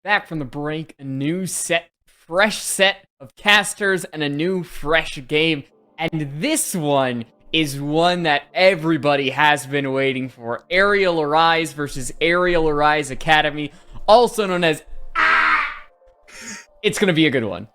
Back from the break, a new fresh set of casters and a new fresh game. And this one is one that everybody has been waiting for. Arial Arise versus Arial Arise Academy, also known as It's gonna be a good one.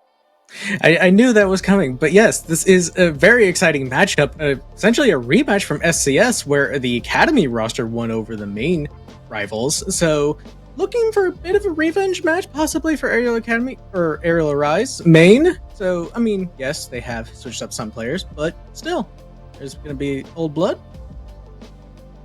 I knew that was coming, but yes, this is a very exciting matchup, essentially a rematch from SCS where the Academy roster won over the main rivals, so looking for a bit of a revenge match, possibly for Arial Academy, or Arial Arise main. So, I mean, yes, they have switched up some players, but still, there's going to be old blood.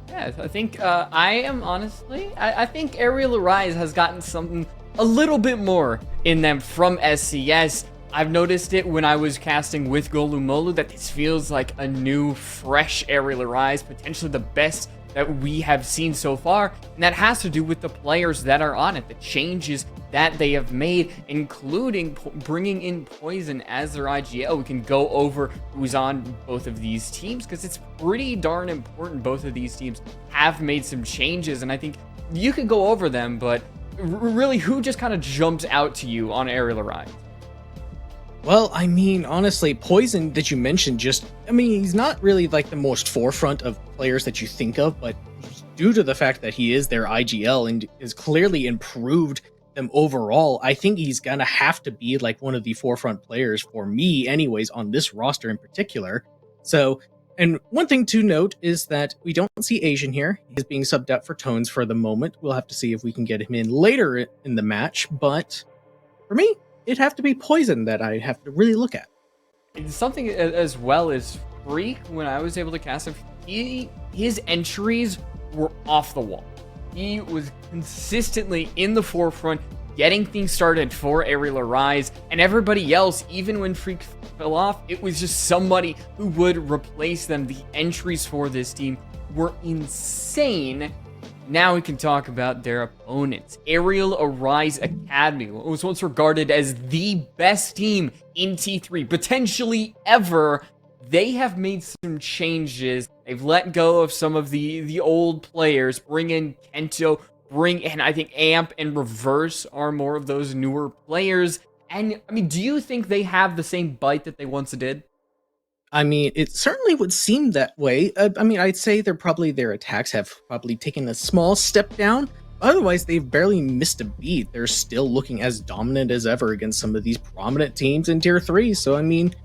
Yeah, I think I think Arial Arise has gotten something a little bit more in them from SCS. I've noticed it when I was casting with Golumolu that this feels like a new, fresh Arial Arise, potentially the best that we have seen so far, and that has to do with the players that are on it, the changes that they have made, including bringing in Poison as their IGL. We can go over who's on both of these teams, because it's pretty darn important. Both of these teams have made some changes, and I think you could go over them, but really, who just kind of jumps out to you on Arial Arise? Well, I mean, honestly, Poison that you mentioned he's not really like the most forefront of players that you think of, but due to the fact that he is their IGL and is clearly improved them overall, I think he's gonna have to be like one of the forefront players for me anyways on this roster in particular. So, and one thing to note is that we don't see Asian here. He's being subbed out for Tones for the moment. We'll have to see if we can get him in later in the match, but for me, it'd have to be Poison that I have to really look at. It's something as well as Freak, when I was able to cast him, his entries were off the wall. He was consistently in the forefront, getting things started for Arial Arise, and everybody else, even when Freak fell off, it was just somebody who would replace them. The entries for this team were insane. Now we can talk about their opponents. Arial Arise Academy was once regarded as the best team in T3, potentially ever. They have made some changes. They've let go of some of the old players, bring in Kento, and I think Amp and Reverse are more of those newer players. And, I mean, do you think they have the same bite that they once did? I mean, it certainly would seem that way. I'd say their attacks have probably taken a small step down. Otherwise, they've barely missed a beat. They're still looking as dominant as ever against some of these prominent teams in Tier 3. So, I mean,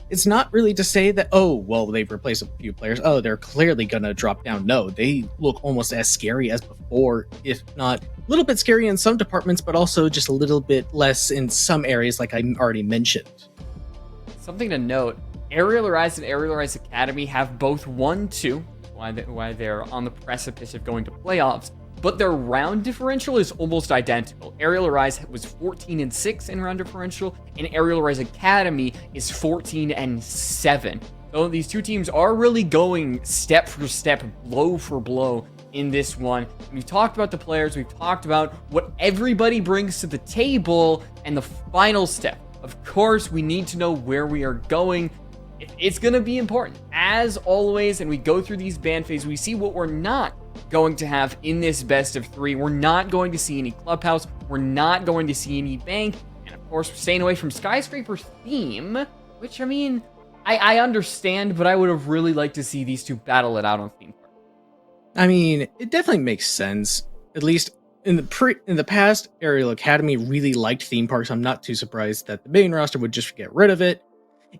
it's not really to say that, oh, well, they've replaced a few players. Oh, they're clearly going to drop down. No, they look almost as scary as before, if not a little bit scary in some departments, but also just a little bit less in some areas, like I already mentioned. Something to note. Arial Arise and Arial Arise Academy have both won 2, why they're on the precipice of going to playoffs, but their round differential is almost identical. Arial Arise was 14-6 in round differential, and Arial Arise Academy is 14-7. So these two teams are really going step for step, blow for blow in this one. We've talked about the players, we've talked about what everybody brings to the table, and the final step. Of course, we need to know where we are going. It's going to be important, as always, and we go through these ban phases. We see what we're not going to have in this best of 3. We're not going to see any Clubhouse. We're not going to see any Bank. And, of course, we're staying away from Skyscraper Theme, which, I mean, I understand, but I would have really liked to see these two battle it out on Theme Park. I mean, it definitely makes sense. At least in the past, Arial Academy really liked theme parks. I'm not too surprised that the main roster would just get rid of it.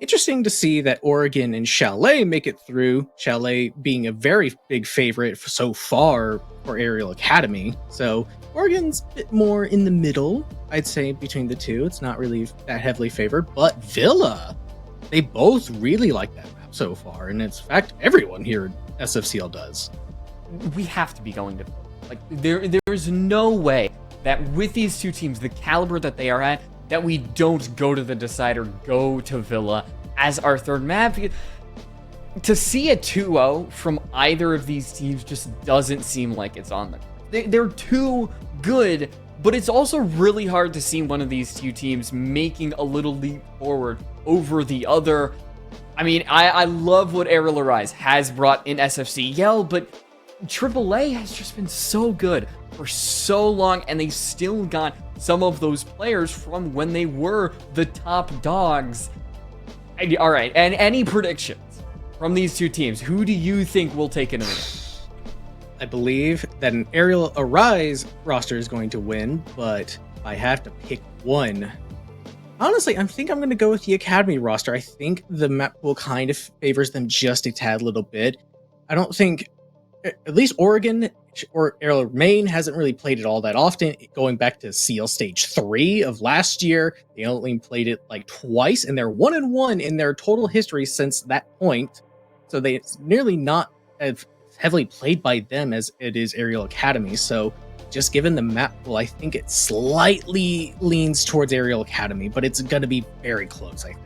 Interesting to see that Oregon and Chalet make it through, Chalet being a very big favorite so far for Arial Academy. So Oregon's a bit more in the middle, I'd say, between the two. It's not really that heavily favored, but Villa, they both really like that map so far, and in fact, everyone here at SFCL does. We have to be going to, like, there's no way that with these two teams, the caliber that they are at, that we don't go to the Decider, go to Villa as our third map. To see a 2-0 from either of these teams just doesn't seem like it's on them. They're too good, but it's also really hard to see one of these two teams making a little leap forward over the other. I mean, I love what Arial Arise has brought in SFCL, but AAA has just been so good for so long, and they've still got some of those players from when they were the top dogs. All right, and any predictions from these two teams? Who do you think will take it in the end? I believe that an Arial Arise roster is going to win, but if I have to pick one, honestly, I think I'm going to go with the Academy roster. I think the map pool kind of favors them just a tad little bit. I don't think, at least Oregon or Arial Main hasn't really played it all that often. Going back to CL Stage 3 of last year, they only played it like twice, and they're 1-1 in their total history since that point. So it's nearly not as heavily played by them as it is Arial Academy. So just given the map pool, I think it slightly leans towards Arial Academy, but it's going to be very close, I think.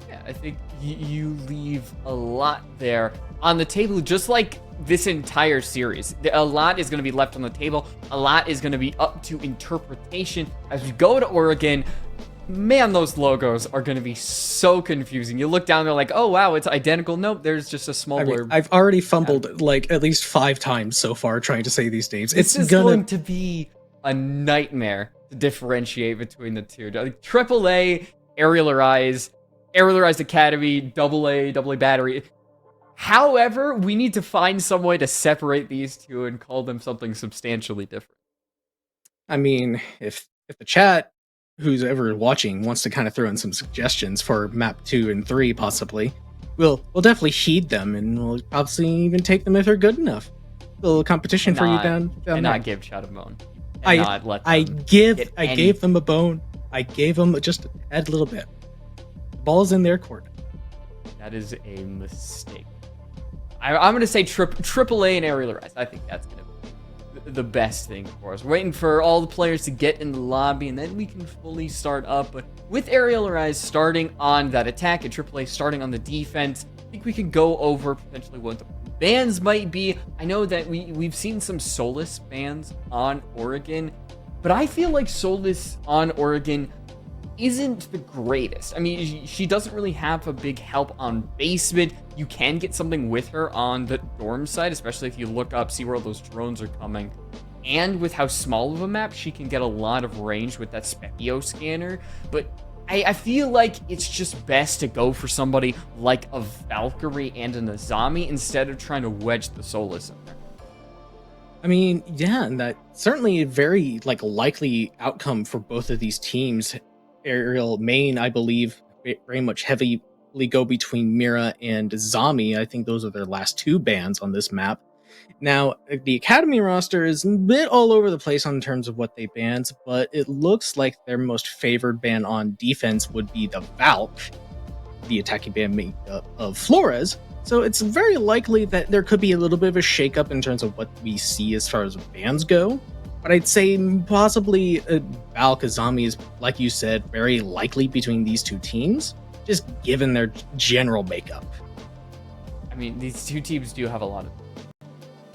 Yeah, I think you leave a lot there on the table, just like this entire series. A lot is going to be left on the table. A lot is going to be up to interpretation. As we go to Oregon, man, those logos are going to be so confusing. You look down, they're like, oh, wow, it's identical. Nope, there's just a small blurb. I've already fumbled like at least 5 times so far trying to say these names. It's going to be a nightmare to differentiate between the two. Like, AAA, Arial Arise Academy, AA Battery. However, we need to find some way to separate these two and call them something substantially different. I mean, if the chat, who's ever watching, wants to kind of throw in some suggestions for map 2 and 3 possibly, we'll definitely heed them, and we'll probably even take them if they're good enough. A little competition for you down there. Not give Chad a bone. I gave them a bone. I gave them just a little bit. The ball's in their court. That is a mistake. I'm going to say AAA and Arial Arise. I think that's going to be the best thing for us. We're waiting for all the players to get in the lobby, and then we can fully start up. But with Arial Arise starting on that attack and AAA starting on the defense, I think we can go over potentially what the bans might be. I know that we've seen some Solus bans on Oregon, but I feel like Solus on Oregon isn't the greatest. I mean, she doesn't really have a big help on basement. You can get something with her on the dorm side, especially if you look up, see where all those drones are coming. And with how small of a map, she can get a lot of range with that Specchio scanner. But I feel like it's just best to go for somebody like a Valkyrie and an Azami instead of trying to wedge the Solus in there. I mean, yeah, and that's certainly a very likely outcome for both of these teams. Arial Main, I believe, very much heavily go between Mira and Zami. I think those are their last 2 bans on this map. Now, the Academy roster is a bit all over the place in terms of what they banned, but it looks like their most favored ban on defense would be the Valk, the attacking ban made of Flores. So it's very likely that there could be a little bit of a shakeup in terms of what we see as far as bans go. But I'd say possibly Valk Azami is, like you said, very likely between these two teams, just given their general makeup. I mean, these two teams do have a lot of...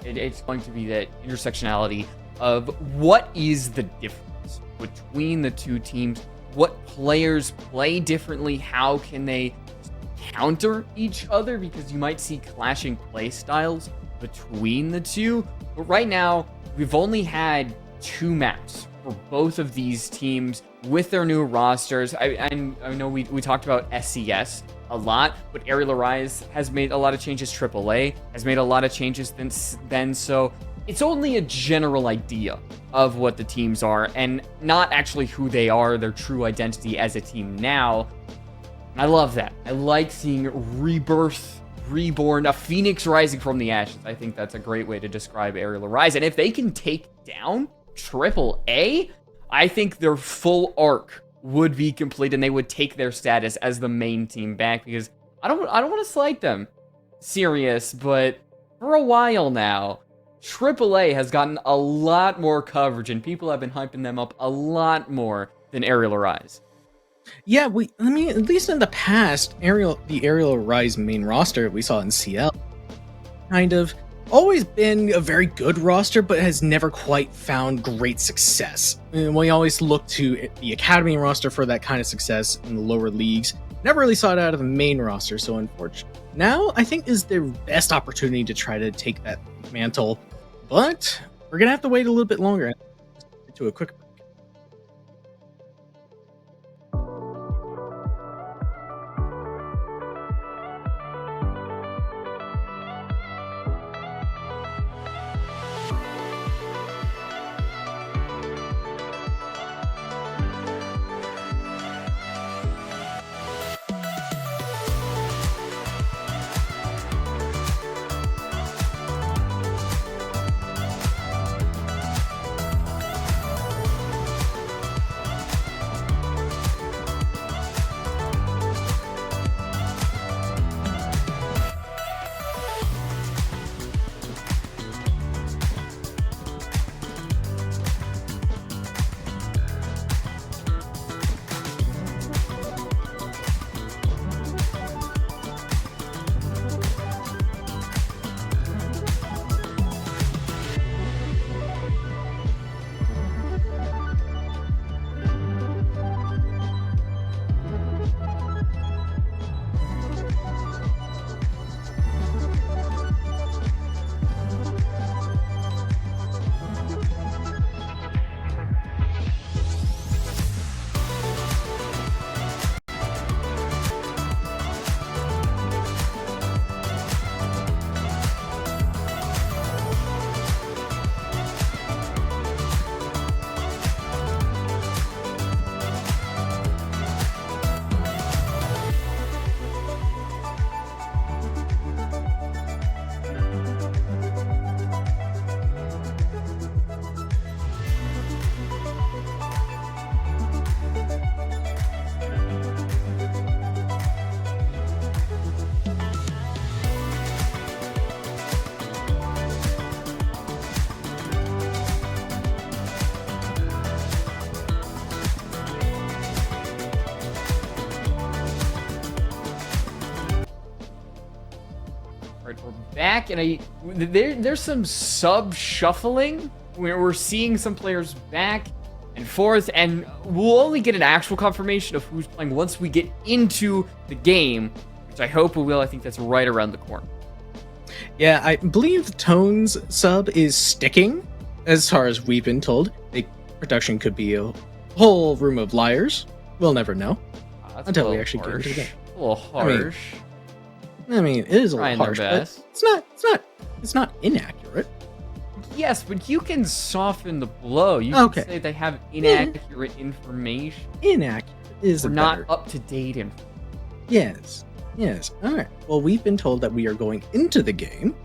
It's going to be that intersectionality of what is the difference between the two teams, what players play differently, how can they counter each other, because you might see clashing play styles between the two. But right now, we've only had 2 maps for both of these teams with their new rosters. I know we talked about SCS a lot, but Arial Arise has made a lot of changes. AAA has made a lot of changes since then. So it's only a general idea of what the teams are and not actually who they are, their true identity as a team now. And I love that. I like seeing rebirth, reborn, a phoenix rising from the ashes. I think that's a great way to describe Arial Arise. And if they can take down AAA, I think their full arc would be complete and they would take their status as the main team back, because I don't want to slight them, serious, but for a while now, AAA has gotten a lot more coverage and people have been hyping them up a lot more than Arial Arise. Yeah, at least in the past, the Arial Arise main roster we saw in CL kind of always been a very good roster, but has never quite found great success. And we always look to the Academy roster for that kind of success in the lower leagues. Never really saw it out of the main roster, so unfortunately. Now, I think is their best opportunity to try to take that mantle, but we're going to have to wait a little bit longer to a quick break. back, and there's some sub-shuffling where we're seeing some players back and forth, and we'll only get an actual confirmation of who's playing once we get into the game, which I hope we will. I think that's right around the corner. Yeah, I believe Tone's sub is sticking, as far as we've been told. The production could be a whole room of liars. We'll never know until we actually get into the game. A little harsh. I mean, it is a little Trying their harsh, best. but it's not inaccurate. Yes, but you can soften the blow. You Okay. can say they have inaccurate information. Inaccurate is Or a not better. up to date information. Yes. All right. Well, we've been told that we are going into the game,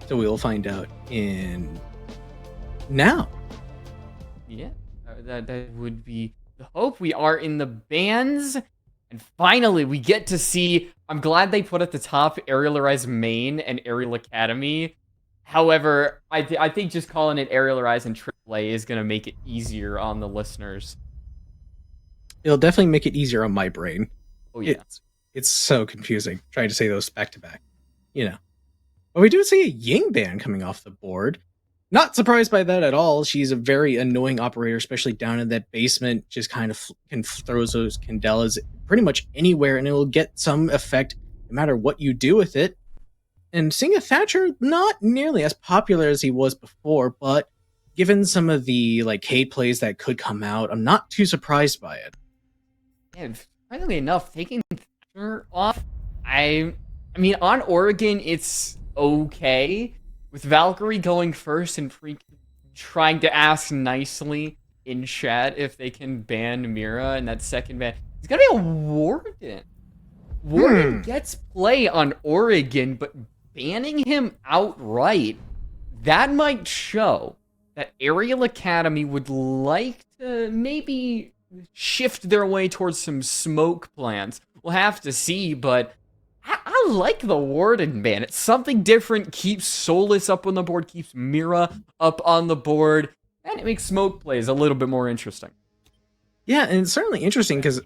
so we will find out in now. Yeah, that would be the hope. We are in the bands, and finally we get to see. I'm glad they put at the top Arial Arise Main and Arial Academy. However, I think just calling it Arial Arise and AAA is going to make it easier on the listeners. It'll definitely make it easier on my brain. Oh yeah. It's so confusing trying to say those back to back. But we do see a Ying ban coming off the board. Not surprised by that at all. She's a very annoying operator, especially down in that basement. Just kind of can throw those Candelas pretty much anywhere, and it will get some effect no matter what you do with it. And seeing a Thatcher, not nearly as popular as he was before, but given some of the hate plays that could come out, I'm not too surprised by it. And finally enough, taking Thatcher off, I mean, on Oregon, it's okay. With Valkyrie going first and trying to ask nicely in chat if they can ban Mira in that second ban. It's gonna be a Warden. Warden gets play on Oregon, but banning him outright, that might show that Arial Academy would like to maybe shift their way towards some smoke plans. We'll have to see, but I like the Warden ban. It's something different, keeps Solus up on the board, keeps Mira up on the board, and it makes smoke plays a little bit more interesting. Yeah, and it's certainly interesting because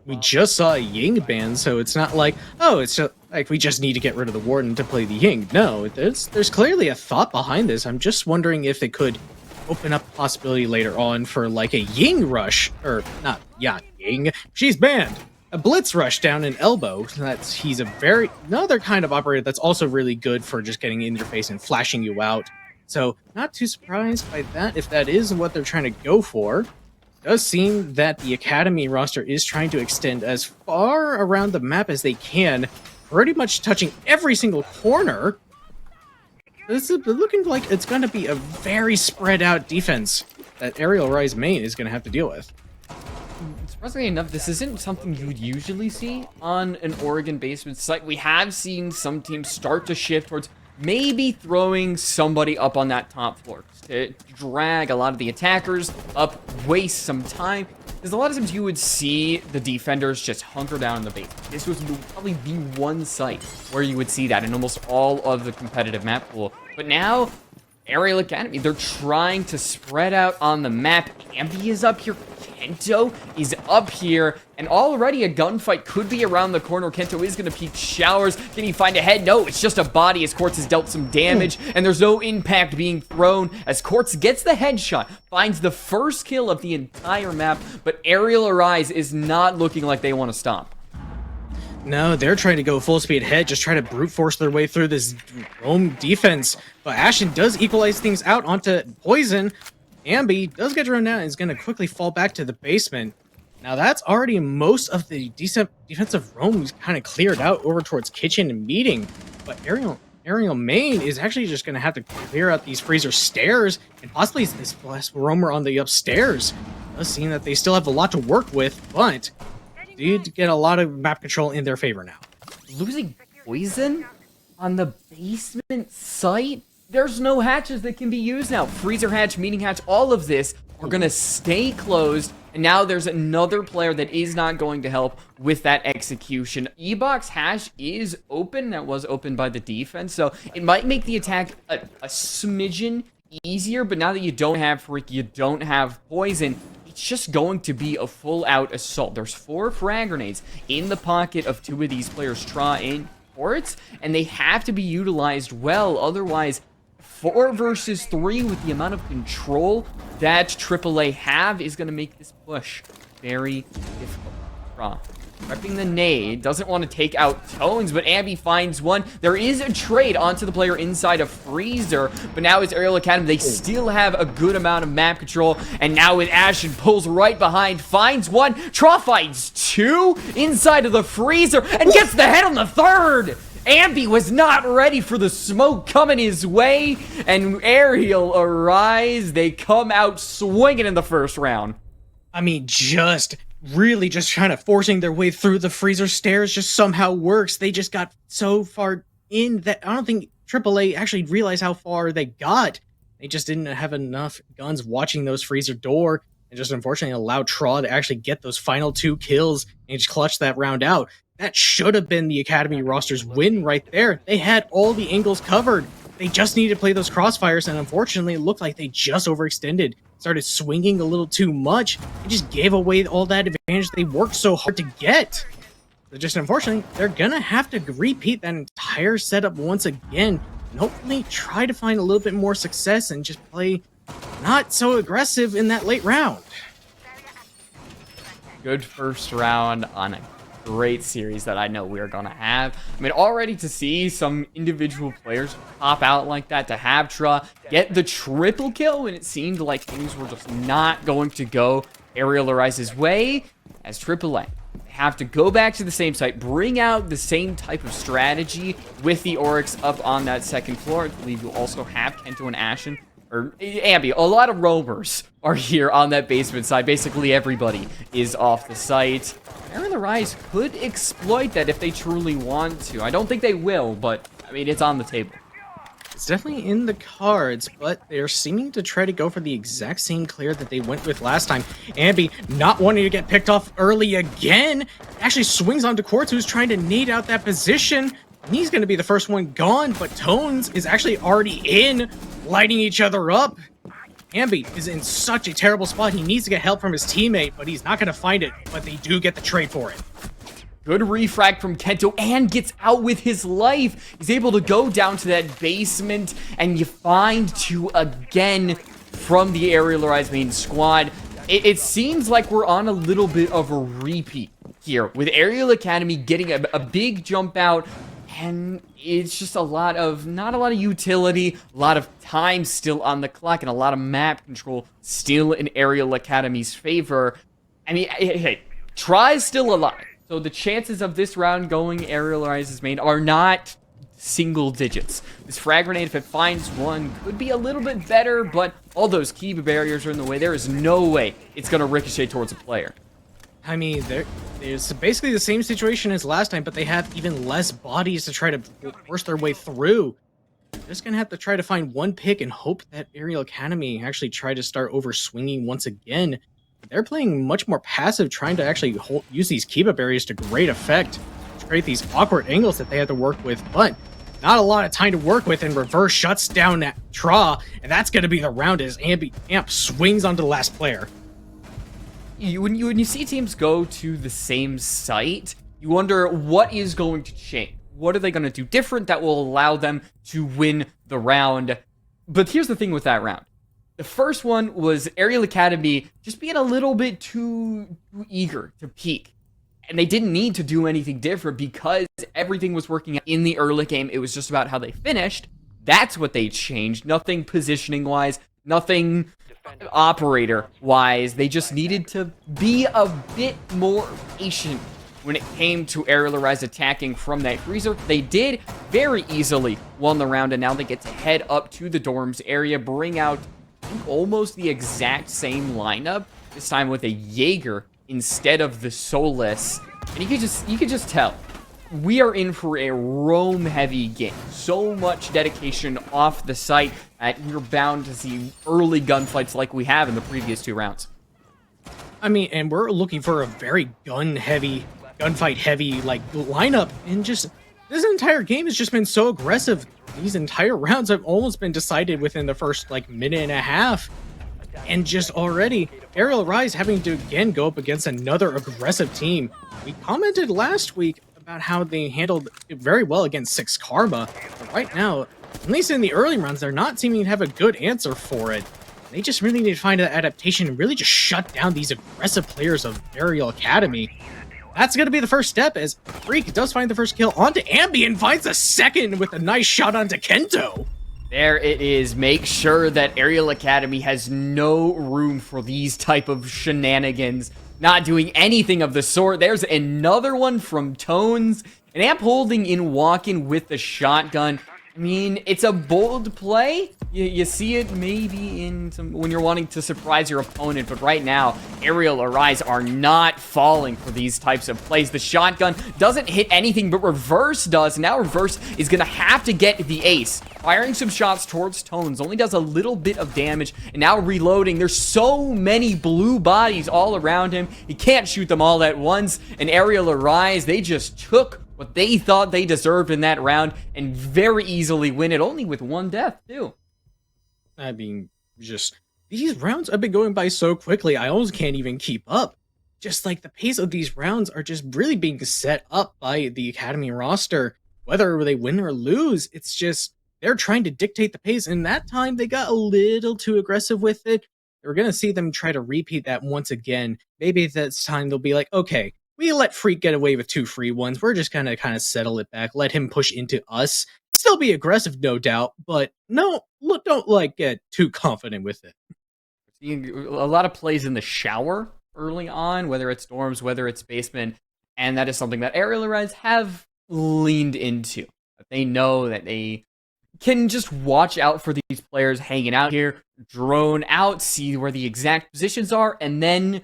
we just saw a Ying ban, so it's not like, oh, it's just like we just need to get rid of the Warden to play the Ying. No, there's clearly a thought behind this. I'm just wondering if they could open up a possibility later on for a Ying rush, or not, yeah, Ying, she's banned. A Blitz rush down an elbow. He's another kind of operator that's also really good for just getting in your face and flashing you out. So not too surprised by that if that is what they're trying to go for. It does seem that the Academy roster is trying to extend as far around the map as they can, pretty much touching every single corner. This is looking like it's going to be a very spread out defense that Arial Rise main is going to have to deal with. Surprisingly enough, this isn't something you would usually see on an Oregon basement site. We have seen some teams start to shift towards maybe throwing somebody up on that top floor to drag a lot of the attackers up, waste some time. Because a lot of times you would see the defenders just hunker down in the base. This was probably the one site where you would see that in almost all of the competitive map pool. But now, Arial Academy, they're trying to spread out on the map. Ambi is up here. Kento is up here, and already a gunfight could be around the corner. Kento is going to peek showers. Can he find a head? No, it's just a body as Quartz has dealt some damage, and there's no impact being thrown as Quartz gets the headshot, finds the first kill of the entire map, but Arial Arise is not looking like they want to stop. No, they're trying to go full speed ahead, just try to brute force their way through this roam defense, but Ashen does equalize things out onto Poison. Ambi does get drawn down and is going to quickly fall back to the basement. Now that's already most of the defensive roam kind of cleared out over towards kitchen and meeting, but Arial main is actually just going to have to clear out these freezer stairs and possibly this last roamer on the upstairs. It does seem that they still have a lot to work with, but did get a lot of map control in their favor now. Losing Poison on the basement site? There's no hatches that can be used now. Freezer hatch, meeting hatch, all of this are going to stay closed. And now there's another player that is not going to help with that execution. E-box hash is open. That was opened by the defense. So it might make the attack a smidgen easier. But now that you don't have Freak, you don't have Poison, it's just going to be a full-out assault. There's 4 frag grenades in the pocket of 2 of these players trying ports, and they have to be utilized well. Otherwise, 4 versus 3 with the amount of control that AAA have is going to make this push very difficult. Prepping the nade, doesn't want to take out Tones, but Ambi finds one. There is a trade onto the player inside of Freezer, but now it's Arial Academy. They still have a good amount of map control, and now with Ashen pulls right behind, finds one. Tra finds 2 inside of the Freezer, and gets the head on the 3rd. Ambi was not ready for the smoke coming his way, and Arial Arise, they come out swinging in the first round. I mean, really just trying to forcing their way through the Freezer stairs just somehow works. They just got so far in that I don't think AAA actually realized how far they got. They just didn't have enough guns watching those Freezer door, and just unfortunately allowed Tra to actually get those final 2 kills and just clutch that round out. That should have been the Academy roster's win right there. They had all the angles covered. They just needed to play those crossfires, and unfortunately it looked like they just overextended, started swinging a little too much, and just gave away all that advantage they worked so hard to get. So just unfortunately, they're gonna have to repeat that entire setup once again, and hopefully try to find a little bit more success and just play not so aggressive in that late round. Good first round on a great series that I know we're gonna have. I mean, already to see some individual players pop out like that, to have Tra get the triple kill when it seemed like things were just not going to go Arial Arise's way, as AAA have to go back to the same site, bring out the same type of strategy with the Oryx up on that second floor. I believe you also have Kento and Ashen, or Ambi. A lot of roamers are here on that basement side. Basically everybody is off the site. Arial Arise could exploit that if they truly want to. I don't think they will, but I mean, it's on the table. It's definitely in the cards, but they're seeming to try to go for the exact same clear that they went with last time. Ambi not wanting to get picked off early again, actually swings onto Quartz, who's trying to nade out that position. And he's going to be the first one gone, but Tones is actually already in, lighting each other up. Ambi is in such a terrible spot. He needs to get help from his teammate, but he's not going to find it, but they do get the trade for it. Good refrag from Kento, and gets out with his life. He's able to go down to that basement, and you find 2 again from the Arial Arise main squad. It seems like we're on a little bit of a repeat here, with Arial Academy getting a big jump out, and it's just not a lot of utility, a lot of time still on the clock, and a lot of map control still in Arial Academy's favor. I mean, hey, Tra is still alive. So the chances of this round going Arial Arise's main are not single digits. This frag grenade, if it finds one, could be a little bit better, but all those key barriers are in the way. There is no way it's going to ricochet towards a player. I mean, there's basically the same situation as last time, but they have even less bodies to try to force their way through. They're just going to have to try to find one pick and hope that Arial Academy actually try to start over swinging once again. They're playing much more passive, trying to actually use these Kiba barriers to great effect, to create these awkward angles that they have to work with, but not a lot of time to work with, and reverse shuts down that Tra, and that's going to be the round as Amp swings onto the last player. When you see teams go to the same site, you wonder what is going to change. What are they going to do different that will allow them to win the round? But here's the thing with that round. The first one was Arial Academy just being a little bit too eager to peak. And they didn't need to do anything different because everything was working out in the early game. It was just about how they finished. That's what they changed. Nothing positioning-wise, nothing operator-wise. They just needed to be a bit more patient when it came to Arial Arise attacking from that freezer. They did very easily won the round, and now they get to head up to the dorms area, bring out almost the exact same lineup, this time with a Jaeger instead of the Solus. And you could just tell we are in for a roam heavy game. So much dedication off the site that we're bound to see early gunfights like we have in the previous 2 rounds. I mean, and we're looking for a very gunfight heavy like lineup, and just this entire game has just been so aggressive. These entire rounds have almost been decided within the first like minute and a half. And just already, Arial Arise having to again go up against another aggressive team. We commented last week about how they handled it very well against Six Karma. But right now, at least in the early rounds, they're not seeming to have a good answer for it. They just really need to find an adaptation and really just shut down these aggressive players of Arial Academy. That's going to be the first step, as Freak does find the first kill onto Ambi and finds a second with a nice shot onto Kento. There it is. Make sure that Arial Academy has no room for these type of shenanigans. Not doing anything of the sort. There's another one from Tones. And Amp holding in walking with the shotgun. I mean, it's a bold play. You see it maybe in some when you're wanting to surprise your opponent, but right now, Arial Arise are not falling for these types of plays. The shotgun doesn't hit anything, but Reverse does. Now Reverse is gonna have to get the ace. Firing some shots towards Tones only does a little bit of damage, and now reloading. There's so many blue bodies all around him. He can't shoot them all at once, and Arial Arise, they just took what they thought they deserved in that round and very easily win it, only with one death, too. I mean, just these rounds have been going by so quickly, I almost can't even keep up. Just like the pace of these rounds are just really being set up by the Academy roster. Whether they win or lose, it's just they're trying to dictate the pace, and that time they got a little too aggressive with it. We're going to see them try to repeat that once again. Maybe this time they'll be like, okay, we let Freak get away with 2 free ones. We're just gonna kind of settle it back, let him push into us. Still be aggressive, no doubt, but no, don't like get too confident with it. Seeing a lot of plays in the shower early on, whether it's dorms, whether it's basement, and that is something that Arial Arise have leaned into. They know that they can just watch out for these players hanging out here, drone out, see where the exact positions are, and then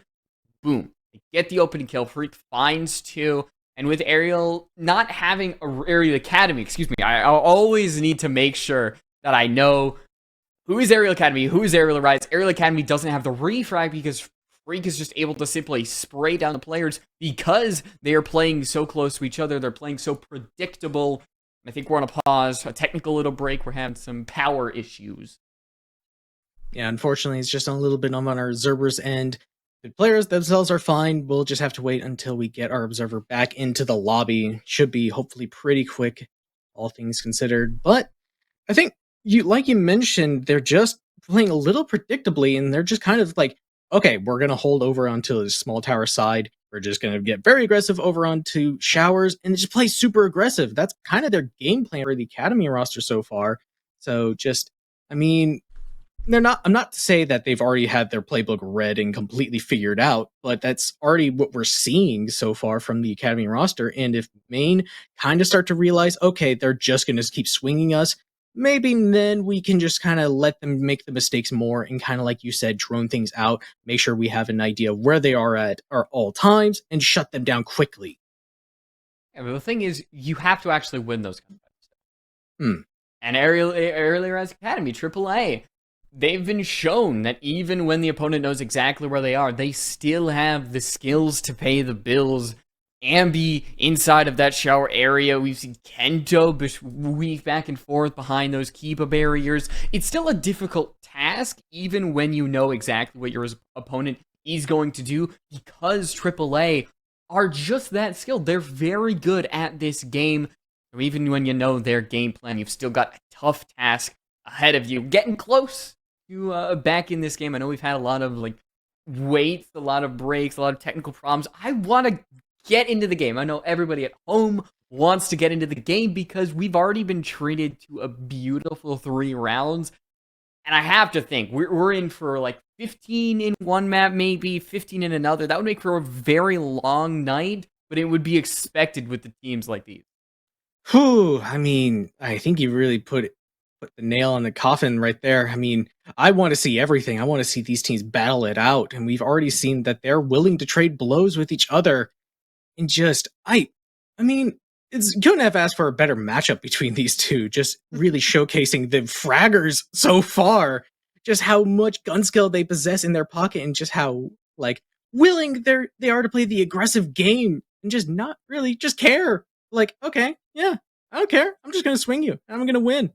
boom. Get the opening kill. Freak finds 2. And with Arial not having Arial Academy, excuse me, I always need to make sure that I know who is Arial Academy, who is Arial Arise. Arial Academy doesn't have the refrag because Freak is just able to simply spray down the players because they are playing so close to each other. They're playing so predictable. I think we're on a pause, a technical little break. We're having some power issues. Yeah, unfortunately, it's just a little bit on our observer's end. The players themselves are fine. We'll just have to wait until we get our observer back into the lobby. Should be hopefully pretty quick, all things considered. But I think like you mentioned, they're just playing a little predictably, and they're just kind of like, okay, we're gonna hold over onto the small tower side. We're just gonna get very aggressive over onto showers and just play super aggressive. That's kind of their game plan for the Academy roster so far. So just, I mean, I'm not to say that they've already had their playbook read and completely figured out, but that's already what we're seeing so far from the Academy roster. And if Maine kind of start to realize, okay, they're just going to keep swinging us, maybe then we can just kind of let them make the mistakes more and kind of, like you said, drone things out, make sure we have an idea of where they are at all times and shut them down quickly. Yeah, but the thing is, you have to actually win those competitions. And Arial Arise Academy, AAA, they've been shown that even when the opponent knows exactly where they are, they still have the skills to pay the bills. Ambi inside of that shower area. We've seen Kento weave back and forth behind those Kiba barriers. It's still a difficult task, even when you know exactly what your opponent is going to do, because AAA are just that skilled. They're very good at this game. So even when you know their game plan, you've still got a tough task ahead of you. Getting close to back in this game. I know we've had a lot of waits, a lot of breaks, a lot of technical problems. I want to get into the game. I know everybody at home wants to get into the game because we've already been treated to a beautiful 3 rounds. And I have to think, we're in for 15 in one map, maybe 15 in another. That would make for a very long night, but it would be expected with the teams like these. Whew, I mean, I think you really put the nail on the coffin right there. I mean, I want to see everything. I want to see these teams battle it out. And we've already seen that they're willing to trade blows with each other. And just, I mean, it's couldn't have asked for a better matchup between these two. Just really showcasing the fraggers so far. Just how much gun skill they possess in their pocket, and just how willing they are to play the aggressive game and just not really just care. Okay, yeah, I don't care. I'm just gonna swing you. I'm gonna win.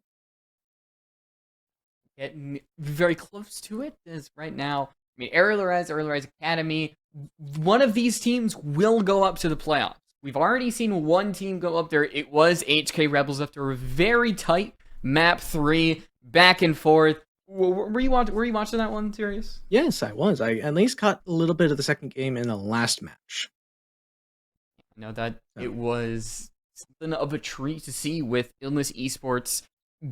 Getting very close to it is right now. I mean, Arial Arise Academy, one of these teams will go up to the playoffs. we've already seen one team go up there. It was HK Rebels after a very tight map 3, back and forth. Were you watching that one, Sirius? Yes, I was. I at least caught a little bit of the second game in the last match. No, that it was something of a treat to see with Illness Esports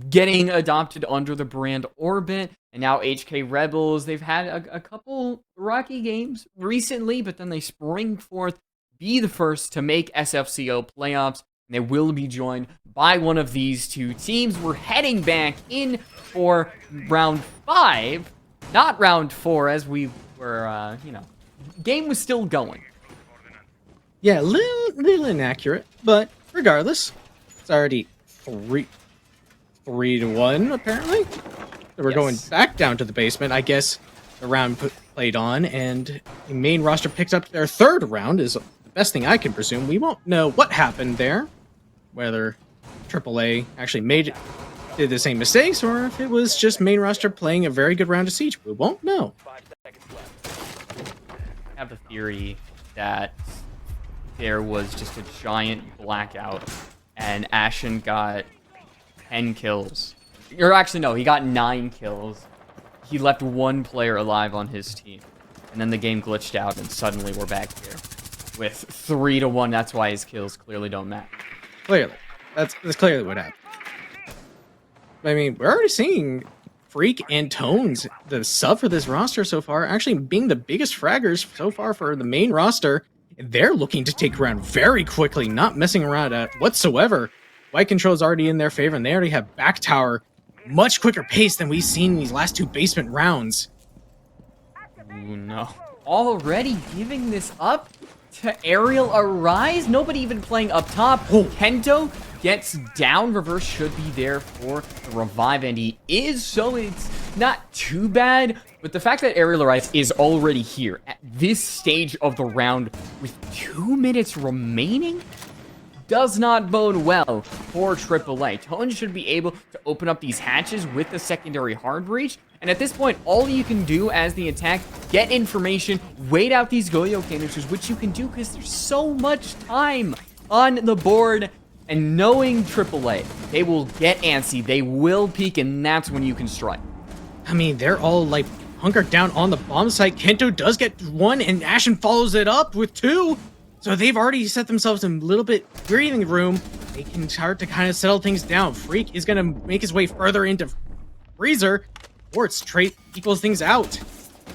getting adopted under the brand Orbit, and now HK Rebels. They've had a couple rocky games recently, but then they spring forth, be the first to make SFCL playoffs, and they will be joined by one of these two teams. We're heading back in for round 5, not round 4, as we were, game was still going. Yeah, a little inaccurate, but regardless, it's already 3-1, apparently. So we're going back down to the basement. I guess the round played on, and the main roster picked up their 3rd round, is the best thing I can presume. We won't know what happened there, whether AAA actually did the same mistakes, or if it was just main roster playing a very good round of Siege. We won't know. I have a theory that there was just a giant blackout, and Ashen got 10 kills. Or actually, no, he got 9 kills. He left 1 player alive on his team. And then the game glitched out, and suddenly we're back here with 3-1. That's why his kills clearly don't matter. Clearly. That's clearly what happened. I mean, we're already seeing Freak and Tones, the sub for this roster so far, actually being the biggest fraggers so far for the main roster. They're looking to take ground very quickly, not messing around whatsoever. White Control's already in their favor, and they already have back tower much quicker pace than we've seen in these last 2 basement rounds. Ooh, no. Already giving this up to Arial Arise? Nobody even playing up top. Oh. Kento gets down. Reverse should be there for the revive, and he is, so it's not too bad. But the fact that Arial Arise is already here at this stage of the round with 2 minutes remaining does not bode well for AAA. Tone should be able to open up these hatches with the secondary hard breach. And at this point, all you can do as the attack, get information, wait out these Goyo canisters, which you can do because there's so much time on the board. And knowing AAA, they will get antsy, they will peek, and that's when you can strike. I mean, they're all like hunkered down on the bomb site. Kento does get 1, and Ashen follows it up with 2. So they've already set themselves in a little bit breathing room. They can start to kind of settle things down. Freak is going to make his way further into Freezer. Quartz trait equals things out.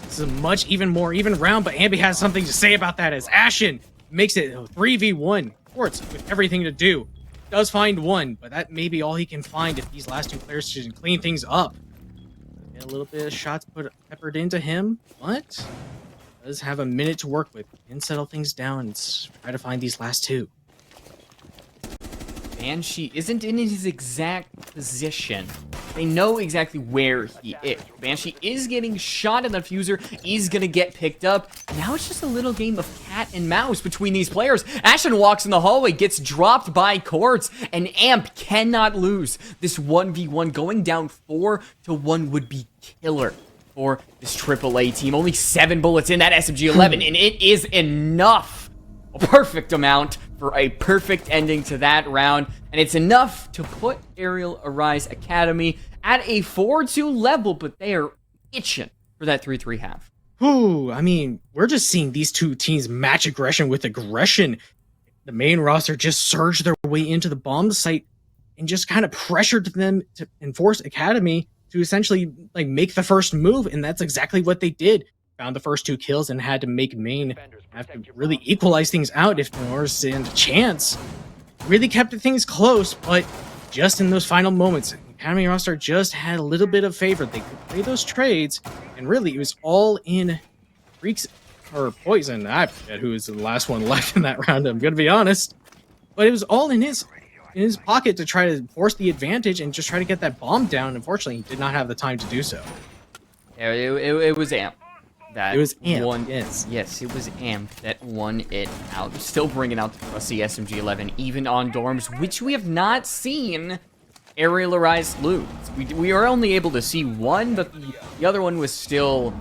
This is a much even round, but Ambi has something to say about that as Ashen makes it a 3v1. Quartz with everything to do. Does find 1, but that may be all he can find if these last 2 players can clean things up. Get a little bit of shots peppered into him, but does have a minute to work with. Can settle things down and try to find these last 2. Banshee isn't in his exact position. They know exactly where he is. Banshee is getting shot in the fuser. He's gonna get picked up. Now it's just a little game of cat and mouse between these players. Ashen walks in the hallway, gets dropped by Quartz, and Amp cannot lose. This 1v1 going down 4-1 would be killer for this AAA team. Only 7 bullets in that SMG-11, and it is enough. A perfect amount for a perfect ending to that round, and it's enough to put Arial Arise Academy at a 4-2 level, but they are itching for that 3-3 half. Ooh, I mean, we're just seeing these 2 teams match aggression with aggression. The main roster just surged their way into the bomb site and just kind of pressured them to enforce Academy to essentially like make the first move, and that's exactly what they did. Found the first 2 kills and had to make main have to really equalize things out if in order to stand a chance. Really kept things close, but just in those final moments, the Academy roster just had a little bit of favor. They could play those trades, and really it was all in Freaks or Poison. I forget who was the last one left in that round, I'm gonna be honest. But it was all in his pocket to try to force the advantage and just try to get that bomb down. Unfortunately, he did not have the time to do so. Yeah, it was Amp. It was Amp, won, yes, it was Amp that won it out. Still bringing out the trusty SMG-11, even on dorms, which we have not seen Arial Arise lose. We are only able to see 1, but the other one was still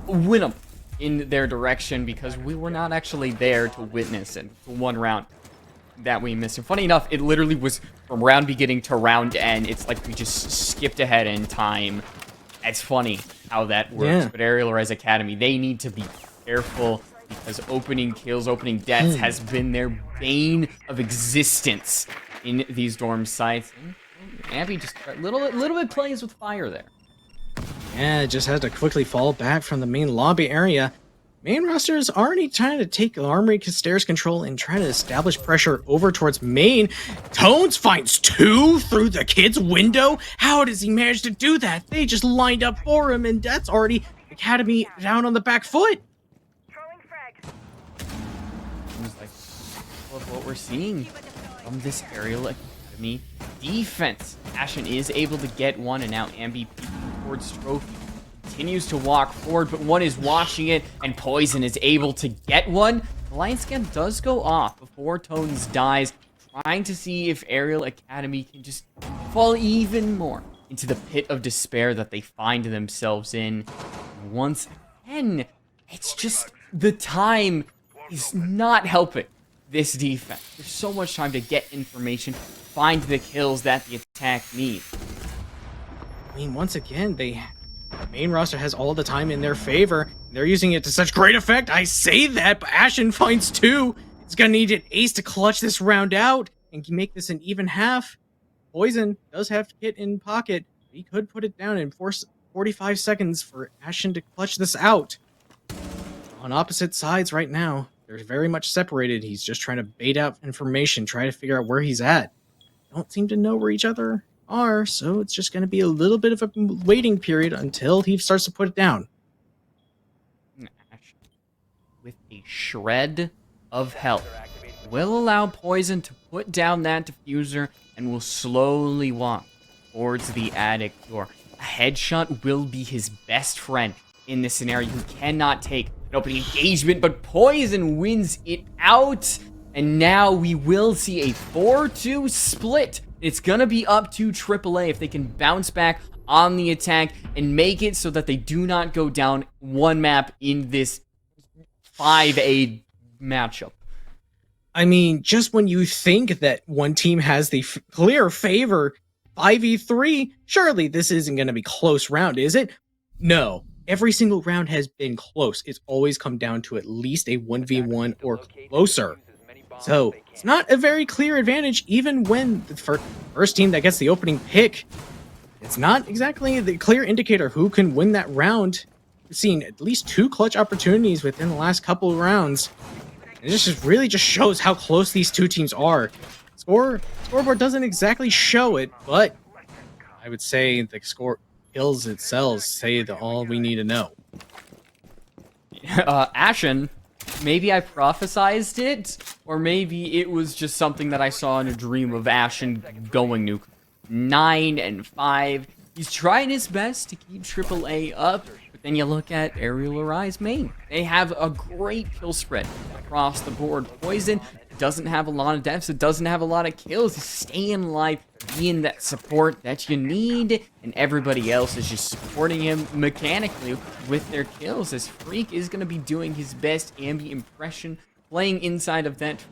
winnable in their direction because we were not actually there to witness it. It's one round that we missed. And funny enough, it literally was from round beginning to round end. It's like we just skipped ahead in time. It's funny how that works. Yeah. But Arial Rise Academy, they need to be careful because opening kills, opening deaths has been their bane of existence in these dorm sites. Abby just a little bit plays with fire there. Yeah, just had to quickly fall back from the main lobby area. Main roster is already trying to take Armory stairs control and try to establish pressure over towards main. Tones finds 2 through the kid's window. How does he manage to do that? They just lined up for him, and that's already Academy down on the back foot. Seems like what we're seeing from this Arial Academy defense. Ashen is able to get one, and now Ambi towards Trophy continues to walk forward, but one is watching it, and Poison is able to get one. The light scan does go off before Tones dies, trying to see if Arial Academy can just fall even more into the pit of despair that they find themselves in. Once again, it's just the time is not helping this defense. There's so much time to get information, find the kills that the attack needs. I mean, once again, the main roster has all the time in their favor. They're using it to such great effect. I say that, but Ashen finds 2. He's gonna need an ace to clutch this round out and make this an even half. Poison does have Kit in pocket. He could put it down in 45 seconds for Ashen to clutch this out. On opposite sides right now, they're very much separated. He's just trying to bait out information, try to figure out where he's at. Don't seem to know where each other are, so it's just going to be a little bit of a waiting period until he starts to put it down. With a shred of health, will allow Poison to put down that diffuser and will slowly walk towards the attic door. A headshot will be his best friend in this scenario. He cannot take an open engagement, but Poison wins it out. And now we will see a 4-2 split. It's going to be up to AAA if they can bounce back on the attack and make it so that they do not go down one map in this 5A matchup. I mean, just when you think that one team has the clear favor, 5v3, surely this isn't going to be close round, is it? No. Every single round has been close. It's always come down to at least a 1v1 or closer. So, it's not a very clear advantage, even when the first team that gets the opening pick. It's not exactly the clear indicator who can win that round. We've seen at least 2 clutch opportunities within the last couple of rounds. And this just really just shows how close these 2 teams are. Scoreboard doesn't exactly show it, but I would say the score kills itself say all we need to know. Ashen, maybe I prophesized it, or maybe it was just something that I saw in a dream of Ashen going nuke. 9-5. He's trying his best to keep AAA up, but then you look at Arial Arise main. They have a great kill spread across the board. Poison doesn't have a lot of deaths, it doesn't have a lot of kills. He's staying alive, being that support that you need, and everybody else is just supporting him mechanically with their kills, as Freak is going to be doing his best Ambi impression, playing inside of that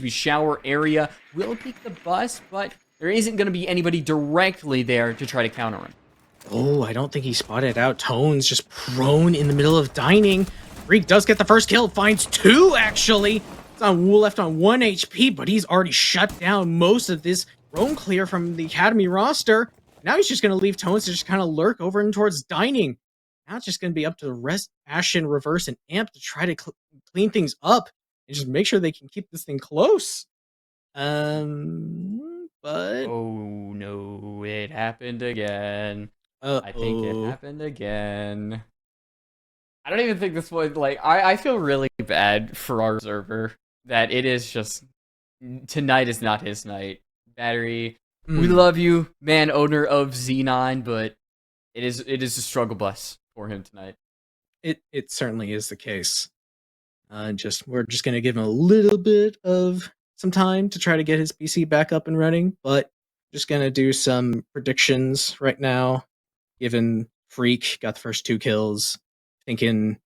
shower area. Will peek the bus, but there isn't going to be anybody directly there to try to counter him. Oh, I don't think he spotted out. Tones just prone in the middle of dining. Freak does get the first kill, finds 2 actually. It's on left on 1 HP, but he's already shut down most of this roam clear from the Academy roster. Now he's just going to leave Tones to just kind of lurk over and towards dining. Now it's just going to be up to the rest, Ashen, Reverse, and Amp to try to clean things up and just make sure they can keep this thing close. But oh no, it happened again. I think it happened again. I don't even think this was like I feel really bad for our server that it is just tonight is not his night. Battery, we love you, man, owner of Xenon, but it is a struggle bus for him tonight. It certainly is the case. We're just gonna give him a little bit of some time to try to get his PC back up and running, but just gonna do some predictions right now. Given Freak got the first 2 kills, thinking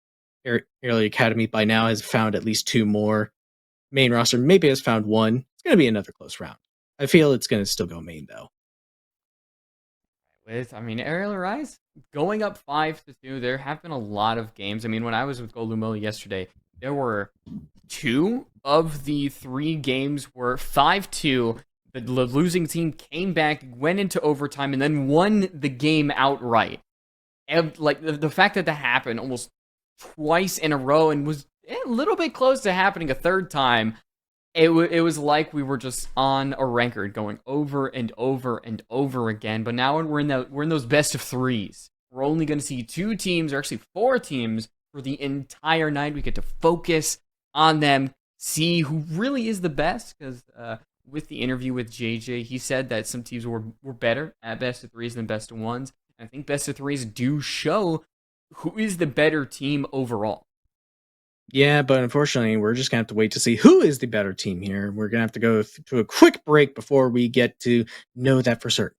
Arial Academy by now has found at least 2 more. Main roster maybe has found 1. It's going to be another close round. I feel it's going to still go main though. I mean, Ariel Rise going up 5-2. There have been a lot of games. I mean, when I was with Golumilla yesterday, there were 2 of the 3 games were 5-2. The losing team came back, went into overtime, and then won the game outright. And like the fact that happened almost twice in a row and was a little bit close to happening a third time. It was like we were just on a record going over and over and over again. But now we're in those best of 3s. We're only going to see 2 teams, or actually 4 teams, for the entire night. We get to focus on them, see who really is the best. Because with the interview with JJ, he said that some teams were better at best of 3s than best of 1s. And I think best of 3s do show who is the better team overall. Yeah, but unfortunately, we're just going to have to wait to see who is the better team here. We're going to have to go to a quick break before we get to know that for certain.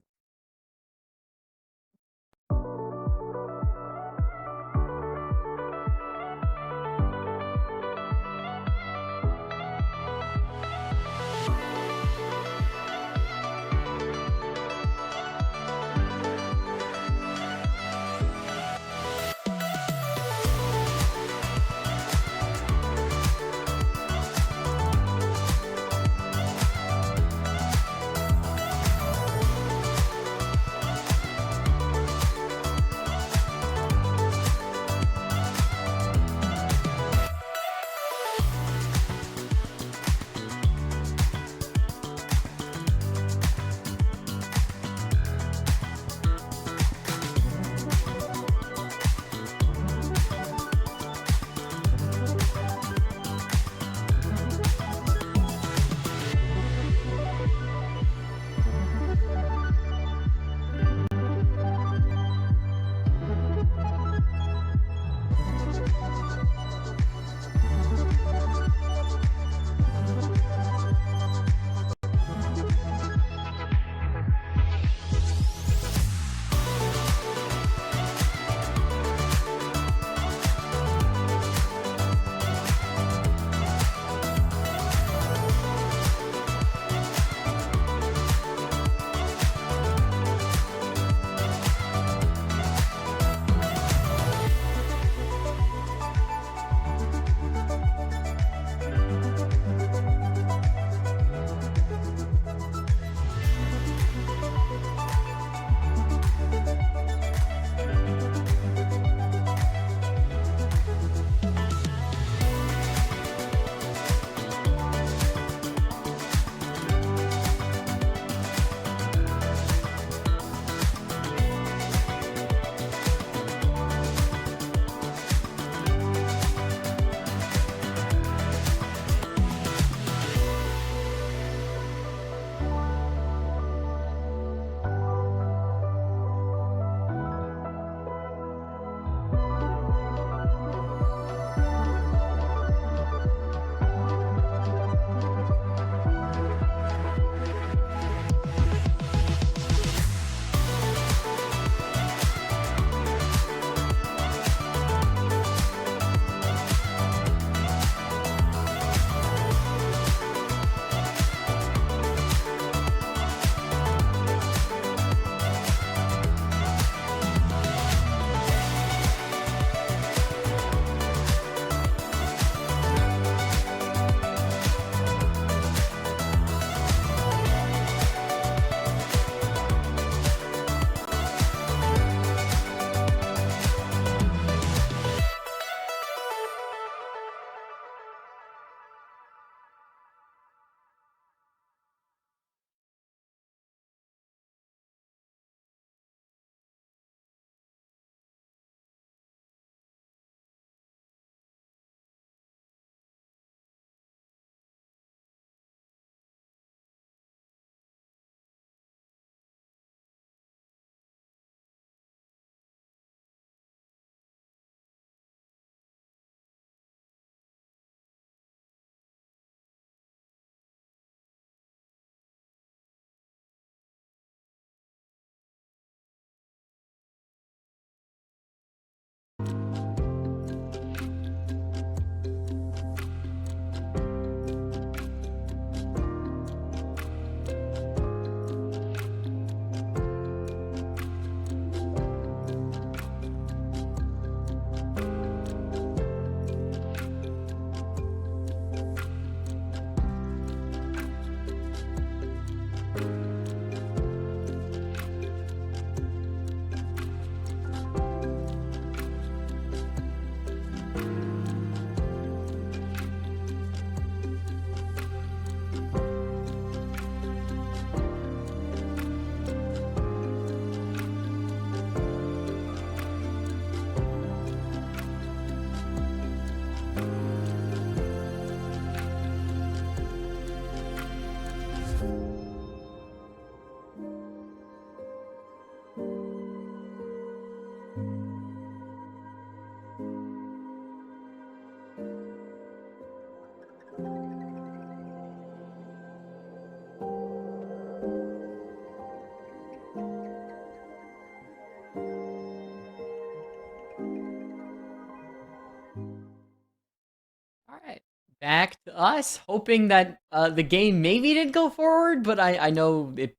back to us, hoping that the game maybe didn't go forward, but I know it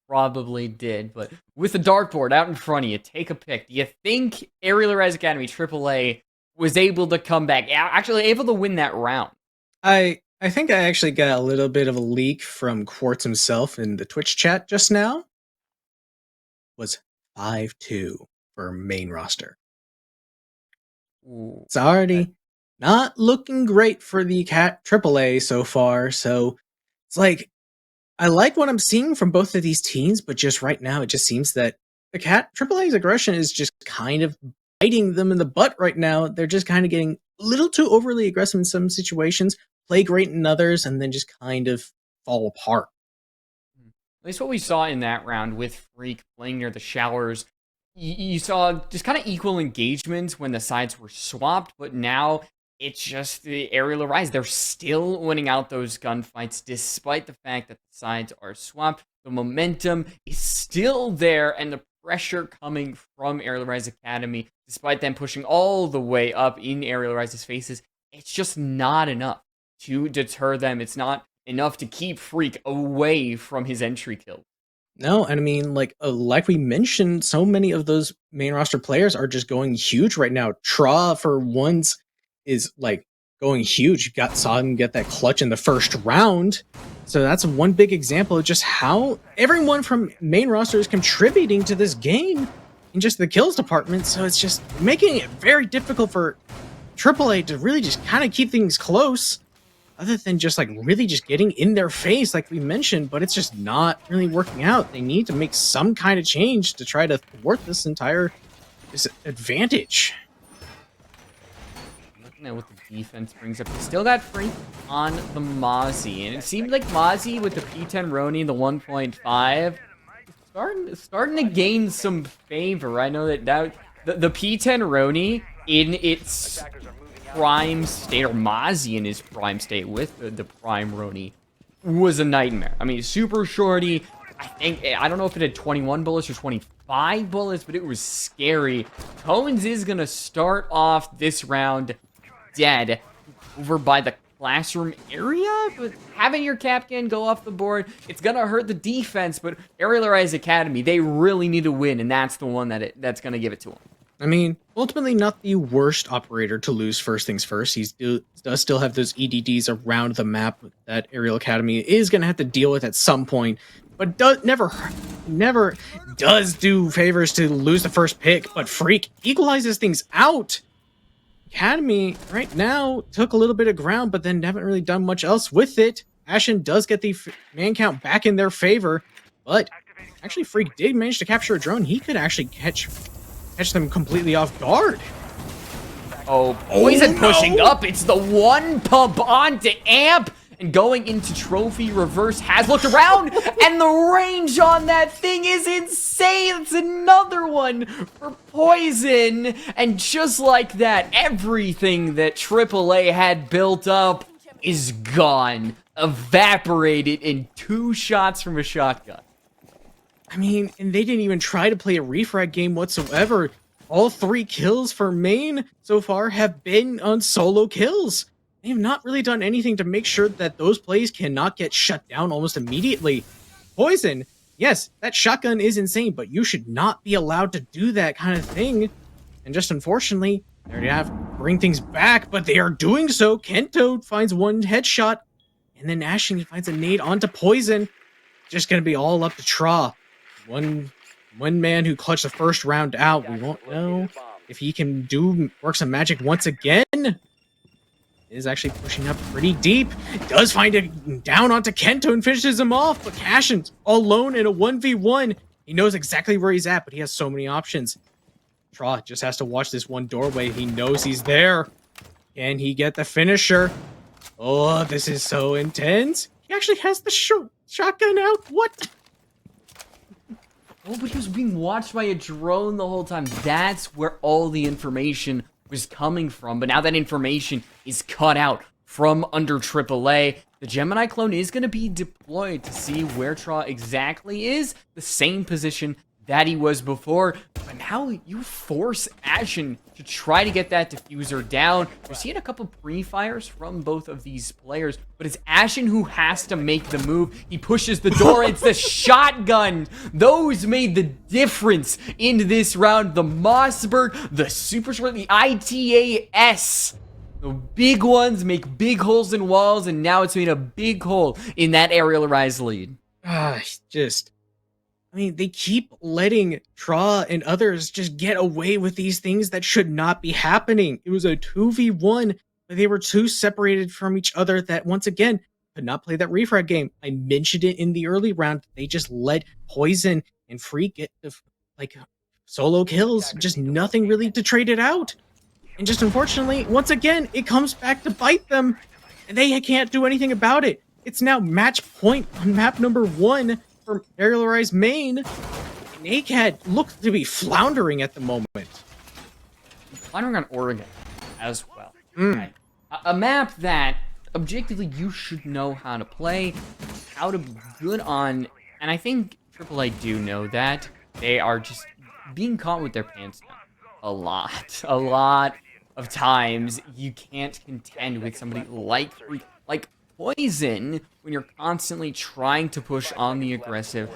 probably did. But with the dartboard out in front of you, take a pick. Do you think Aerial Rise Academy AAA was able to come back, actually able to win that round? I think I actually got a little bit of a leak from Quartz himself in the Twitch chat just now. Was 5-2 for main roster. Ooh, It's already not looking great for the Cat AAA so far, so it's like I like what I'm seeing from both of these teams, but just right now it just seems that the Cat AAA's aggression is just kind of biting them in the butt right now. They're just kind of getting a little too overly aggressive in some situations, play great in others, and then just kind of fall apart. at least what we saw in that round with Freak playing near the showers, you saw just kind of equal engagements when the sides were swapped, but now it's just the Aerial Rise. They're still winning out those gunfights despite the fact that the sides are swapped. The momentum is still there, and the pressure coming from Aerial Rise Academy, despite them pushing all the way up in Aerial Rise's faces, it's just not enough to deter them. It's not enough to keep Freak away from his entry kill. No, and I mean, like we mentioned, so many of those main roster players are just going huge right now. Tra, for once, is like going huge. Saw him get that clutch in the first round, so that's one big example of just how everyone from main roster is contributing to this game in just the kills department. So it's just making it very difficult for AAA to really just kind of keep things close, other than just like really just getting in their face like we mentioned, but it's just not really working out. They need to make some kind of change to try to thwart this advantage. Looking at what the defense brings up, they still got Freak on the Mozzie, and it seemed like Mozzie with the P10 Roni, the 1.5, starting to gain some favor. I know that the P10 Roni in its prime state, or Mozzie in his prime state with the prime Roni, was a nightmare. I mean, super shorty. I don't know if it had 21 bullets or 25 bullets, but it was scary. Tones is gonna start off this round dead over by the classroom area, but having your Capcan go off the board, it's gonna hurt the defense. But Aerial Rise Academy, they really need to win, and that's the one that's gonna give it to them. I mean, ultimately not the worst operator to lose first things first. He does still have those EDDs around the map that Arial Academy is going to have to deal with at some point, but never does do favors to lose the first pick, but Freak equalizes things out. Academy right now took a little bit of ground, but then haven't really done much else with it. Ashen does get the man count back in their favor, but actually Freak did manage to capture a drone. He could actually catch them completely off guard. Oh, Poison pushing up. It's the one pump onto Amp. And going into Trophy Reverse, has looked around, and the range on that thing is insane. It's another one for Poison. And just like that, everything that AAA had built up is gone. Evaporated in 2 shots from a shotgun. I mean, and they didn't even try to play a refrag game whatsoever. All 3 kills for main so far have been on solo kills. They have not really done anything to make sure that those plays cannot get shut down almost immediately. Poison, yes, that shotgun is insane, but you should not be allowed to do that kind of thing. And just unfortunately, they're gonna have to bring things back, but they are doing so. Kento finds one headshot, and then Ashen finds a nade onto Poison. Just gonna be all up to Tra. One man who clutched the first round out. We won't know if he can work some magic once again. Is actually pushing up pretty deep. Does find it down onto Kento and finishes him off, but Cashin's alone in a 1v1. He knows exactly where he's at, but he has so many options. Tra just has to watch this one doorway. He knows he's there. Can he get the finisher? Oh, this is so intense. He actually has the shotgun out. What? Oh, but he was being watched by a drone the whole time. That's where all the information was coming from. But now that information is cut out from under AAA, the Gemini clone is going to be deployed to see where Tra exactly is. The same position that he was before. But now you force Ashen to try to get that diffuser down. We're seeing a couple pre-fires from both of these players, but it's Ashen who has to make the move. He pushes the door. It's the shotgun. Those made the difference in this round. The Mossberg, the Super Short, the ITAS. The big ones make big holes in walls, and now it's made a big hole in that Arial Arise lead. They keep letting Tra and others just get away with these things that should not be happening. It was a 2v1, but they were too separated from each other that, once again, could not play that refrag game. I mentioned it in the early round. They just let Poison and Free get the, solo kills. Just nothing really to trade it out. And just unfortunately, once again, it comes back to bite them, and they can't do anything about it. It's now match point on map number 1 for Arial Arise main. And ACAD looks to be floundering at the moment. Floundering on Oregon as well. Right. A map that objectively you should know how to play, how to be good on, and I think AAA do know that. They are just being caught with their pants down a lot of times. You can't contend with somebody like Poison when you're constantly trying to push on the aggressive,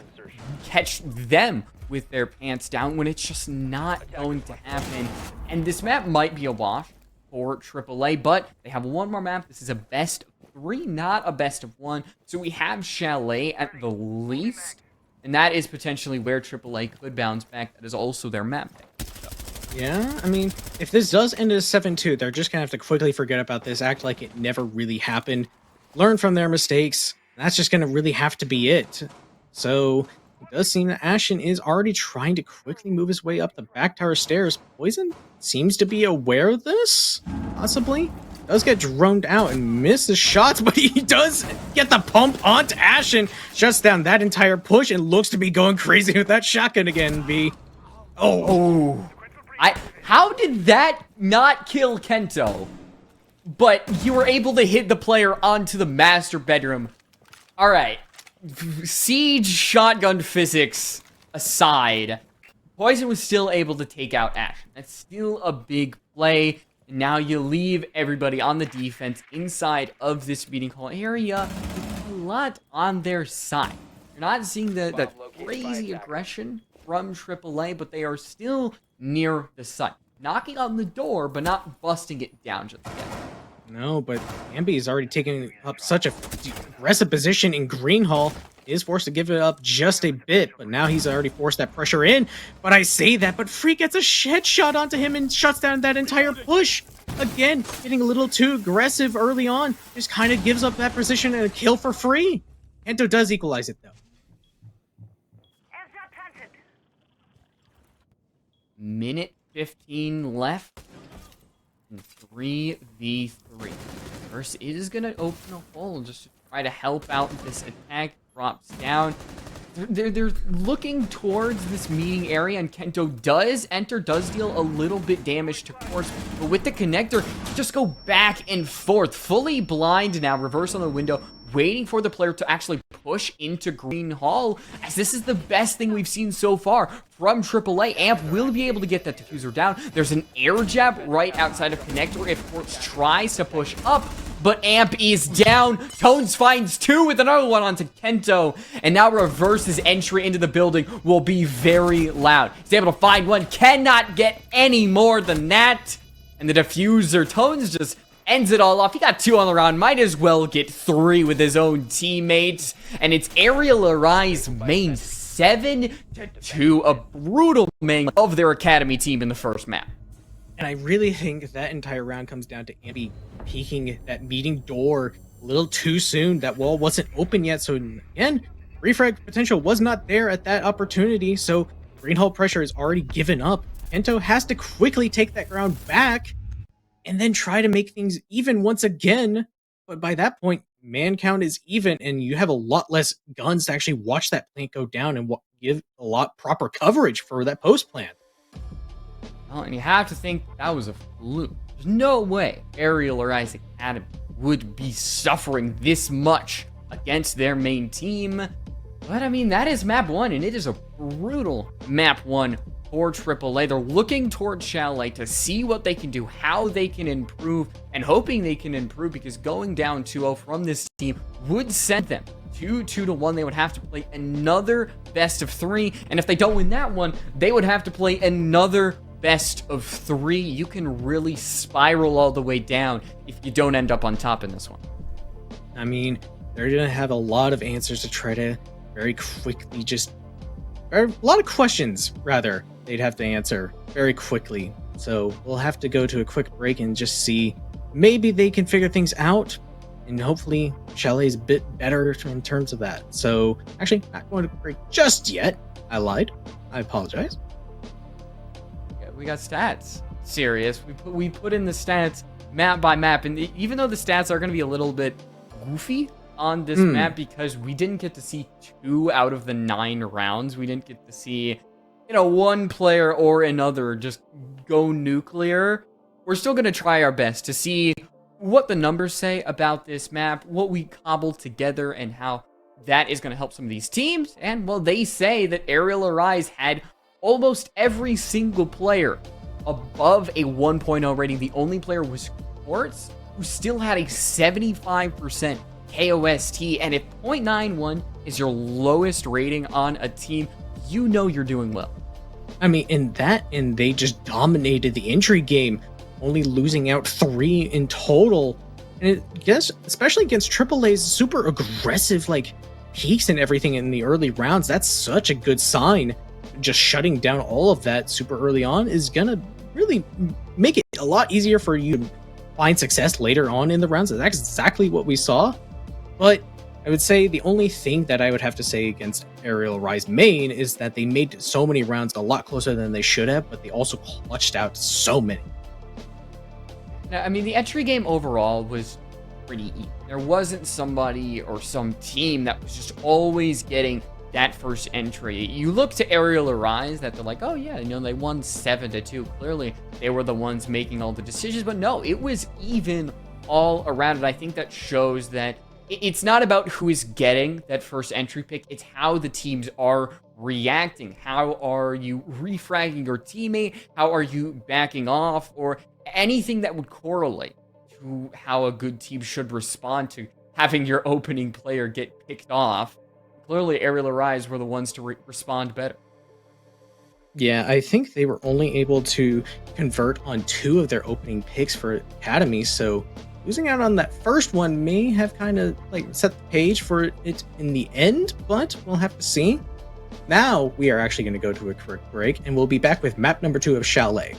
catch them with their pants down when it's just not going to happen. And this map might be a wash for AAA, but they have one more map. This is a best of 3, not a best of 1. So we have Chalet at the least, and that is potentially where AAA could bounce back. That is also their map pick. Yeah, if this does end as 7-2, they're just gonna have to quickly forget about this, act like it never really happened, learn from their mistakes. That's just gonna really have to be it. So it does seem that Ashen is already trying to quickly move his way up the back tower stairs. Poison seems to be aware of this, possibly. Does get droned out and misses shots, but he does get the pump onto Ashen. Shuts down that entire push and looks to be going crazy with that shotgun again, B. How did that not kill Kento? But you were able to hit the player onto the master bedroom. Alright. Siege shotgun physics aside, Poison was still able to take out Ashen. That's still a big play. And now you leave everybody on the defense inside of this meeting hall area with a lot on their side. You're not seeing the crazy aggression from AAA, but they are still near the site. Knocking on the door, but not busting it down just yet. No, but Ambi is already taking up such a aggressive position in Green Hall. He is forced to give it up just a bit, but now he's already forced that pressure in. But I say that, but Free gets a headshot onto him and shuts down that entire push. Again, getting a little too aggressive early on. Just kind of gives up that position and a kill for Free. Kento does equalize it, though. Minute 15 left. And 3v3. First, it is going to open a hole just to try to help out this attack. Drops down. They're looking towards this meeting area, and Kento does enter, does deal a little bit damage to Course, but with the connector, just go back and forth. Fully blind now, reverse on the window, waiting for the player to actually push into Green Hall, as this is the best thing we've seen so far from AAA. Amp will be able to get that diffuser down. There's an air jab right outside of connector if Corpse tries to push up, but Amp is down. Tones finds 2 with another one onto Kento, and now Reverse's entry into the building will be very loud. He's able to find one, cannot get any more than that, and the diffuser, Tones just ends it all off. He got 2 on the round, might as well get 3 with his own teammates, and it's Arial Arise main 7-2, a brutal main of their academy team in the first map. And I really think that entire round comes down to Ambi peeking that meeting door a little too soon. That wall wasn't open yet, so again, refrag potential was not there at that opportunity, so Green Hall pressure is already given up. Kento has to quickly take that ground back and then try to make things even once again. But by that point, man count is even, and you have a lot less guns to actually watch that plant go down and give a lot proper coverage for that post plant. Well, and you have to think that was a fluke. There's no way Arial Arise Academy would be suffering this much against their main team. But I mean, that is map 1, and it is a brutal map 1 for AAA. They're looking towards Chalet to see what they can do, how they can improve, and hoping they can improve, because going down 2-0 from this team would send them to 2-1. They would have to play another best of 3, and if they don't win that one, they would have to play another best of 3. You can really spiral all the way down if you don't end up on top in this one. I mean, they're going to have a lot of answers to try to very quickly or a lot of questions, rather, they'd have to answer very quickly. So we'll have to go to a quick break and just see. Maybe they can figure things out, and hopefully Chalet's a bit better in terms of that. So, actually, not going to break just yet. I lied. I apologize. Yeah, we got stats. Serious. We put in the stats map by map, and even though the stats are going to be a little bit goofy on this map, because we didn't get to see 2 out of the 9 rounds. We didn't get to see, one player or another just go nuclear. We're still going to try our best to see what the numbers say about this map, what we cobbled together, and how that is going to help some of these teams. And, well, they say that Arial Arise had almost every single player above a 1.0 rating. The only player was Quartz, who still had a 75% KOST, and if 0.91 is your lowest rating on a team, you're doing well. I mean, and they just dominated the entry game, only losing out 3 in total. And especially against AAA's super aggressive, peaks and everything in the early rounds, that's such a good sign. Just shutting down all of that super early on is gonna really make it a lot easier for you to find success later on in the rounds. That's exactly what we saw. But I would say the only thing that I would have to say against Arial Rise main is that they made so many rounds a lot closer than they should have, but they also clutched out so many. Now, I mean, the entry game overall was pretty even. There wasn't somebody or some team that was just always getting that first entry. You look to Arial Arise, that they're like, oh yeah, they won 7-2. Clearly, they were the ones making all the decisions, but no, it was even all around it. I think that shows that it's not about who is getting that first entry pick. It's how the teams are reacting. How are you refragging your teammate? How are you backing off? Or anything that would correlate to how a good team should respond to having your opening player get picked off. Clearly, Arial Arise were the ones to respond better. Yeah, I think they were only able to convert on 2 of their opening picks for Academy, so losing out on that first one may have kind of set the page for it in the end, but we'll have to see. Now we are actually going to go to a quick break, and we'll be back with map number 2 of Chalet.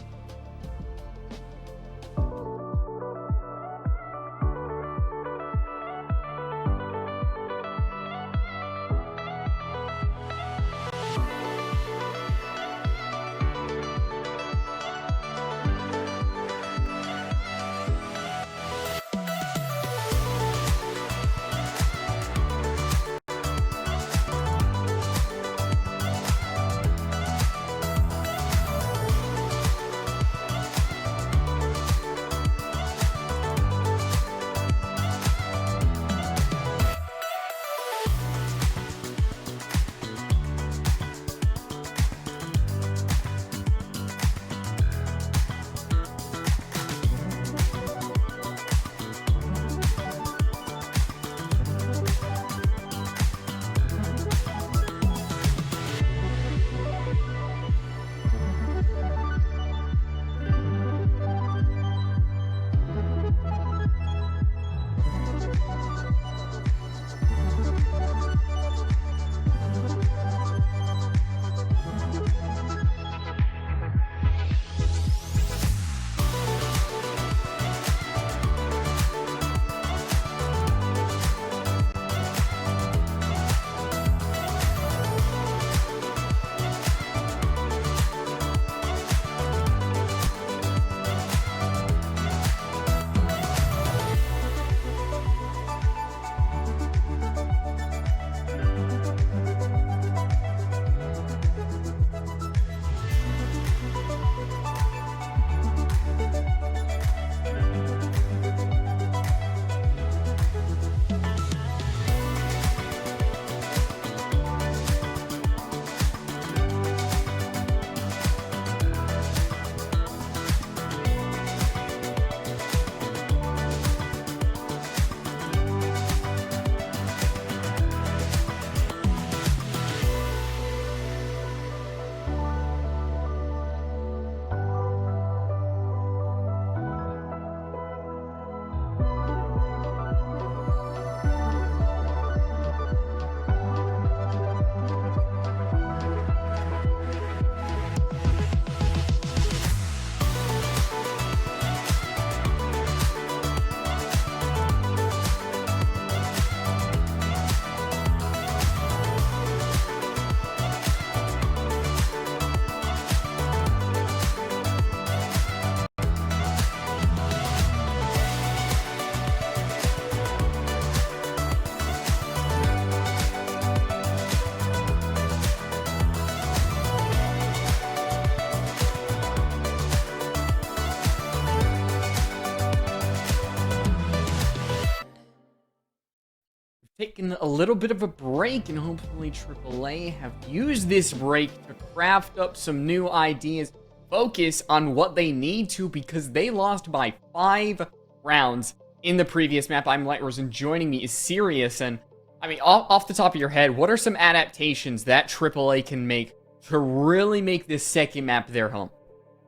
taken a little bit of a break, and hopefully AAA have used this break to craft up some new ideas, focus on what they need to, because they lost by 5 rounds in the previous map. I'm Lightrose, and joining me is Sirius. And I mean, off the top of your head, what are some adaptations that AAA can make to really make this second map their home?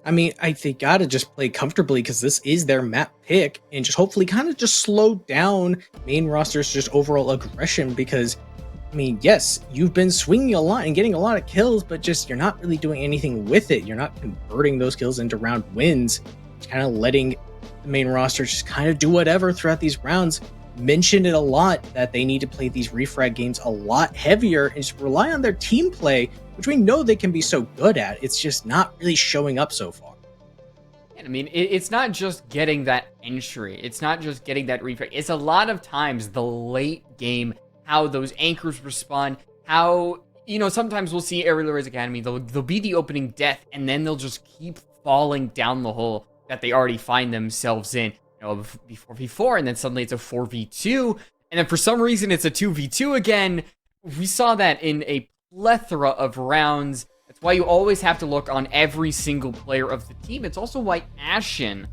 I mean, they gotta just play comfortably because this is their map pick, and just hopefully kind of just slow down main roster's just overall aggression. Because, I mean, yes, you've been swinging a lot and getting a lot of kills, but just you're not really doing anything with it. You're not converting those kills into round wins. Just kind of letting the main roster just kind of do whatever throughout these rounds. Mentioned it a lot that they need to play these refrag games a lot heavier and just rely on their team play, which we know they can be so good at. It's just not really showing up so far. I mean, it's not just getting that entry. It's not just getting that refrag. It's a lot of times the late game, how those anchors respond, how, you know, sometimes we'll see Arial Academy, they'll be the opening death, and then they'll just keep falling down the hole that they already find themselves in. You know, 4v4, and then suddenly it's a 4v2, and then for some reason it's a 2v2 again. We saw that in a plethora of rounds. That's why you always have to look on every single player of the team. It's also why Ashen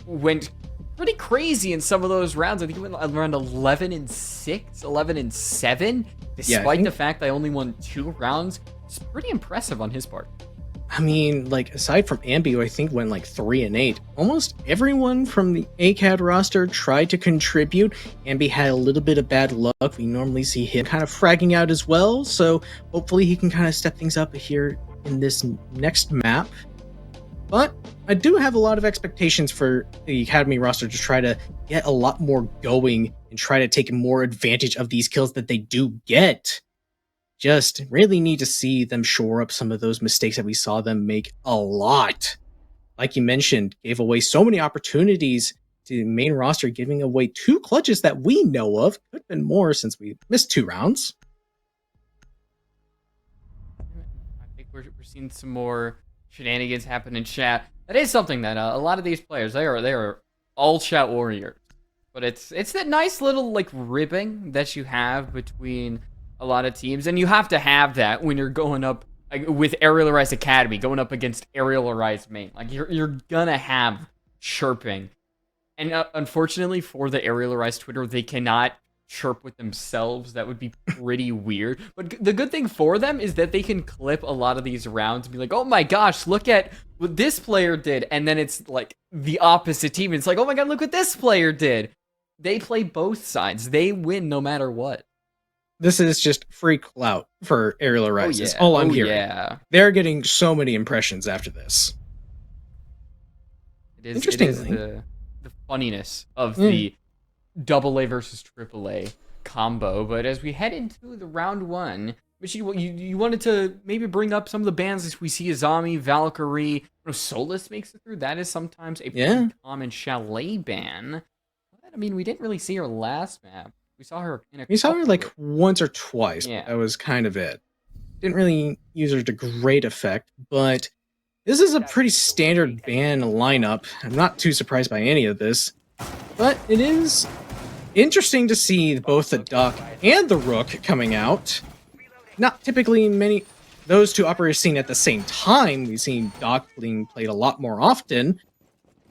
went pretty crazy in some of those rounds. I think he went around 11-6, 11-7, despite the fact I only won 2 rounds. It's pretty impressive on his part. I mean, like, aside from Ambi, who I think went like 3-8, almost everyone from the ACAD roster tried to contribute. Ambi had a little bit of bad luck. We normally see him kind of fragging out as well, so hopefully he can kind of step things up here in this next map. But I do have a lot of expectations for the Academy roster to try to get a lot more going and try to take more advantage of these kills that they do get. Just really need to see them shore up some of those mistakes that we saw them make a lot. Like you mentioned, gave away so many opportunities to the main roster, giving away 2 clutches that we know of. Could have been more since we missed 2 rounds. I think we're seeing some more shenanigans happen in chat. That is something that a lot of these players, they are all chat warriors. But it's that nice little like ribbing that you have between a lot of teams, and you have to have that when you're going up with Arial Academy, going up against Arial main. Like you're gonna have chirping, and unfortunately for the Arial Twitter, they cannot chirp with themselves. That would be pretty weird. But the good thing for them is that they can clip a lot of these rounds and be like, "Oh my gosh, look at what this player did," and then it's like the opposite team. It's like, "Oh my god, look what this player did." They play both sides. They win no matter what. This is just free clout for Arial Rise. Yeah. All I'm hearing. Yeah. They're getting so many impressions after this. It is the funniness of the AA versus AAA combo. But as we head into the round 1, which you wanted to maybe bring up some of the bans as we see Azami, Valkyrie, Solus makes it through. That is sometimes a pretty common Chalet ban. But, I mean, we didn't really see her last map. We saw her like once or twice. Yeah. That was kind of it. Didn't really use her to great effect, but this is a pretty standard ban lineup. I'm not too surprised by any of this, but it is interesting to see both the Duck and the Rook coming out. Not typically those 2 operators seen at the same time. We've seen Duck being played a lot more often.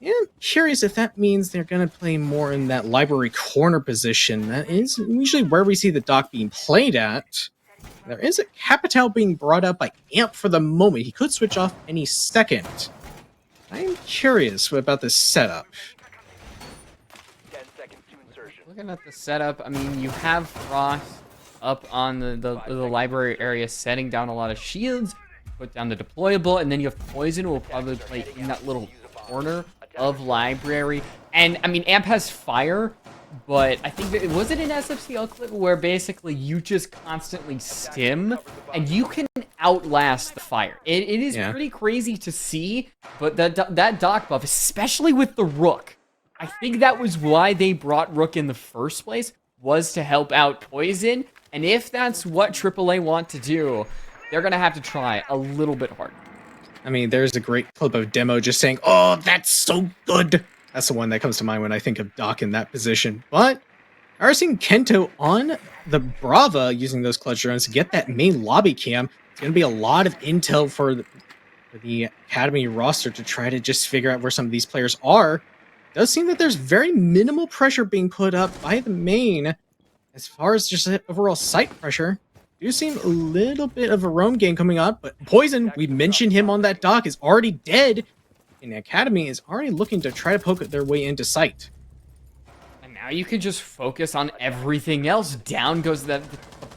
Yeah, I'm curious if that means they're going to play more in that library corner position. That is usually where we see the Doc being played at. There is a Capital being brought up by Amp for the moment. He could switch off any second. I'm curious about this setup. 10 seconds to insertion. Looking at the setup, I mean, you have Frost up on the library area, setting down a lot of shields, put down the deployable, and then you have Poison, who will probably play in that little corner of library. And I mean, Amp has fire, but I think that was it an SFCL clip where basically you just constantly stim and you can outlast the fire. It is pretty crazy to see, but that Doc buff, especially with the Rook, I think that was why they brought Rook in the first place, was to help out Poison. And if that's what AAA want to do, they're gonna have to try a little bit harder. I mean, there's a great clip of Demo just saying, "Oh, that's so good." That's the one that comes to mind when I think of Doc in that position. But Are seeing Kento on the Brava using those clutch drones to get that main lobby cam. It's going to be a lot of intel for the Academy roster to try to just figure out where some of these players are. It does seem that there's very minimal pressure being put up by the main. As far as just overall site pressure, do seem a little bit of a roam game coming up, but Poison, we mentioned him on that dock, is already dead, and the Academy is already looking to try to poke their way into sight. And now you can just focus on everything else. Down goes the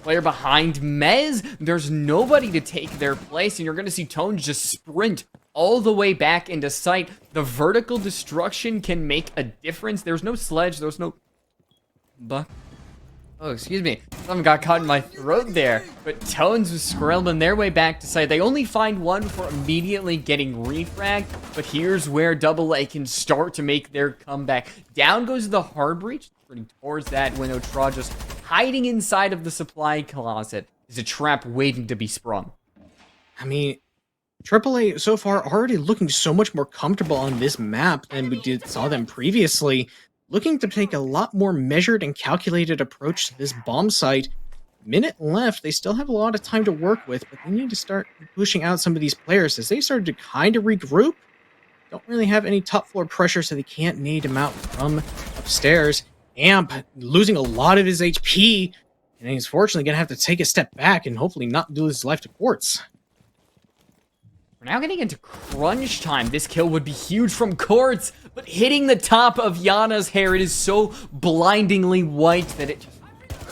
player behind Mez. There's nobody to take their place, and you're going to see Tones just sprint all the way back into sight. The vertical destruction can make a difference. There's no sledge. There's no buck. Oh, excuse me. Something got caught in my throat there. But Tones was scrambling their way back to sight. They only find one for immediately getting refragged. But here's where Double A can start to make their comeback. Down goes the hard breach. Turning towards that window. Tra just hiding inside of the supply closet. Is a trap waiting to be sprung. I mean, AAA so far already looking so much more comfortable on this map than we saw them previously. Looking to take a lot more measured and calculated approach to this bomb site. Minute left, they still have a lot of time to work with, but they need to start pushing out some of these players as they started to kind of regroup. Don't really have any top floor pressure, so they can't nade him out from upstairs. Amp losing a lot of his HP, and he's fortunately going to have to take a step back and hopefully not lose his life to Quartz. We're now getting into crunch time. This kill would be huge from Quartz, but hitting the top of Yana's hair, it is so blindingly white that it just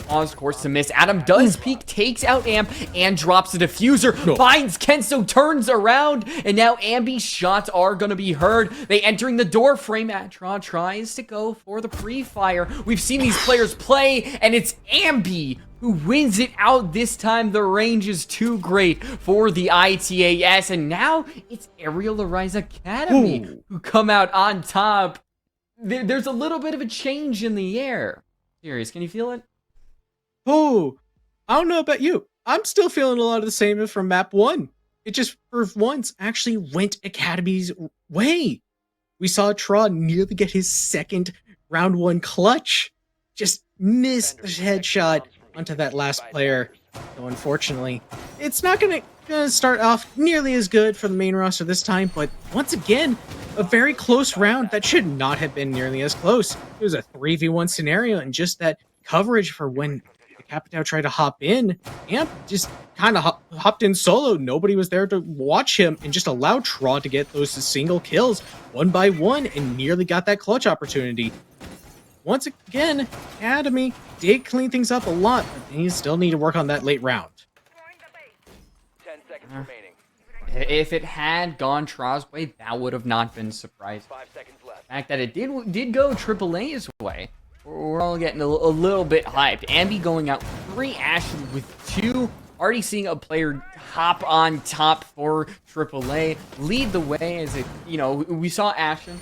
caused Quartz to miss. Adam does peek, takes out Amp, and drops the diffuser. No. Finds Kenso, turns around, and now Ambi's shots are going to be heard. They entering the door frame. Atra tries to go for the pre-fire. We've seen these players play, and it's Ambi who wins it out this time. The range is too great for the ITAS, and now it's Arial Arise Academy who come out on top. There's a little bit of a change in the air. Serious, can you feel it? Oh, I don't know about you. I'm still feeling a lot of the same as from map 1. It just, for once, actually went Academy's way. We saw Tra nearly get his second round 1 clutch. Just missed the headshot onto that last player. So unfortunately, it's not gonna start off nearly as good for the main roster this time, but once again, a very close round that should not have been nearly as close. It was a 3v1 scenario, and just that coverage for when the Capitao tried to hop in, Amp just kind of hopped in solo. Nobody was there to watch him, and just allowed Tra to get those single kills one by one and nearly got that clutch opportunity. Once again, Academy did clean things up a lot, but they still need to work on that late round. 10 seconds remaining. If it had gone Tra's way, that would have not been surprising. 5 seconds left. The fact that it did go AAA's way, we're all getting a little bit hyped. Ambi going out 3, Ashen with 2. Already seeing a player hop on top for AAA. Lead the way as it, we saw Ashen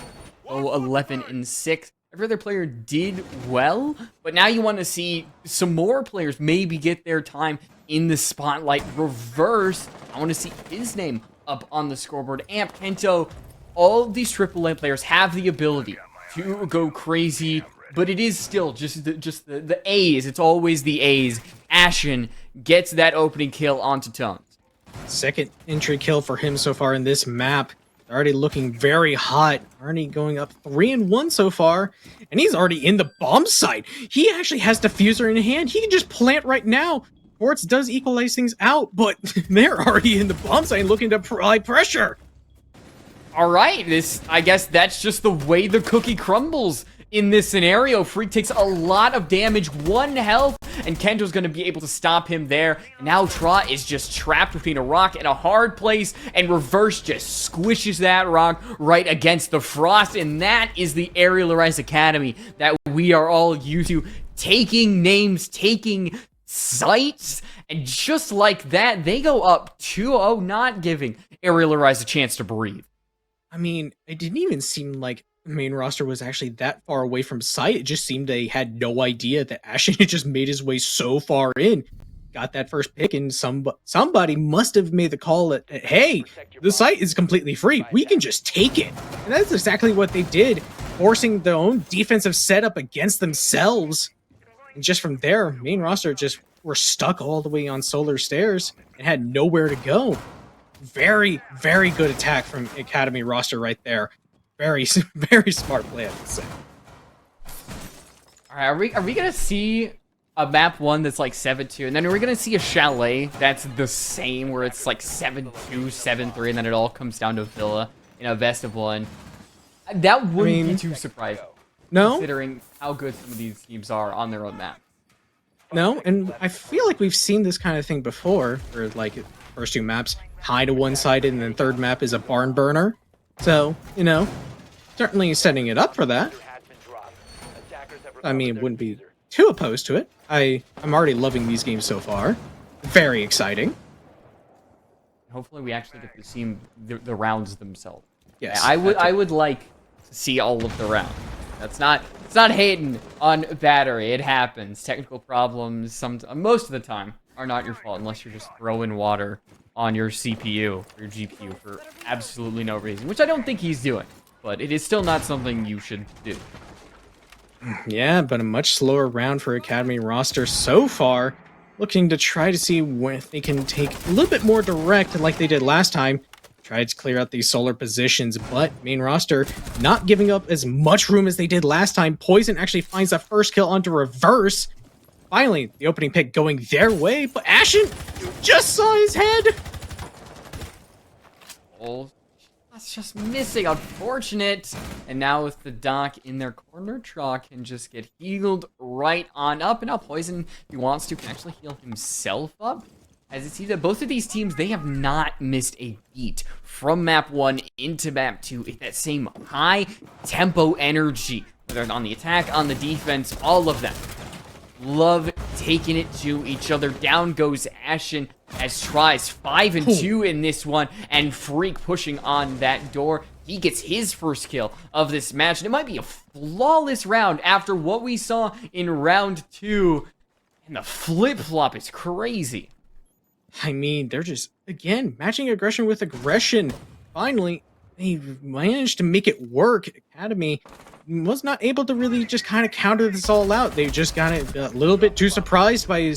go 11 and 6. Every other player did well, but now you want to see some more players maybe get their time in the spotlight. Reverse, I want to see his name up on the scoreboard. Amp, Kento, all these AAA players have the ability to go crazy, but it is still just the A's. It's always the A's. Ashen gets that opening kill onto Tones. Second entry kill for him so far in this map. Already looking very hot. Already going up 3-1 so far. And he's already in the bomb site. He actually has diffuser in hand. He can just plant right now. Quartz does equalize things out, but they're already in the bomb site looking to apply pressure. All right, I guess that's just the way the cookie crumbles in this scenario. Freak takes a lot of damage, 1 health, and Kento's going to be able to stop him there. Now Tra is just trapped between a rock and a hard place, and Reverse just squishes that rock right against the frost, and that is the Arial Arise Academy that we are all used to. Taking names, taking sites, and just like that, they go up 2-0, not giving Arial Arise a chance to breathe. I mean, it didn't even seem like the main roster was actually that far away from sight. It just seemed they had no idea that Ashen had just made his way so far in. Got that first pick, and somebody must have made the call that, hey, the site is completely free. We can just take it. And that's exactly what they did, forcing their own defensive setup against themselves. And just from there, main roster just were stuck all the way on Solar Stairs and had nowhere to go. Very, very good attack from Academy roster right there. Very, very smart play, I would say. All right, are we gonna see a map 1 that's like 7-2, and then are we gonna see a chalet that's the same where it's like 7-2, 7-3, and then it all comes down to Villa in a best of 1? That wouldn't be too surprising. No, Considering how good some of these teams are on their own map. no, and I feel like we've seen this kind of thing before, where like first 2 maps kind of one-sided, and then third map is a barn burner. So, you know, certainly setting it up for that. I mean, wouldn't be too opposed to it. I'm already loving these games so far. Very exciting. Hopefully, we actually get to see the rounds themselves. Yes, I would like to see all of the rounds. It's not hating on Battery. It happens. Technical problems, most of the time, are not your fault unless you're just throwing water on your CPU or your GPU for absolutely no reason, which I don't think he's doing. But it is still not something you should do. Yeah, but a much slower round for Academy roster so far. Looking to try to see if they can take a little bit more direct like they did last time. Tried to clear out these solar positions, but main roster not giving up as much room as they did last time. Poison actually finds the first kill onto Reverse. Finally, the opening pick going their way, but Ashen, you just saw his head! Oh, that's just missing. Unfortunate. And now with the Doc in their corner, Traw can just get healed right on up. And now Poison, if he wants to, can actually heal himself up. As it seems that both of these teams, they have not missed a beat from map 1 into map 2. It's that same high tempo energy, whether on the attack, on the defense, all of them. Love taking it to each other. Down goes Ashen as tries 5 and 2 in this one, and Freak pushing on that door. He gets his first kill of this match, and it might be a flawless round after what we saw in round 2. And the flip-flop is crazy. I mean, they're just, again, matching aggression with aggression. Finally, they managed to make it work. Academy was not able to really just kind of counter this all out. They just got a little bit too surprised by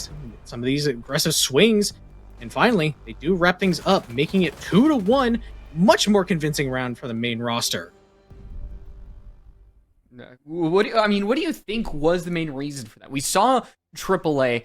some of these aggressive swings. And finally, they do wrap things up, making it 2-1. Much more convincing round for the main roster. What do you think was the main reason for that? We saw AAA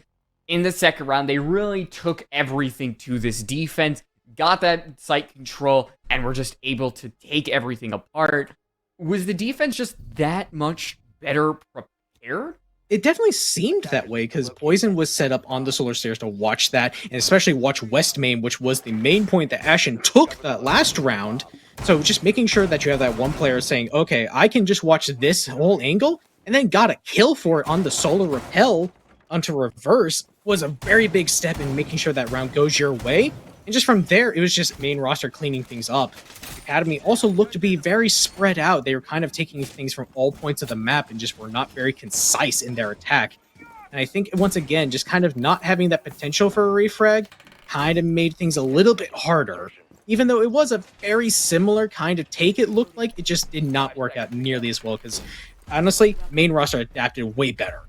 in the second round. They really took everything to this defense, got that site control, and were just able to take everything apart. Was the defense just that much better prepared? It definitely seemed that way, because Poison was set up on the Solar Stairs to watch that, and especially watch West Main, which was the main point that Ashen took that last round. So just making sure that you have that one player saying, okay, I can just watch this whole angle, and then got a kill for it on the Solar Repel onto Reverse was a very big step in making sure that round goes your way. And just from there, it was just main roster cleaning things up. Academy also looked to be very spread out. They were kind of taking things from all points of the map and just were not very concise in their attack. And I think, once again, just kind of not having that potential for a refrag kind of made things a little bit harder. Even though it was a very similar kind of take, it looked like it just did not work out nearly as well, because honestly, main roster adapted way better.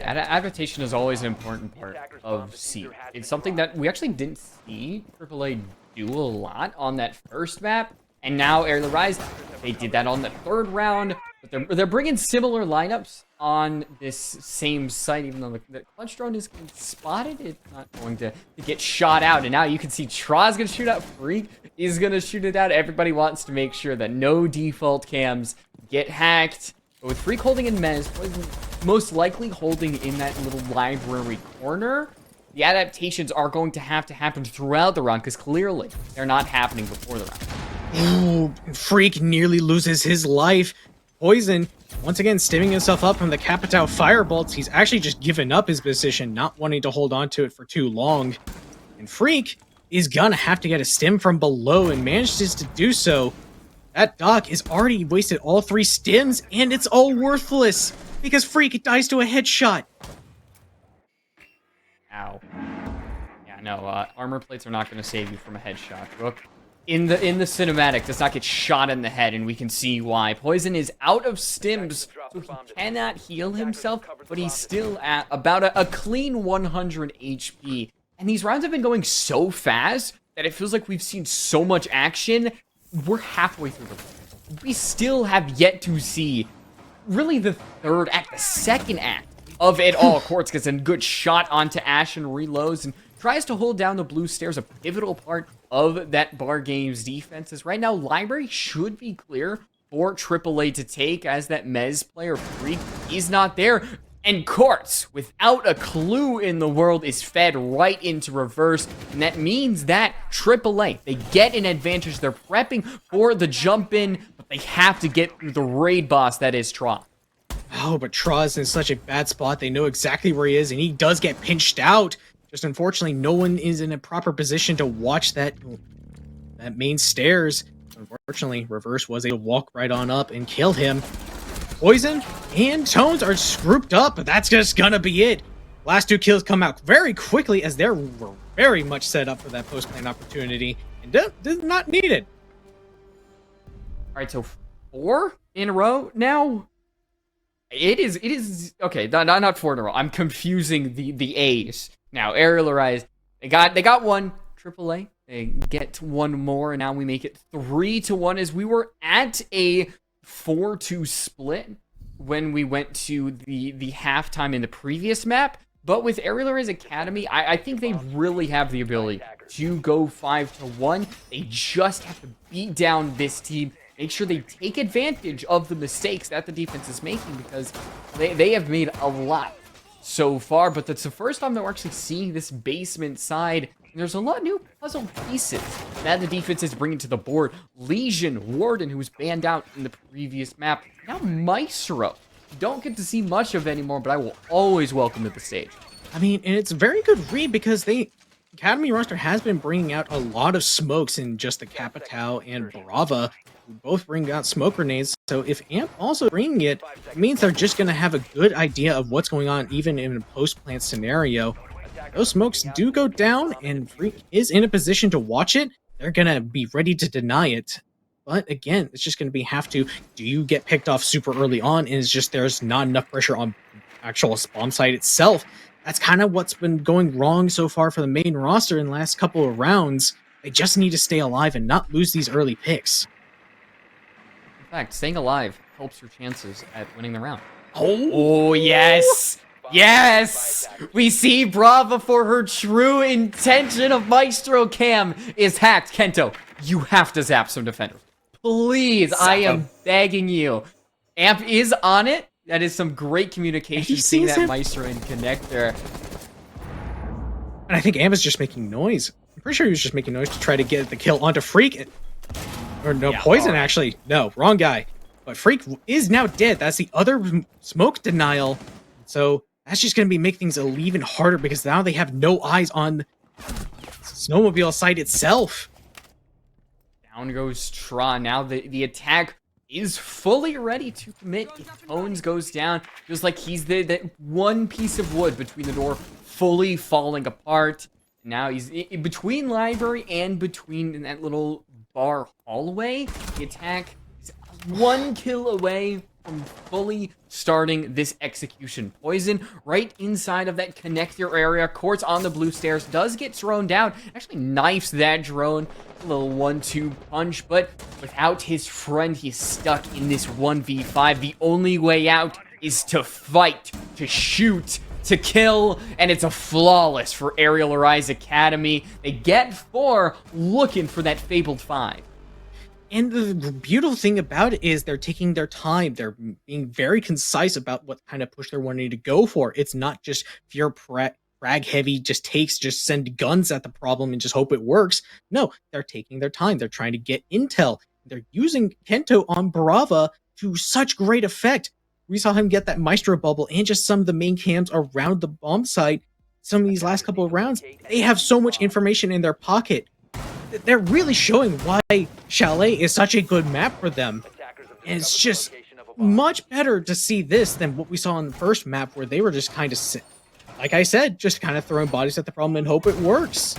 Adaptation is always an important part of Seed. It's something that we actually didn't see AAA do a lot on that first map, and now Arial Rise, they did that on the third round, but they're bringing similar lineups on this same site, even though the clutch drone is spotted. It's not going to get shot out, and now you can see Traw's going to shoot out, Freak is going to shoot it out. Everybody wants to make sure that no default cams get hacked. But with Freak holding in Mez, most likely holding in that little library corner, the adaptations are going to happen throughout the round, because clearly they're not happening before the round. Ooh, Freak nearly loses his life. Poison, once again, stimming himself up from the Capitao Firebolts. He's actually just given up his position, not wanting to hold on to it for too long. And Freak is gonna have to get a stim from below, and manages to do so. That Doc has already wasted all 3 stims, and it's all worthless, because Freak dies to a headshot. Ow. Yeah, no, armor plates are not going to save you from a headshot. Rook in the cinematic does not get shot in the head, and we can see why. Poison is out of stims, so he cannot heal himself, but he's still at about a clean 100 HP. And these rounds have been going so fast that it feels like we've seen so much action. We're halfway through the we still have yet to see really the third act, the second act of it all. Quartz gets a good shot onto Ash and reloads and tries to hold down the blue stairs, a pivotal part of that Bar Games defenses. Right now, Library should be clear for AAA to take as that Mez player Freak. He's not there. And Quartz, without a clue in the world, is fed right into reverse. And that means that AAA, they get an advantage. They're prepping for the jump in, but they have to get through the raid boss that is Tra. Oh, but Tra's in such a bad spot. They know exactly where he is, and he does get pinched out. Just unfortunately, no one is in a proper position to watch that main stairs. Unfortunately, Reverse was able to walk right on up and kill him. Poison and Tones are grouped up, but that's just gonna be it. Last two kills come out very quickly as they were very much set up for that post-plan opportunity and did not need it. All right, so 4 in a row now. It is okay. Not 4 in a row. I'm confusing the A's now. Arial Arise, they got one. AAA, they get one more, and now we make it 3-1 as we were at a 4-2 split when we went to the halftime in the previous map. But with Arial Arise Academy, I think they really have the ability to go 5-1. They just have to beat down this team. Make sure they take advantage of the mistakes that the defense is making, because they have made a lot so far. But that's the first time that we're actually seeing this basement side. There's a lot of new puzzle pieces that the defense is bringing to the board. Legion, Warden, who was banned out in the previous map. Now Maestro. Don't get to see much of anymore, but I will always welcome to the stage. I mean, and it's a very good read because Academy roster has been bringing out a lot of smokes in just the Capitao and Brava, who both bring out smoke grenades. So if Amp also bringing it, it means they're just going to have a good idea of what's going on even in a post-plant scenario. Those smokes do go down, and Freak is in a position to watch it. They're going to be ready to deny it. But again, it's just going to be do you get picked off super early on, and it's just there's not enough pressure on actual bomb site itself. That's kind of what's been going wrong so far for the main roster in the last couple of rounds. They just need to stay alive and not lose these early picks. In fact, staying alive helps your chances at winning the round. Oh yes! Yes! We see Brava for her true intention of Maestro Cam is hacked. Kento, you have to zap some defenders. Please, I am begging you. Amp is on it. That is some great communication, seeing that Maestro and connect there. And I think Amp is just making noise. I'm pretty sure he was just making noise to try to get the kill onto Freak. Or no, yeah, Poison actually. No, wrong guy. But Freak is now dead. That's the other smoke denial. So that's just going to make things even harder because now they have no eyes on Snowmobile site itself. Down goes Tron. Now the attack is fully ready to commit. If Tones goes down, feels like he's that one piece of wood between the door fully falling apart. Now he's in between Library and between that little bar hallway. The attack is 1 kill away from fully starting this execution. Poison right inside of that connector area. Quartz on the blue stairs does get thrown down. Actually knifes that drone. A little 1-2 punch, but without his friend, he's stuck in this 1v5. The only way out is to fight, to shoot, to kill, and it's a flawless for Arial Arise Academy. They get 4, looking for that fabled 5. And the beautiful thing about it is they're taking their time. They're being very concise about what kind of push they're wanting to go for. It's not just pure frag heavy, just send guns at the problem and just hope it works. No, they're taking their time. They're trying to get intel. They're using Kento on Brava to such great effect. We saw him get that Maestro bubble and just some of the main cams around the bomb site. Some of these last couple of rounds, they have so much information in their pocket. They're really showing why Chalet is such a good map for them. And it's just much better to see this than what we saw on the first map, where they were just kind of, like I said, just kind of throwing bodies at the problem and hope it works.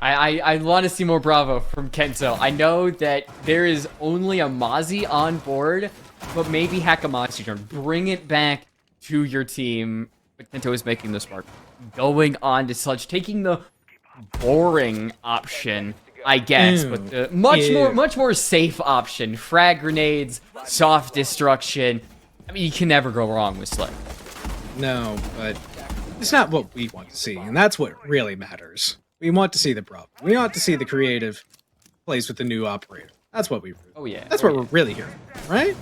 I want to see more Bravo from Kento. I know that there is only a Mozzie on board, but maybe Hakamachi's turn. Bring it back to your team. But Kento is making the smart. Going on to Sludge, taking the boring option, I guess, but the much more safe option. Frag grenades, soft destruction. I mean, you can never go wrong with Sludge. No, but it's not what we want to see, and that's what really matters. We want to see the Bravo. We want to see the creative plays with the new operator. That's what we. Oh yeah. That's what we're really here for, right?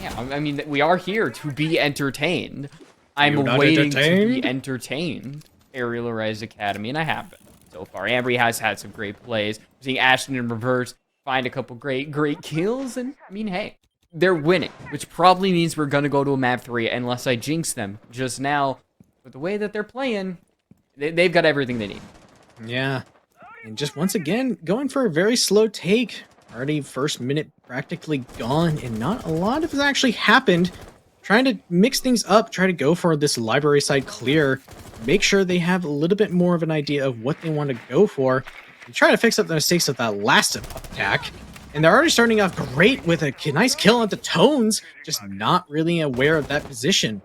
Yeah, I mean, we are here to be entertained. I'm You're not waiting to entertained? be entertained. Ariel Rise Academy, and I have been so far. Ambry has had some great plays. We're seeing Ashton in reverse find a couple great kills, and I mean, hey, they're winning, which probably means we're gonna go to a map 3 unless I jinx them just now. But the way that they're playing, they've got everything they need. Yeah. And just once again, going for a very slow take. Already first minute practically gone, and not a lot has actually happened. Trying to mix things up, try to go for this library side clear. Make sure they have a little bit more of an idea of what they want to go for. And try to fix up the mistakes of that last attack. And they're already starting off great with a nice kill onto Tones, just not really aware of that position.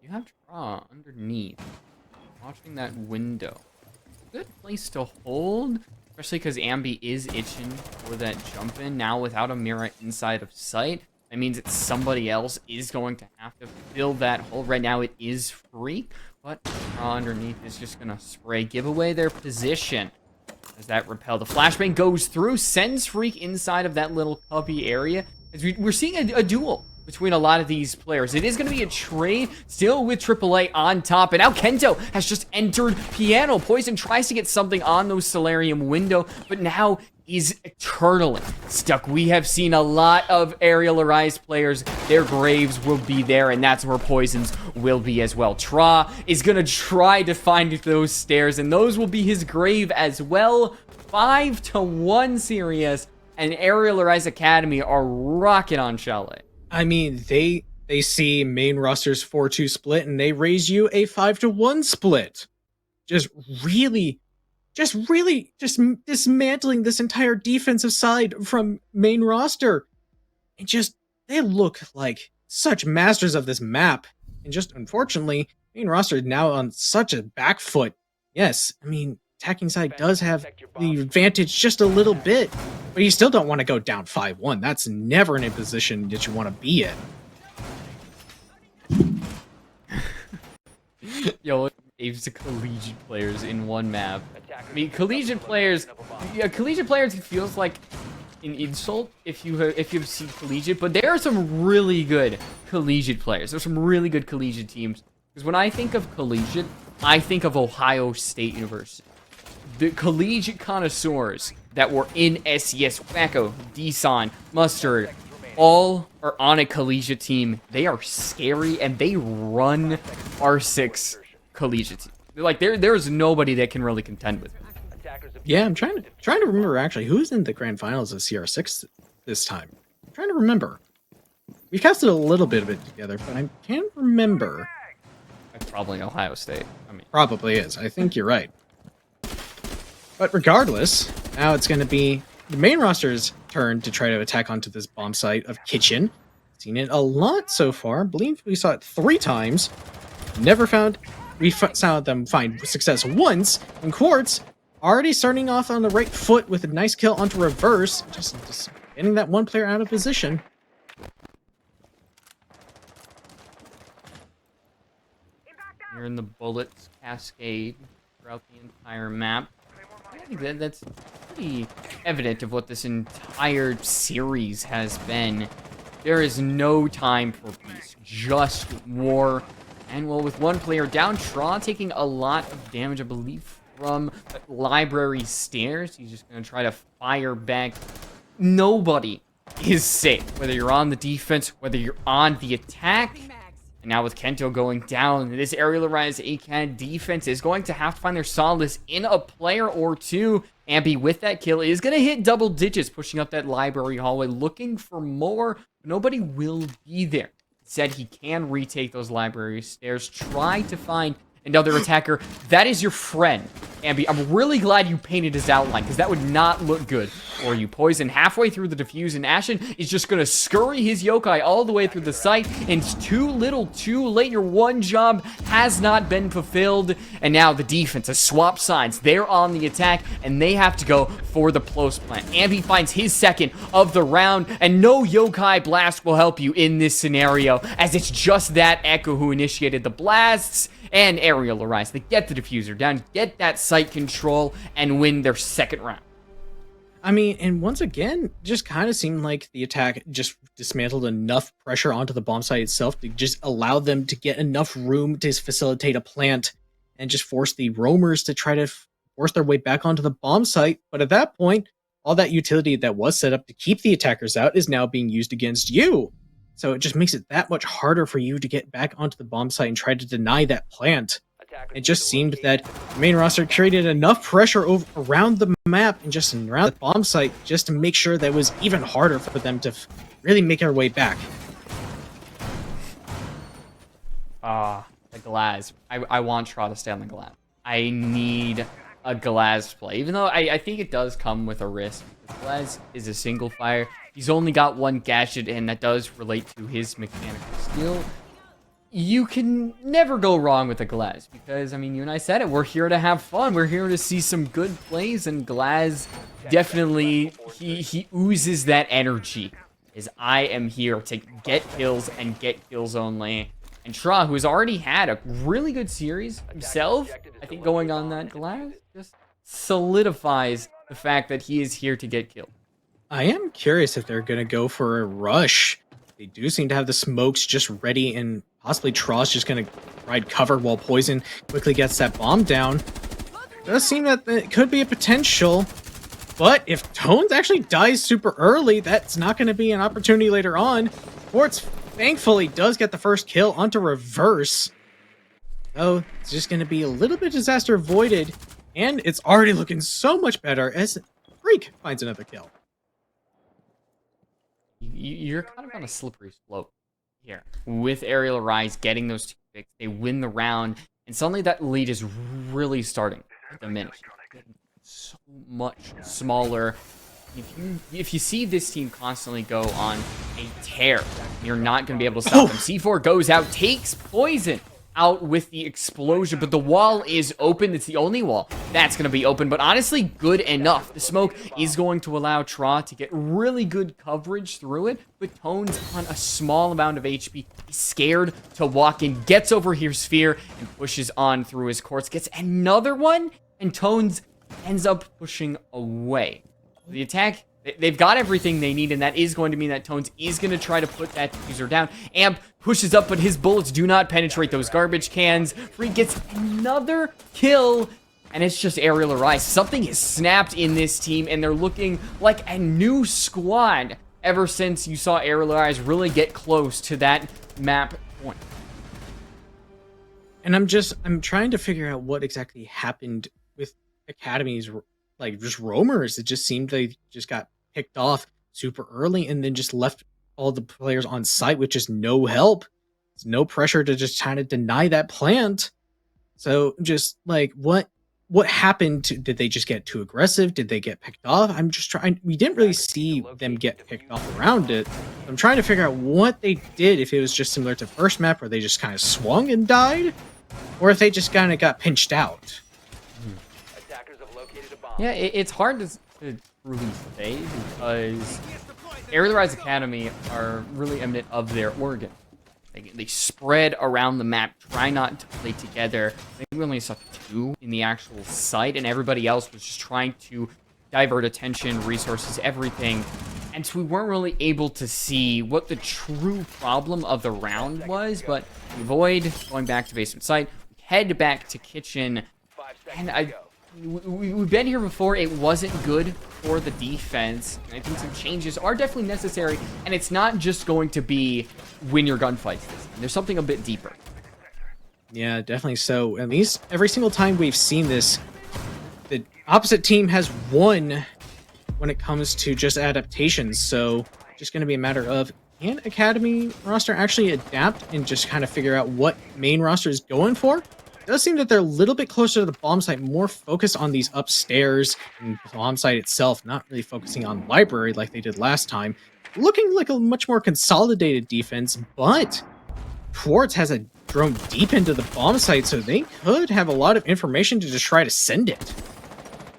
You have Draw underneath, watching that window. Good place to hold, especially because Ambi is itching for that jump in. Now without a mirror inside of sight, that means that somebody else is going to have to fill that hole. Right now it is Freak, but Draw underneath is just going to spray, give away their position. As that repel, the flashbang goes through, sends Freak inside of that little cubby area. As we're seeing a duel between a lot of these players. It is going to be a trade, still with AAA on top. And now Kento has just entered Piano. Poison tries to get something on those Solarium window, but now is eternally stuck. We have seen a lot of Arial Arise players. Their graves will be there, and that's where Poison's will be as well. Tra is going to try to find those stairs, and those will be his grave as well. 5-1 Sirius, and Arial Arise Academy are rocking on Chalet. I mean, they see main roster's 4-2 split, and they raise you a 5-1 split. Just dismantling this entire defensive side from main roster. And they look like such masters of this map. And just unfortunately, main roster is now on such a back foot. Yes, I mean, attacking side does have the advantage just a little bit, but you still don't want to go down 5-1. That's never in a position that you want to be in. Yo, waves of collegiate players in one map. I mean, collegiate players. Yeah, collegiate players. It feels like an insult if you've seen collegiate, but there are some really good collegiate players. There's some really good collegiate teams. Because when I think of collegiate, I think of Ohio State University. The collegiate connoisseurs that were in SES, Wacko, Deson, Mustard, all are on a collegiate team. They are scary, and they run R6 collegiate team. Like, there's nobody that can really contend with them. Yeah, I'm trying to remember actually who's in the grand finals of CR6 this time. I'm trying to remember. We casted a little bit of it together, but I can't remember. It's probably Ohio State. I mean, Probably is. I think you're right. But regardless, now it's going to be the main roster's turn to try to attack onto this bomb site of Kitchen. Seen it a lot so far. Believe we saw it 3 times. Never found. We saw them find success once. And Quartz already starting off on the right foot with a nice kill onto reverse. Just getting that one player out of position. Here in the bullets cascade throughout the entire map. I think that's pretty evident of what this entire series has been. There is no time for peace, just war. And well, with one player down, Tron taking a lot of damage, I believe, from library stairs. He's just going to try to fire back. Nobody is safe, whether you're on the defense, whether you're on the attack. And now with Kento going down, this Arial Rise ACAD defense is going to have to find their solace in a player or two. Ambi with that kill is going to hit double digits, pushing up that library hallway, looking for more. Nobody will be there. Said he can retake those library stairs, try to find another attacker. That is your friend, Ambi. I'm really glad you painted his outline, because that would not look good for you. Poison halfway through the defuse, and Ashen is just going to scurry his yokai all the way through the site, and it's too little, too late. Your one job has not been fulfilled, and now the defense has swapped sides. They're on the attack, and they have to go for the close plant. Ambi finds his second of the round, and no yokai blast will help you in this scenario, as it's just that Echo who initiated the blasts, and Arial Arise. They get the diffuser down, get that site control, and win their second round. I mean, and once again, just kind of seemed like the attack just dismantled enough pressure onto the bomb site itself to just allow them to get enough room to facilitate a plant and just force the roamers to try to force their way back onto the bomb site. But at that point, all that utility that was set up to keep the attackers out is now being used against you. So it just makes it that much harder for you to get back onto the bomb site and try to deny that plant. It just seemed that the main roster created enough pressure around the map and just around the bomb site just to make sure that it was even harder for them to really make their way back. The Glaz. I want Tra to stay on the Glaz. I need a Glaz play, even though I think it does come with a risk. Glaz is a single fire. He's only got one gadget, and that does relate to his mechanical skill. You can never go wrong with a Glaz, because, I mean, you and I said it, we're here to have fun. We're here to see some good plays, and Glaz definitely, he oozes that energy. Is I am here to get kills and get kills only. And Tra, who has already had a really good series himself, I think going on that Glaz just solidifies the fact that he is here to get killed. I am curious if they're going to go for a rush. They do seem to have the smokes just ready, and possibly Tra's just going to ride cover while Poison quickly gets that bomb down. It does seem that it could be a potential, but if Tones actually dies super early, that's not going to be an opportunity later on. Sports thankfully does get the first kill onto Reverse. So it's just going to be a little bit disaster avoided, and it's already looking so much better as Freak finds another kill. You're kind of on a slippery slope here. With Arial Arise getting those 2 picks, they win the round, and suddenly that lead is really starting to diminish. Getting so much smaller. If you see this team constantly go on a tear, you're not going to be able to stop them. C4 goes out, takes Poison out with the explosion, but the wall is open. It's the only wall that's going to be open, but honestly, good enough. The smoke is going to allow Tra to get really good coverage through it, but Tones on a small amount of HP. He's scared to walk in, gets over here Sphere, and pushes on through his courts, gets another one, and Tones ends up pushing away. The attack, they've got everything they need, and that is going to mean that Tones is going to try to put that diffuser down. Amp pushes up, but his bullets do not penetrate those garbage cans. Freak gets another kill, and it's just Arial Arise. Something has snapped in this team, and they're looking like a new squad ever since you saw Arial Arise really get close to that map point. And I'm trying to figure out what exactly happened with Academy's, like, just roamers. It just seemed they just got picked off super early and then just left all the players on site with just no help. There's no pressure to just try to deny that plant. So just like, what happened? Did they just get too aggressive? Did they get picked off? I'm just trying. We didn't really see them get picked off around it. I'm trying to figure out what they did, if it was just similar to first map where they just kind of swung and died, or if they just kind of got pinched out. Yeah, it's hard to truly say, because Arial Rise Academy are really eminent of their organ. They spread around the map, try not to play together. I think we only saw 2 in the actual site, and everybody else was just trying to divert attention, resources, everything. And so we weren't really able to see what the true problem of the round was, but we avoid going back to basement site, we head back to kitchen, and we've been here before. It wasn't good for the defense, and I think some changes are definitely necessary, and it's not just going to be win your gunfights this time. There's something a bit deeper. Yeah, definitely so. At least every single time we've seen this, the opposite team has won when it comes to just adaptations, so just going to be a matter of, can Academy roster actually adapt and just kind of figure out what main roster is going for? does seem that they're a little bit closer to the bomb site, more focused on these upstairs and the bomb site itself, not really focusing on library like they did last time. Looking like a much more consolidated defense, but Quartz has a drone deep into the bomb site, so they could have a lot of information to just try to send it.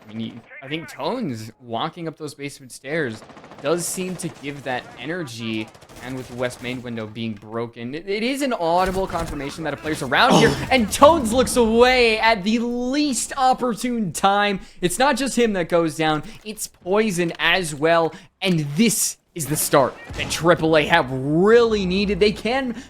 I mean, I think Tones walking up those basement stairs does seem to give that energy, and with the west main window being broken, it is an audible confirmation that a player's around here, and Tones looks away at the least opportune time. It's not just him that goes down, it's Poison as well, and this is the start that AAA have really needed. They can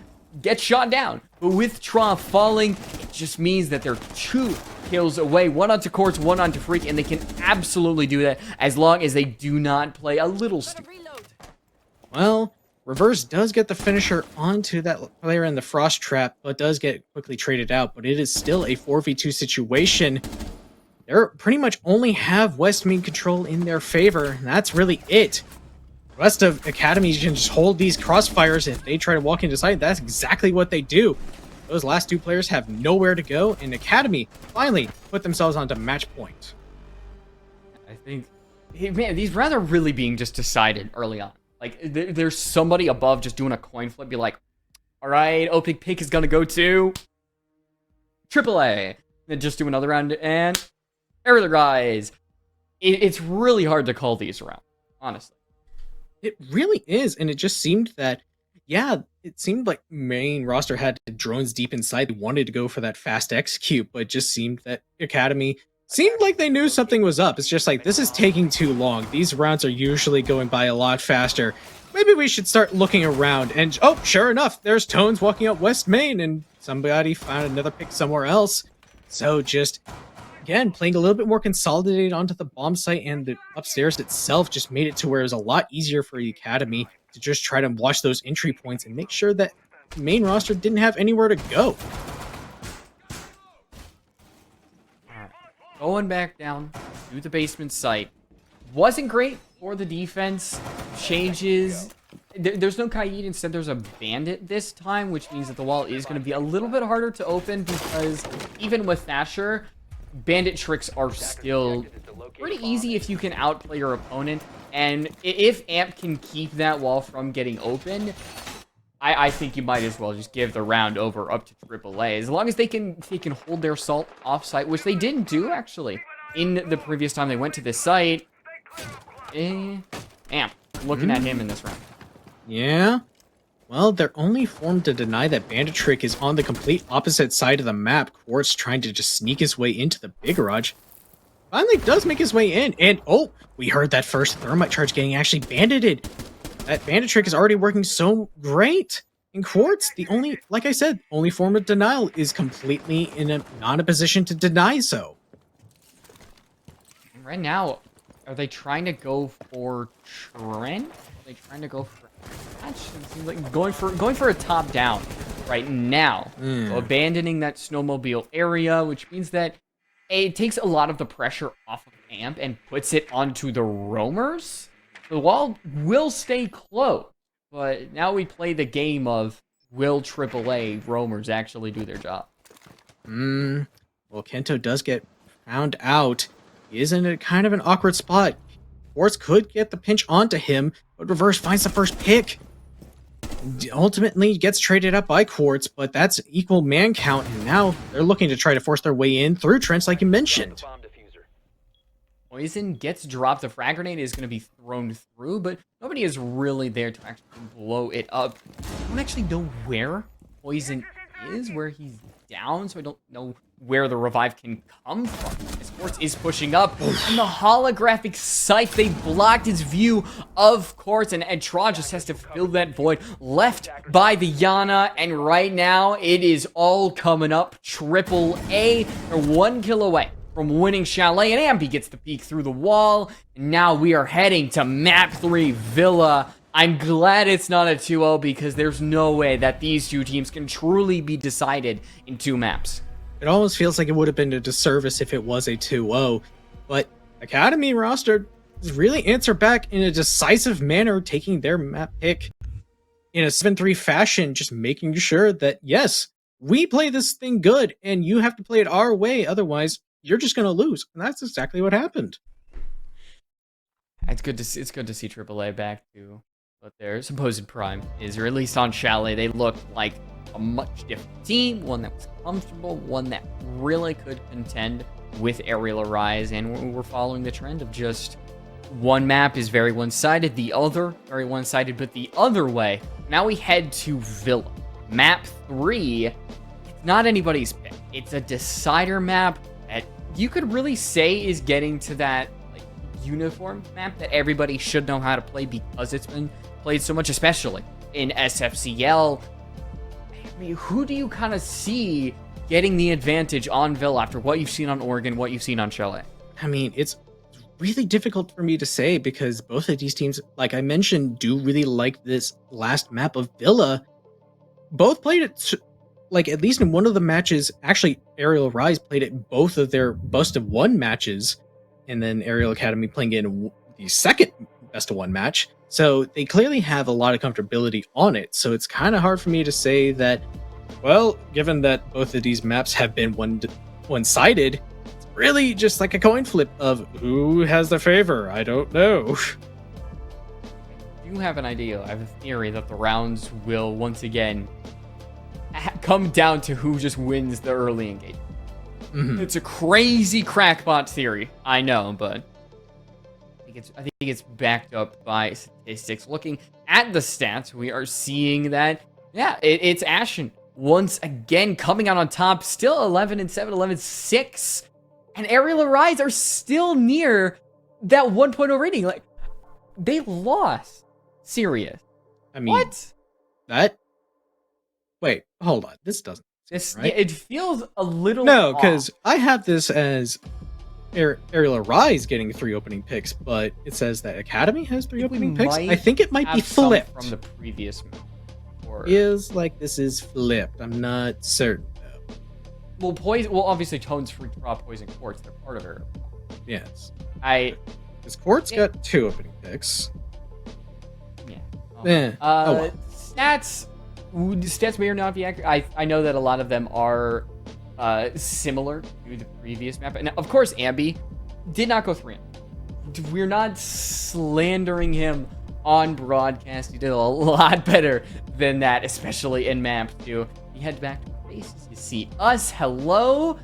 get shot down, but with Tra falling, it just means that they're 2 kills away, 1 onto Quartz, 1 onto Freak, and they can absolutely do that as long as they do not play a little stupid. Well, Reverse does get the finisher onto that player in the Frost Trap, but does get quickly traded out, but it is still a 4v2 situation. They're pretty much only have West main control in their favor, and that's really it. The rest of Academy can just hold these crossfires. If they try to walk into site, that's exactly what they do. Those last 2 players have nowhere to go, and Academy finally put themselves onto match point. I think, man, these rounds are really being just decided early on. Like, there's somebody above just doing a coin flip, be like, all right, opening pick is gonna go to AAA. Then just do another round, and Arial guys. It's really hard to call these around, honestly. It really is, and it just seemed that, yeah, it seemed like main roster had drones deep inside. They wanted to go for that fast execute, but it just seemed that Academy seemed like they knew something was up. It's just like, this is taking too long. These rounds are usually going by a lot faster. Maybe we should start looking around. And oh, sure enough, there's Tones walking up West Main, and somebody found another pick somewhere else. So just, again, playing a little bit more consolidated onto the bomb site, and the upstairs itself just made it to where it was a lot easier for the Academy to just try to watch those entry points and make sure that the main roster didn't have anywhere to go. Alright, going back down to the basement site. Wasn't great for the defense. Changes. There's no Kaid, instead there's a Bandit this time, which means that the wall is going to be a little bit harder to open, because even with Thatcher, Bandit tricks are still pretty easy if you can outplay your opponent. And if Amp can keep that wall from getting open, I think you might as well just give the round over up to AAA. As long as they can hold their salt off-site, which they didn't do, actually. In the previous time they went to this site. Amp, looking at him in this round. Yeah? Well, they're only formed to deny that Bandit Trick is on the complete opposite side of the map. Quartz trying to just sneak his way into the big garage. Finally does make his way in, and oh, we heard that first thermite charge getting actually bandited. That Bandit Trick is already working so great. And Quartz, the only, like I said, only form of denial is completely not a position to deny so. Right now, are they trying to go for Trent? Are they trying to go for Hatch? It seems like going for a top down right now. So abandoning that snowmobile area, which means that it takes a lot of the pressure off of Amp and puts it onto the roamers. The wall will stay closed, but now we play the game of, will AAA roamers actually do their job? Well, Kento does get found out. He is in a kind of an awkward spot. Quartz could get the pinch onto him, but Reverse finds the first pick. Ultimately gets traded up by Quartz, but that's equal man count, and now they're looking to try to force their way in through Trents like you mentioned. Poison gets dropped. The frag grenade is going to be thrown through, but nobody is really there to actually blow it up. I don't actually know where Poison is, where he's down, so I don't know where the revive can come from. Quartz is pushing up, and the holographic sight, they blocked his view of Quartz, and Tra just has to fill that void left by the Yana, and right now it is all coming up. AAA, they're 1 kill away from winning Chalet, and Ambi gets the peek through the wall, and now we are heading to map 3, Villa. I'm glad it's not a 2-0, because there's no way that these two teams can truly be decided in 2 maps. It almost feels like it would have been a disservice if it was a 2-0, but Academy roster has really answered back in a decisive manner, taking their map pick in a 7-3 fashion, just making sure that, yes, we play this thing good, and you have to play it our way. Otherwise, you're just going to lose. And that's exactly what happened. It's good to see. It's good to see AAA back to what their supposed prime is, or at least on Chalet, they looked like a much different team, one that was comfortable, one that really could contend with Arial Arise, and we're following the trend of just one map is very one-sided, the other very one-sided, but the other way. Now we head to Villa. Map 3, it's not anybody's pick. It's a decider map that you could really say is getting to that like uniform map that everybody should know how to play because it's been played so much, especially in SFCL. I mean, who do you kind of see getting the advantage on Villa after what you've seen on Oregon, what you've seen on Chalet? I mean, it's really difficult for me to say because both of these teams, like I mentioned, do really like this last map of Villa. Both played it, like at least in one of the matches. Actually, Arial Rise played it both of their best of one matches, and then Arial Academy playing it in the second best of one match. So they clearly have a lot of comfortability on it. So it's kind of hard for me to say that, well, given that both of these maps have been one-sided, it's really just like a coin flip of who has the favor. I don't know. I do have an idea. I have a theory that the rounds will once again come down to who just wins the early engagement. Mhm. It's a crazy crackpot theory, I know, but I think it's backed up by statistics. Looking at the stats, we are seeing that, yeah, it's Ashen once again coming out on top, still 11-7, 11-6, and Arial Arise are still near that 1.0 rating. Like, they lost. Serious. I mean, What? that. Wait, hold on. This doesn't. This, right? yeah, it feels a little No, off. because I have this as Arial Arise getting 3 opening picks, but it says that Academy has 3 think we opening picks. might I think it might be have some flipped. from the previous map. Or, Feels like this is flipped. I'm not certain though. well, poison. Well, obviously, Tones free draw Poison Quartz. They're part of it. Yes. This Quartz got 2 opening picks. Yeah. Well. Stats may or not be accurate. I know that a lot of them are similar to the previous map. And of course, Ambi did not go 3. We're not slandering him on broadcast. He did a lot better than that, especially in map 2. You head back to our faces. You see us. Hello.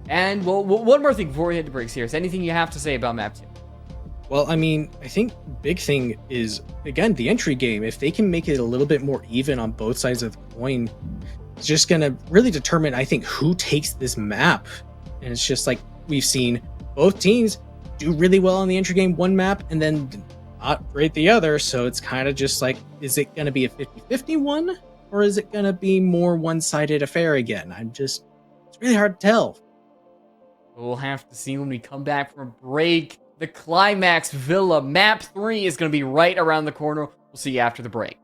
And well, one more thing before we hit the breaks here. Is anything you have to say about map 2? Well, I mean, I think big thing is, again, the entry game. If they can make it a little bit more even on both sides of the coin, it's just going to really determine, I think, who takes this map. And it's just like we've seen both teams do really well on the entry game one map and then not great the other. So it's kind of just like, is it going to be a 50-50 one? Or is it going to be more one-sided affair again? It's really hard to tell. We'll have to see when we come back from a break. The Climax Villa Map 3 is going to be right around the corner. We'll see you after the break.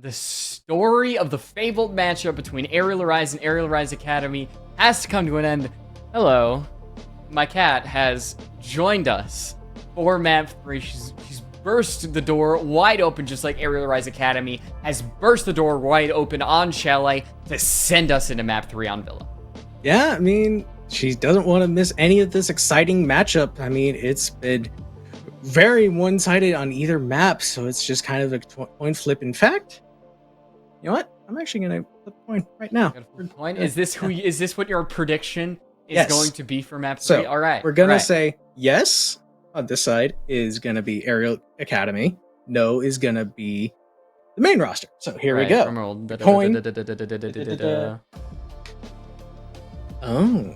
the story of the fabled matchup between Arial Arise and Arial Arise Academy has to come to an end. Hello, my cat has joined us for map 3. She's burst the door wide open, just like Arial Arise Academy has burst the door wide open on Chalet to send us into map 3 on Villa. Yeah, I mean, she doesn't want to miss any of this exciting matchup. I mean, it's been very one-sided on either map, so it's just kind of a coin flip. In fact, you know what? I'm actually gonna flip a coin right now. Coin? Is this what your prediction is Yes. going to be for map 3? So All right. we're gonna all right. say yes on this side is gonna be Arial Academy. No is gonna be the main roster. So here we Right, go. drum roll. Coin. Da-da-da-da-da-da-da-da-da-da. Oh,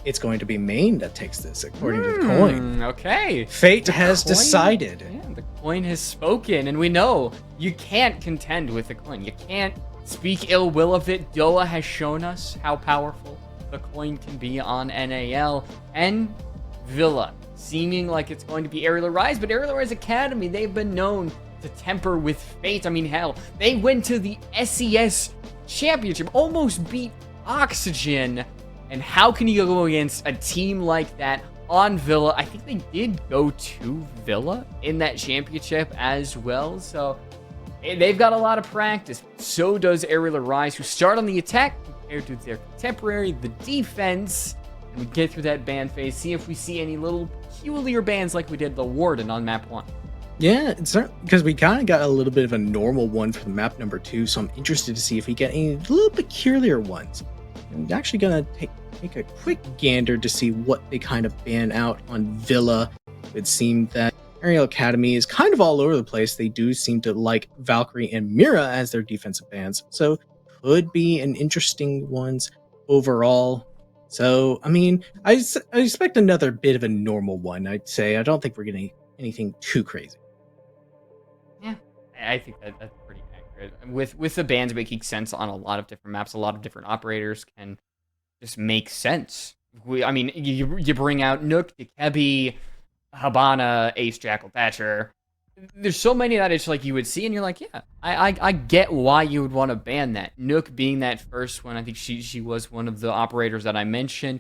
it's going to be main that takes this, according to the coin. Okay. Fate has Coin? decided. Yeah, the coin has spoken, and we know you can't contend with the coin. You can't speak ill will of it. Doa has shown us how powerful the coin can be on NAL. And Villa, seeming like it's going to be Arial Arise, but Arial Arise Academy, they've been known to temper with fate. I mean, hell, they went to the SES Championship, almost beat Oxygen. And how can you go against a team like that on Villa? I think they did go to Villa in that championship as well. So they've got a lot of practice. So does Arial Arise, who start on the attack compared to their contemporary, the defense. And we get through that ban phase, see if we see any little peculiar bans like we did the Warden on map 1. Yeah, it's because we kind of got a little bit of a normal one for the map number 2, so I'm interested to see if we get any little peculiar ones. I'm actually gonna take a quick gander to see what they kind of ban out on Villa. It seemed that Arial Academy is kind of all over the place. They do seem to like Valkyrie and Mira as their defensive bans, so could be an interesting ones overall. So, I mean, I expect another bit of a normal one, I'd say. I don't think we're getting anything too crazy. Yeah, I think that's pretty accurate. With the bans making sense on a lot of different maps, a lot of different operators can just make sense. I mean, you bring out Nook, Dekebi, Habana, Ace, Jackal, Thatcher. There's so many that it's like you would see, and you're like, yeah, I get why you would want to ban that. Nook being that first one, I think she was one of the operators that I mentioned.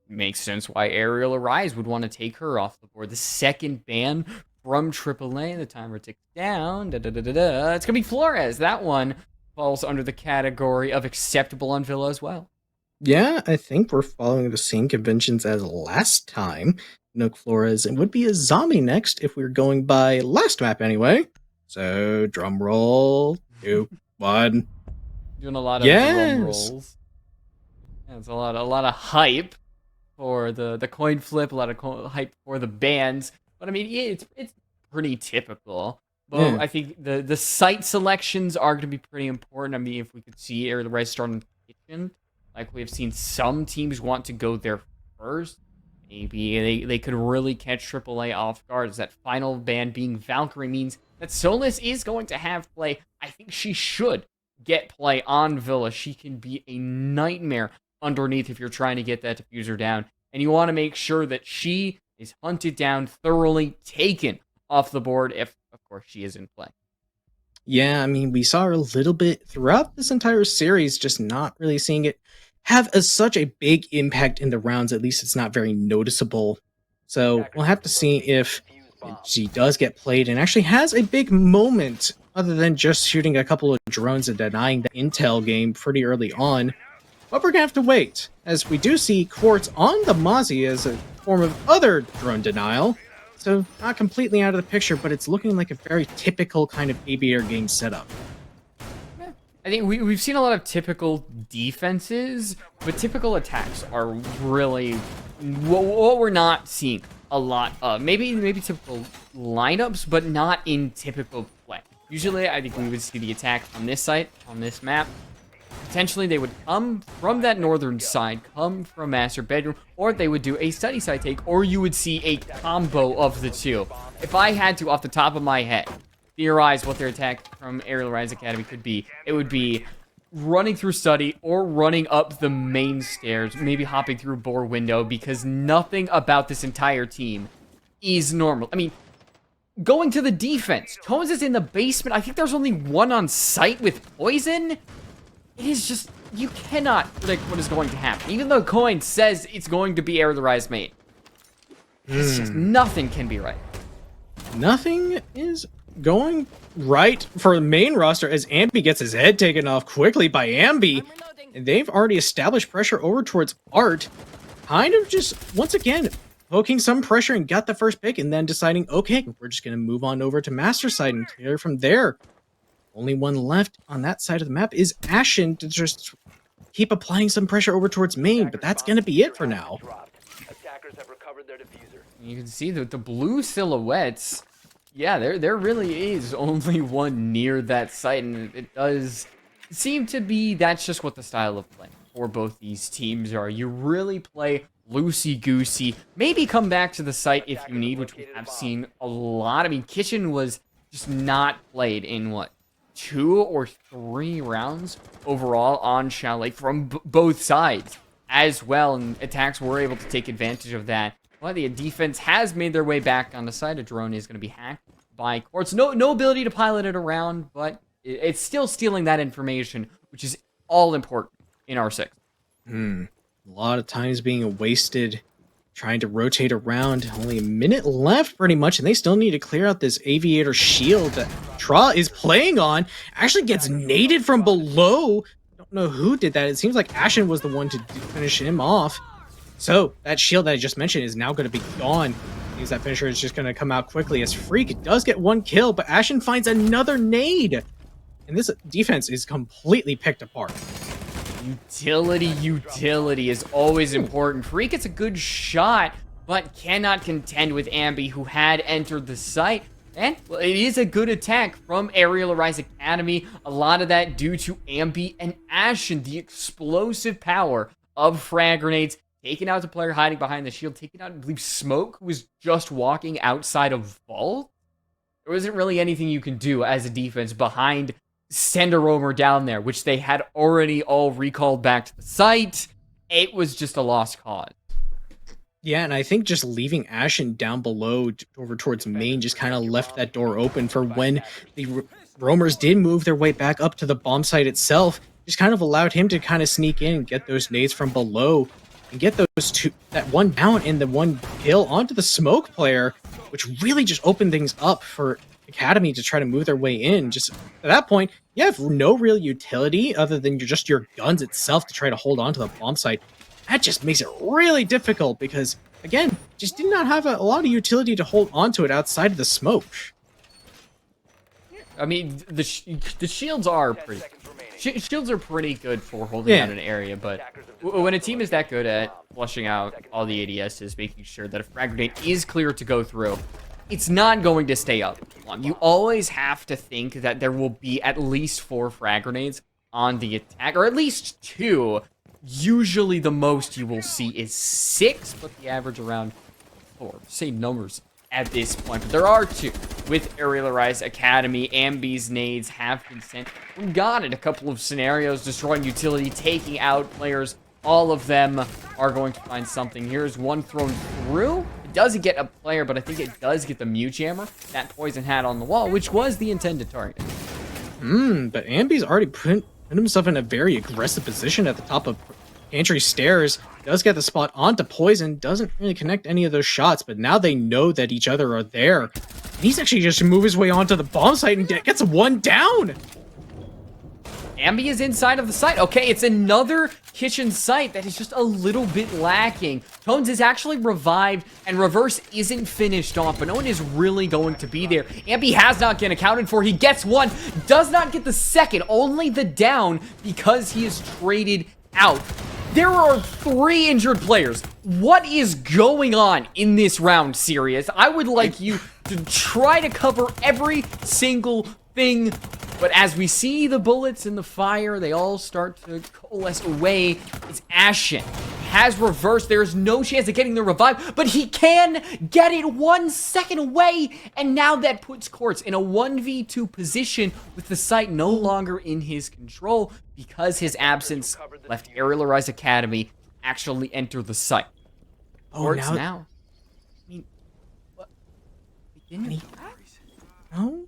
Makes sense why Arial Arise would want to take her off the board. The second ban from AAA, the timer ticks down. It's gonna be Flores. That one falls under the category of acceptable on Villa as well. Yeah, I think we're following the same conventions as last time. Nook Flores, and would be a zombie next if we were going by last map anyway. So, drum roll, 2, 1. Doing a lot of Yes! drum rolls. Yeah, it's a lot of hype for the coin flip, a lot of hype for the bands. But I mean, yeah, it's pretty typical. But Yeah. I think the site selections are going to be pretty important. I mean, if we could see Arial Arise start in the kitchen, like we've seen some teams want to go there first. Maybe they could really catch AAA off guard. As that final ban being Valkyrie means that Solus is going to have play. I think she should get play on Villa. She can be a nightmare underneath if you're trying to get that diffuser down. And you want to make sure that she is hunted down, thoroughly taken off the board if, of course, she is in play. Yeah, I mean, we saw her a little bit throughout this entire series, just not really seeing it have such a big impact in the rounds. At least it's not very noticeable. So we'll have to see if she does get played and actually has a big moment other than just shooting a couple of drones and denying the intel game pretty early on. But we're gonna have to wait, as we do see Quartz on the Mozzie as a form of other drone denial. So not completely out of the picture, but it's looking like a very typical kind of aviator game setup. I think we've seen a lot of typical defenses, but typical attacks are really what we're not seeing a lot of. Maybe typical lineups, but not in typical play. Usually, I think we would see the attack on this site, on this map. Potentially, they would come from that northern side, come from master bedroom, or they would do a study side take, or you would see a combo of the two. If I had to, off the top of my head, theorize what their attack from Arial Arise Academy could be, it would be running through study or running up the main stairs, maybe hopping through boar window, because nothing about this entire team is normal. I mean, Going to the defense. Tones is in the basement. I think there's only one on site with poison. It is just, you cannot predict what is going to happen. Even though Coin says it's going to be Air the Rise mate. It's just nothing can be right. Nothing is going right for the main roster as Ambi gets his head taken off quickly by Ambi. And they've already established pressure over towards Art. Kind of just, once again, poking some pressure and got the first pick and then deciding, okay, we're just going to move on over to Master Side and clear from there. Only one left on that side of the map is Ashen to just keep applying some pressure over towards main, but that's going to be it for now. Attackers have recovered their diffuser. You can see that the blue silhouettes, yeah, there really is only one near that site, and it does seem to be that's just what the style of play for both these teams are. You really play loosey-goosey, maybe come back to the site if you need, which we have seen a lot. I mean, Kitchen was just not played in, what, 2 or 3 rounds overall on Chalet from both sides as well, and attacks were able to take advantage of that. Well, the defense has made their way back on the side. A drone is going to be hacked by Quartz. No ability to pilot it around, but it's still stealing that information, which is all important in R6. A lot of time is being wasted trying to rotate around. Only a minute left, pretty much, and they still need to clear out this aviator shield that Tra is playing on. Actually gets naded from below. Don't know who did that. It seems like Ashen was the one to finish him off. So that shield that I just mentioned is now going to be gone. Means that finisher is just going to come out quickly as Freak does get 1 kill, but Ashen finds another nade. And this defense is completely picked apart. Utility is always important. Freak gets a good shot, but cannot contend with Ambi, who had entered the site. And, well, it is a good attack from Arial Arise Academy. A lot of that due to Ambi and Ashen, the explosive power of frag grenades. Taking out the player hiding behind the shield. Taking out, I believe, Smoke, who was just walking outside of Vault. There wasn't really anything you can do as a defense behind send a roamer down there, which they had already all recalled back to the site. It was just a lost cause. Yeah, and I think just leaving Ashen down below over towards main just kind of left that door open for when the roamers did move their way back up to the bomb site itself. Just kind of allowed him to kind of sneak in and get those nades from below and get those two, that one down and the 1 kill onto the Smoke player, which really just opened things up for Academy to try to move their way in. Just at that point, you have no real utility other than just your guns itself to try to hold on to the bomb site. That just makes it really difficult because, again, just did not have a lot of utility to hold onto it outside of the smoke. I mean, the shields are pretty... Shields are pretty good for holding down an area, but when a team is that good at flushing out all the ADSs, making sure that a frag grenade is clear to go through, it's not going to stay up long. You always have to think that there will be at least 4 frag grenades on the attack, or at least 2. Usually the most you will see is 6, but the average around 4. Same numbers at this point, but there are 2. With Arial Arise Academy, Ambi's nades have been sent. We got it. A couple of scenarios, destroying utility, taking out players. All of them are going to find something. Here's one thrown through. It doesn't get a player, but I think it does get the mute jammer that Poison had on the wall, which was the intended target. But Ambi's already put himself in a very aggressive position at the top of pantry stairs. Does get the spot onto Poison. Doesn't really connect any of those shots, but now they know that each other are there. He's actually just to move his way onto the bomb site and gets 1 down. Ambi is inside of the site. Okay, it's another kitchen site that is just a little bit lacking. Tones is actually revived, and Reverse isn't finished off, but no one is really going to be there. Ambi has not been accounted for. He gets 1, does not get the second, only the down because he is traded out. There are 3 injured players. What is going on in this round, Sirius? I would like you to try to cover every single thing, but as we see the bullets and the fire, they all start to coalesce away. It's Ashen. Has Reverse. There's no chance of getting the revive, but he can get it 1 second away, and now that puts Quartz in a 1v2 position with the site no longer in his control because his absence left Arial Arise Academy actually enter the site. Quartz now. I mean, what? Didn't he? No,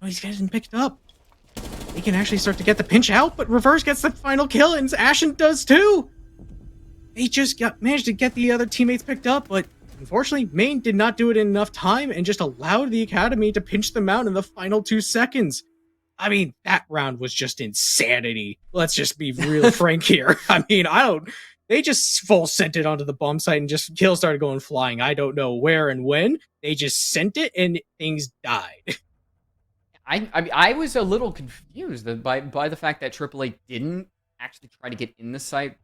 he's getting picked up. They can actually start to get the pinch out, but Reverse gets the final kill, and Ashen does too. They just managed to get the other teammates picked up, but unfortunately, Main did not do it in enough time and just allowed the Academy to pinch them out in the final 2 seconds. I mean, that round was just insanity. Let's just be real frank here. I mean, they just full sent it onto the bomb site and just kills started going flying. I don't know where and when. They just sent it and things died. I was a little confused by the fact that AAA didn't actually try to get in the site,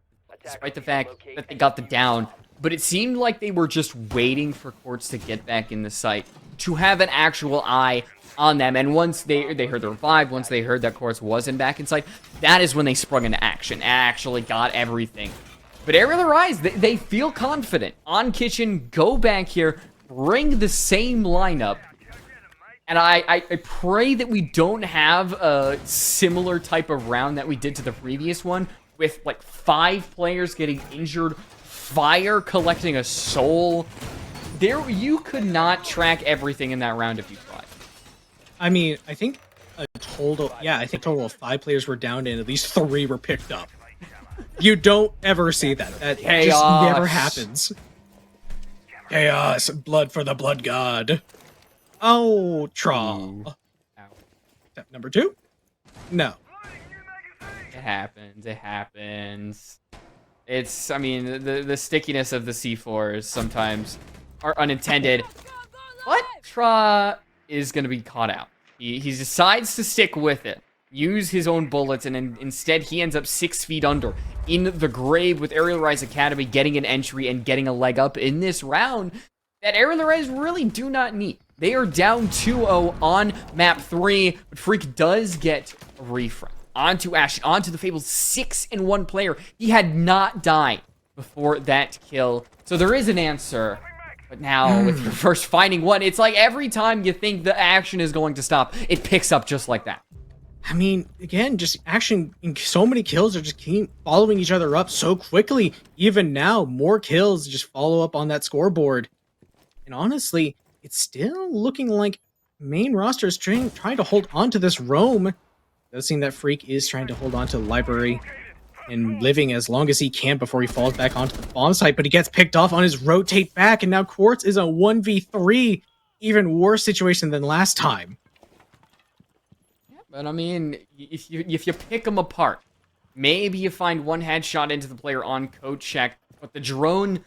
despite the fact that they got the down. But it seemed like they were just waiting for Quartz to get back in the site to have an actual eye on them. And once they heard the revive, once they heard that Quartz wasn't back in sight, that is when they sprung into action, actually got everything. But Arial Arise, they feel confident. On Kitchen, go back here, bring the same lineup. And I pray that we don't have a similar type of round that we did to the previous one, with like 5 players getting injured, Fire collecting a soul. You could not track everything in that round if you tried. I mean, I think a total of 5 players were down and at least 3 were picked up. You don't ever see that. That just never happens. Chaos, blood for the blood god. Oh, Trawl. Step number 2? No. It happens. It's, I mean, the stickiness of the C4s sometimes are unintended. But Tra is going to be caught out. He decides to stick with it, use his own bullets, and instead he ends up 6 feet under in the grave, with Arial Rise Academy getting an entry and getting a leg up in this round that Arial Rise really do not need. They are down 2-0 on map 3, but Freak does get a refrag. Onto Ash, onto the fabled 6-1 player. He had not died before that kill. So there is an answer. But now, with Reverse finding one, it's like every time you think the action is going to stop, it picks up just like that. I mean, again, just action in so many kills are just keep following each other up so quickly. Even now, more kills just follow up on that scoreboard. And honestly, it's still looking like main roster is trying to hold on to this roam. It does seem that Freak is trying to hold on to the library and living as long as he can before he falls back onto the bomb site, but he gets picked off on his rotate back, and now Quartz is a 1v3. Even worse situation than last time. Yeah, but I mean, if you pick them apart, maybe you find one headshot into the player on code check, but the drone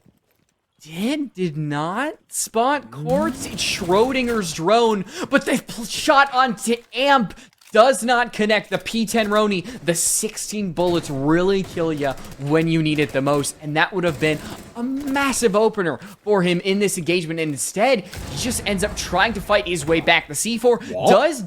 did not spot Quartz. It's Schrodinger's drone, but the shot onto Amp does not connect. The P10 Roni, the 16 bullets really kill you when you need it the most, and that would have been a massive opener for him in this engagement. And instead, he just ends up trying to fight his way back. The C4 does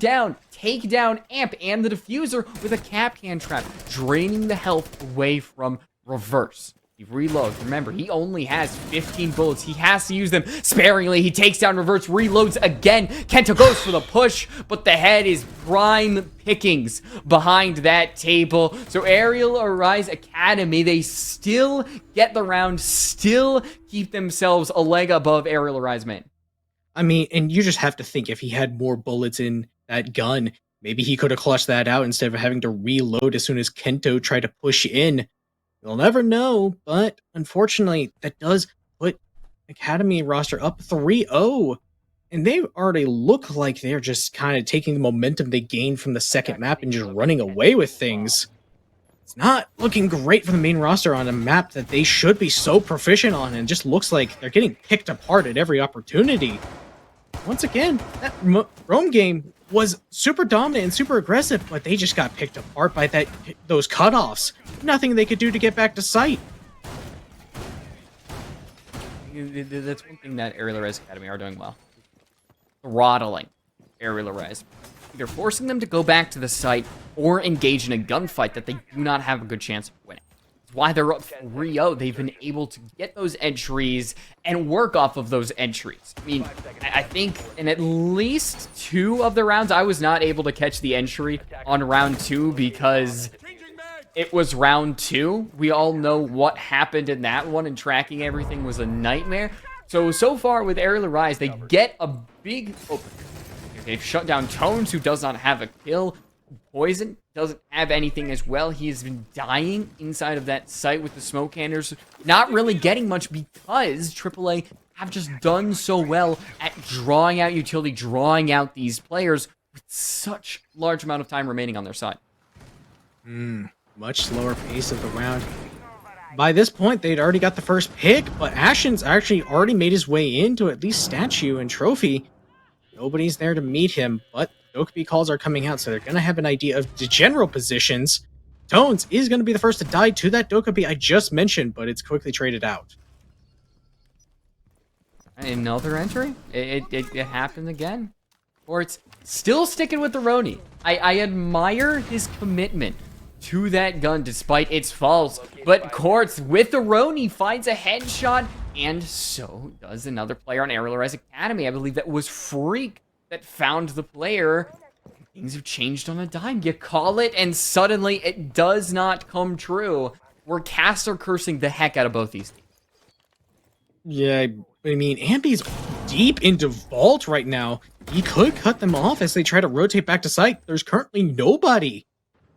take down Amp and the diffuser with a cap can trap, draining the health away from Reverse. He reloads. Remember, he only has 15 bullets. He has to use them sparingly. He takes down Reverse, reloads again. Kento goes for the push, but the head is prime pickings behind that table. So Arial Arise Academy, they still get the round, still keep themselves a leg above Arial Arise main. I mean, and you just have to think, if he had more bullets in that gun, maybe he could have clutched that out instead of having to reload as soon as Kento tried to push in. You'll never know, but unfortunately, that does put Academy roster up 3-0. And they already look like they're just kind of taking the momentum they gained from the second map and just running away with things. It's not looking great for the main roster on a map that they should be so proficient on, and just looks like they're getting picked apart at every opportunity. Once again, that Rome game was super dominant and super aggressive, but they just got picked apart by those cutoffs. Nothing they could do to get back to sight. That's one thing that Arial Arise Academy are doing well. Throttling Arial Arise. Either forcing them to go back to the site or engage in a gunfight that they do not have a good chance of winning. It's why they're up 3-0. They've been able to get those entries and work off of those entries. I mean, I think in at least 2 of the rounds, I was not able to catch the entry on round 2 because it was round 2. We all know what happened in that one, and tracking everything was a nightmare. So far with Arial Arise, they get a big opener. They've shut down Tones, who does not have a kill. Poison doesn't have anything as well. He has been dying inside of that site with the smoke cannons, not really getting much because AAA have just done so well at drawing out utility, drawing out these players with such large amount of time remaining on their side. Much slower pace of the round. By this point, they'd already got the first pick, but Ashen's actually already made his way into at least statue and trophy. Nobody's there to meet him, but Dokkaebi calls are coming out, so they're going to have an idea of the general positions. Tones is going to be the first to die to that Dokkaebi I just mentioned, but it's quickly traded out. Another entry? It happened again. Or it's still sticking with the Roni. I admire his commitment to that gun despite its faults. But Quartz with the Roni finds a headshot, and so does another player on Arial Rise Academy. I believe that was Freak that found the player. Things have changed on a dime. You call it, and suddenly it does not come true. We're caster cursing the heck out of both these teams. Yeah, I mean, Ambi's deep into Vault right now. He could cut them off as they try to rotate back to site. There's currently nobody.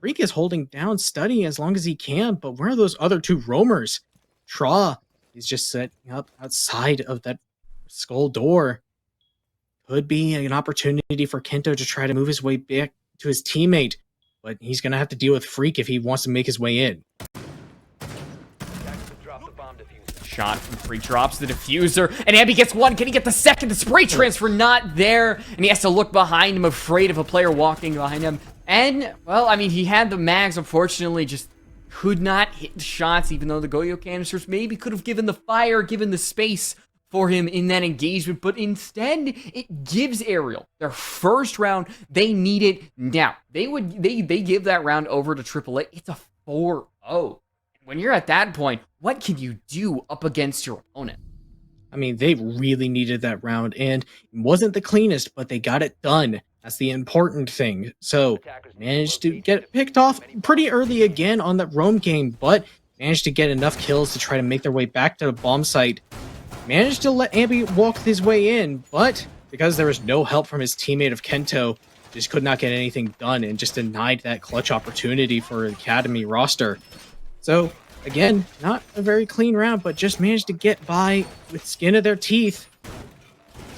Freak is holding down Study as long as he can, but where are those other two roamers? Tra is just setting up outside of that skull door. Could be an opportunity for Kento to try to move his way back to his teammate, but he's going to have to deal with Freak if he wants to make his way in. Shot from Freak, drops the diffuser, and Ambi gets one. Can he get the second? The spray transfer not there, and he has to look behind him, afraid of a player walking behind him. And, well, I mean, he had the mags, unfortunately, just could not hit the shots, even though the Goyo canisters maybe could have given the fire, given the space for him in that engagement, but instead, it gives Arial their first round. They need it now. They give that round over to AAA. It's a 4-0. When you're at that point, what can you do up against your opponent? I mean, they really needed that round, and it wasn't the cleanest, but they got it done. That's the important thing. So, managed to get picked off pretty early again on that roam game, but managed to get enough kills to try to make their way back to the bomb site. Managed to let Ambi walk his way in, but because there was no help from his teammate of Kento, just could not get anything done and just denied that clutch opportunity for the Academy roster. So, again, not a very clean round, but just managed to get by with skin of their teeth.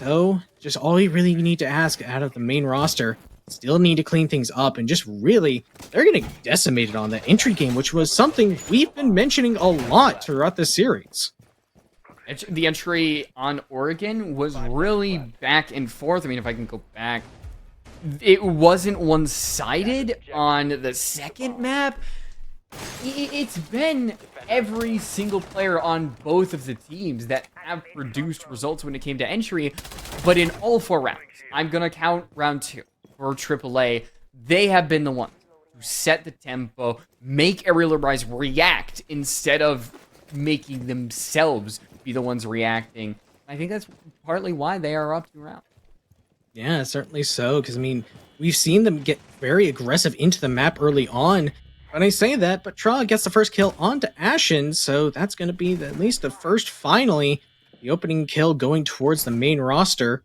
So, just all you really need to ask out of the main roster, still need to clean things up, and just really, they're getting decimated on the entry game, which was something we've been mentioning a lot throughout this series. The entry on Oregon was really back and forth. I mean, if I can go back, it wasn't one-sided on the second map. It's been every single player on both of the teams that have produced results when it came to entry, but in all 4 rounds, I'm going to count round 2 for AAA, they have been the ones who set the tempo, make Arial Rise react instead of making themselves be the ones reacting. I think that's partly why they are up 2 rounds. Yeah, certainly so, because, I mean, we've seen them get very aggressive into the map early on. When I say that, but Tra gets the first kill onto Ashen, so that's going to be at least the first, finally, the opening kill going towards the main roster.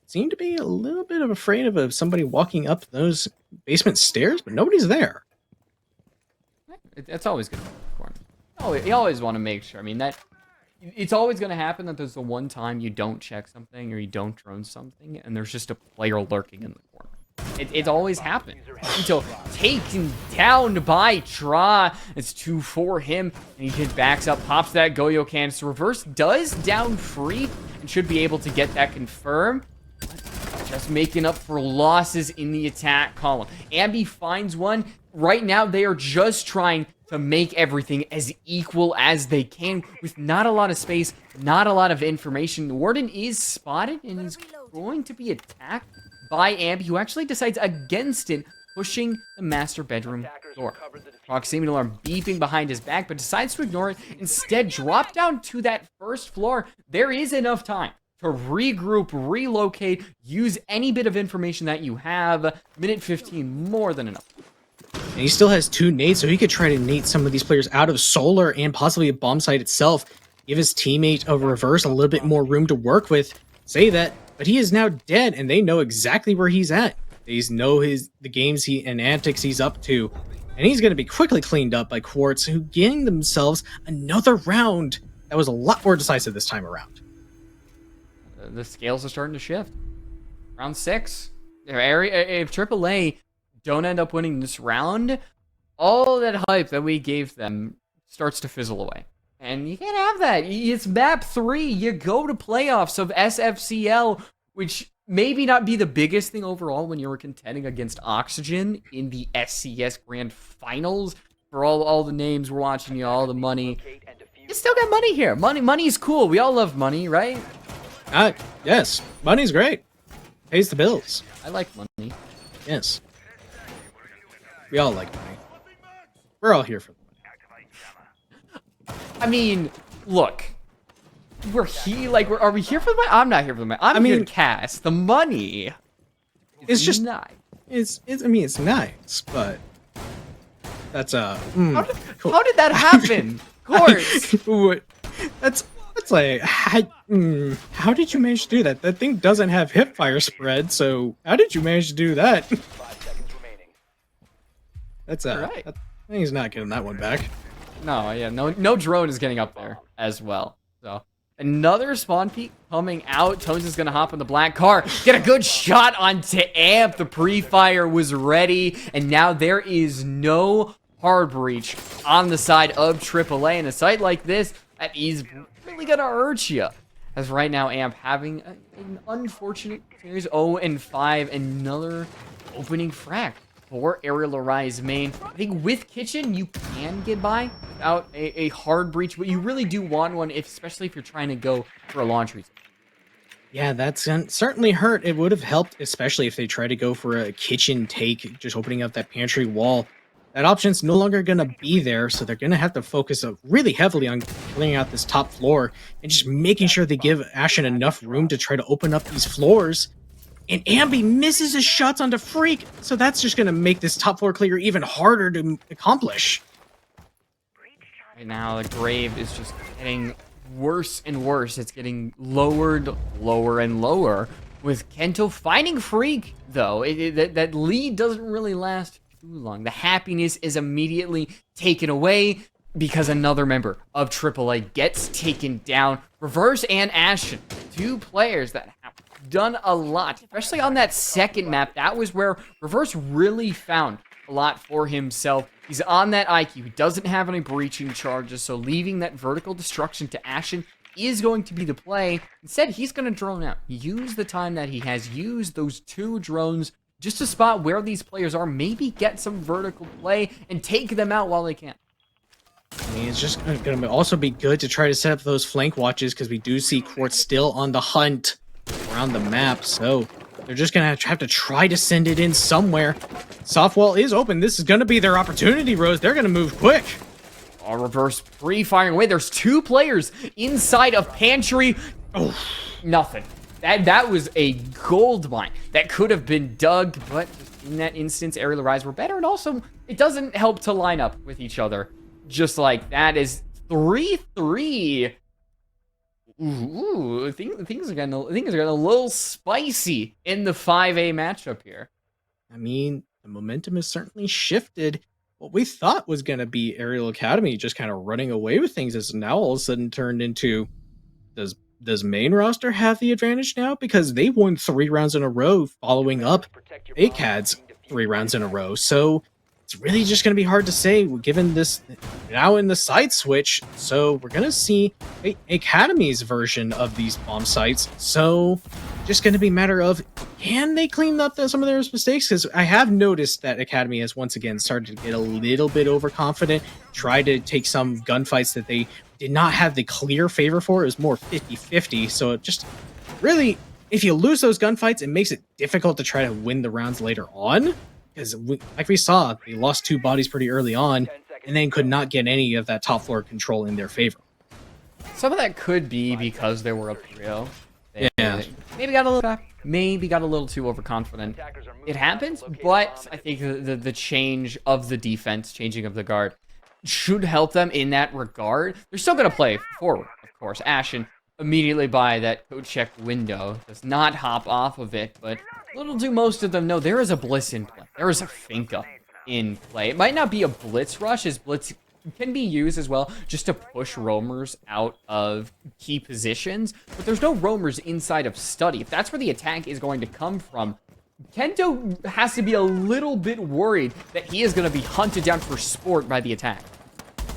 Seemed to be a little bit afraid of somebody walking up those basement stairs, but nobody's there. It's always going to be the corner. Oh, you always want to make sure. I mean, it's always going to happen that there's the one time you don't check something or you don't drone something, and there's just a player lurking in the corner. It always happens. Until taken down by Tra. It's 2 for him. And he just backs up, pops that Goyo canister. Reverse does down Freak and should be able to get that confirmed. Just making up for losses in the attack column. Ambi finds one. Right now, they are just trying to make everything as equal as they can with not a lot of space, not a lot of information. The Warden is spotted and is going to be attacked by Ambi, who actually decides against it, pushing the master bedroom door. Proximity alarm beeping behind his back, but decides to ignore it. Instead, drop down to that first floor. There is enough time to regroup, relocate, use any bit of information that you have. Minute 15, more than enough. And he still has 2 nades, so he could try to nade some of these players out of solar and possibly a bomb site itself. Give his teammate a reverse a little bit more room to work with. Say that but he is now dead, and they know exactly where he's at. They know the games and antics he's up to, and he's going to be quickly cleaned up by Quartz, who getting themselves another round that was a lot more decisive this time around. The scales are starting to shift. Round 6. If AAA don't end up winning this round, all that hype that we gave them starts to fizzle away. And you can't have that. It's map 3. You go to playoffs of SFCL, which maybe not be the biggest thing overall when you were contending against Oxygen in the SCS Grand Finals. For all the names we're watching, you all the money. You still got money here. Money's cool. We all love money, right? Yes. Money's great. Pays the bills. I like money. Yes. We all like money. We're all here for the money. I mean, look. Are we here for the money? I'm not here for the money. I'm here to cast. The money. It's just nice. It's nice, but that's How did that happen? Of course. That's like how did you manage to do that? That thing doesn't have hip fire spread, so how did you manage to do that? 5 seconds remaining. That's right. He's not getting that one back. No, yeah, no drone is getting up there as well. So another spawn peak coming out. Tones is gonna hop in the black car, get a good shot onto Amp. The pre-fire was ready, and now there is no hard breach on the side of AAA. In a site like this, that is really gonna hurt you. As right now, Amp having an unfortunate series 0-5, another opening frac for Arial Arise main. I think with Kitchen, you can get by without a hard breach, but you really do want one, especially if you're trying to go for a launch reason. Yeah, that's certainly hurt. It would have helped, especially if they try to go for a kitchen take, just opening up that pantry wall. That option's no longer going to be there, so they're going to have to focus really heavily on clearing out this top floor and just making sure they give Ashen enough room to try to open up these floors. And Ambi misses his shots onto Freak, so that's just going to make this top floor clear even harder to accomplish. Right now, the grave is just getting worse and worse. It's getting lowered, lower and lower. With Kento finding Freak, though, that lead doesn't really last too long. The happiness is immediately taken away because another member of AAA gets taken down. Reverse and Ashen, two players that have done a lot, especially on that second map. That was where Reverse really found a lot for himself. He's on that IQ. He doesn't have any breaching charges, so leaving that vertical destruction to Ashen is going to be the play. Instead, he's going to drone out. Use the time that he has. Use those 2 drones just to spot where these players are. Maybe get some vertical play and take them out while they can. I mean, it's just going to also be good to try to set up those flank watches because we do see Quartz still on the hunt around the map. So they're just going to have to try to send it in somewhere. Softwall is open. This is going to be their opportunity, Rose. They're going to move quick. Reverse pre-firing away. There's 2 players inside of Pantry. Oh, nothing. That was a gold mine that could have been dug, but in that instance, Arial Arise were better, and also it doesn't help to line up with each other. Just like that is 3-3. Ooh, things are getting a little spicy in the 5A matchup here. I mean, the momentum has certainly shifted. What we thought was going to be Arial Academy just kind of running away with things is now all of a sudden turned into, does main roster have the advantage now? Because they won 3 rounds in a row following up ACAD's 3 rounds in a row. So it's really just going to be hard to say given this now in the site switch. So we're going to see Academy's version of these bomb sites. So just going to be a matter of, can they clean up some of their mistakes? Because I have noticed that Academy has once again started to get a little bit overconfident, try to take some gunfights that they did not have the clear favor for. It was more 50-50. So it just really, if you lose those gunfights, it makes it difficult to try to win the rounds later on. Because like we saw, they lost 2 bodies pretty early on and then could not get any of that top floor control in their favor. Some of that could be because they were up 3-0. Yeah. Maybe got a little too overconfident. It happens, but I think the change of the defense, changing of the guard, should help them in that regard. They're still going to play forward, of course. Ashen immediately by that code check window. Does not hop off of it, but little do most of them know there is a blitz in play. There is a Finka in play. It might not be a blitz rush, as blitz can be used as well just to push roamers out of key positions, but there's no roamers inside of study. If that's where the attack is going to come from, Kento has to be a little bit worried that he is going to be hunted down for sport by the attack.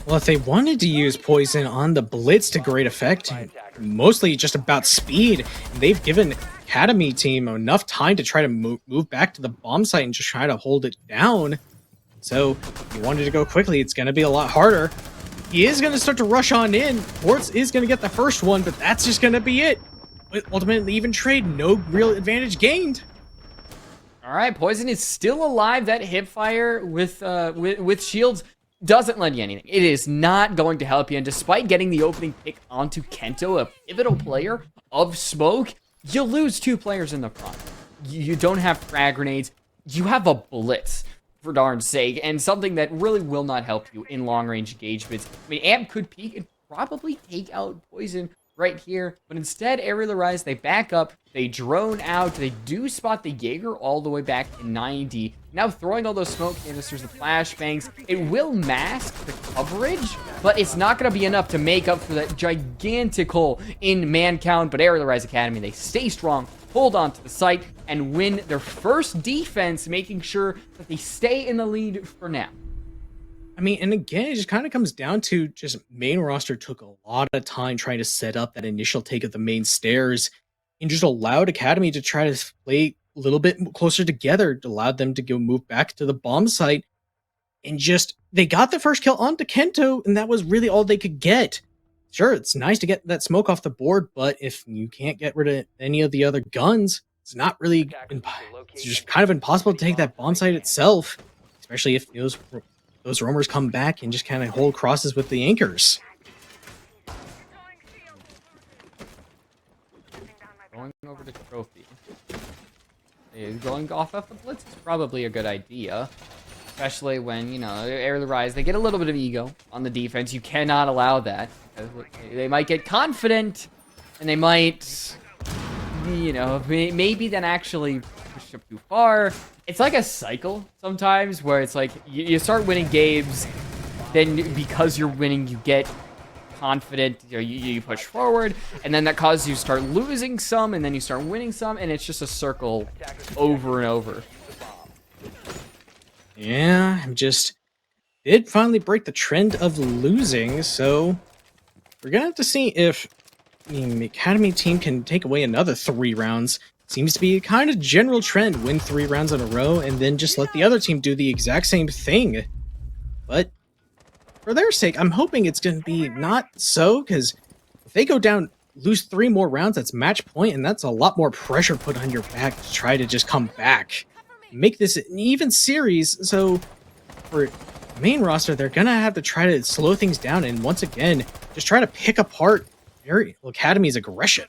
Well, if they wanted to use poison on the blitz to great effect, mostly just about speed, they've given Academy team enough time to try to move back to the bomb site and just try to hold it down. So, if you wanted to go quickly, it's going to be a lot harder. He is going to start to rush on in. Quartz is going to get the first one, but that's just going to be it. Ultimately, even trade, no real advantage gained. All right, Poison is still alive. That hipfire with shields doesn't lend you anything. It is not going to help you. And despite getting the opening pick onto Kento, a pivotal player of smoke, you lose 2 players in the front. You don't have frag grenades. You have a blitz, for darn's sake, and something that really will not help you in long-range engagements. I mean, Amp could peek and probably take out Poison right here, but instead, Arial Arise, they back up, they drone out, they do spot the Jaeger all the way back in 90. Now throwing all those smoke canisters, the flashbangs, it will mask the coverage, but it's not going to be enough to make up for that gigantic hole in man count. But Arial Arise Academy, they stay strong, hold on to the site, and win their first defense, making sure that they stay in the lead for now. I mean, and again, it just kind of comes down to just main roster took a lot of time trying to set up that initial take of the main stairs and just allowed Academy to try to play a little bit closer together, allowed them to go move back to the bomb site. And just, they got the first kill onto Kento, and that was really all they could get. Sure, it's nice to get that smoke off the board, but if you can't get rid of any of the other guns, it's not really, it's just kind of impossible to take that bomb site itself, especially if those roamers come back and just kind of hold crosses with the anchors. Going over the trophy. Going off the blitz is probably a good idea. Especially when, you know, Arial Rise, they get a little bit of ego on the defense. You cannot allow that. They might get confident, and they might, you know, maybe then actually push up too far. It's like a cycle sometimes where it's like you start winning games, then because you're winning, you get confident, you push forward, and then that causes you to start losing some, and then you start winning some, and it's just a circle over and over. Yeah, did finally break the trend of losing, so we're gonna have to see if the Academy team can take away another 3 rounds. Seems to be a kind of general trend, win 3 rounds in a row, and then just let the other team do the exact same thing. But for their sake, I'm hoping it's going to be not so, because if they go down, lose 3 more rounds, that's match point, and that's a lot more pressure put on your back to try to just come back. Make this an even series, so for main roster, they're going to have to try to slow things down, and once again, just try to pick apart Arial Academy's aggression.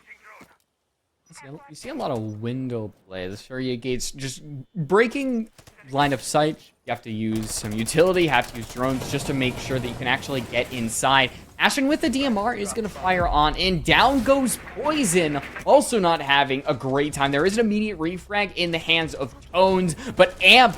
You see a lot of window play. The Surya Gates just breaking line of sight. You have to use some utility, you have to use drones just to make sure that you can actually get inside. Ashton with the DMR is going to fire on in. Down goes Poison, also not having a great time. There is an immediate refrag in the hands of Tones, but Amp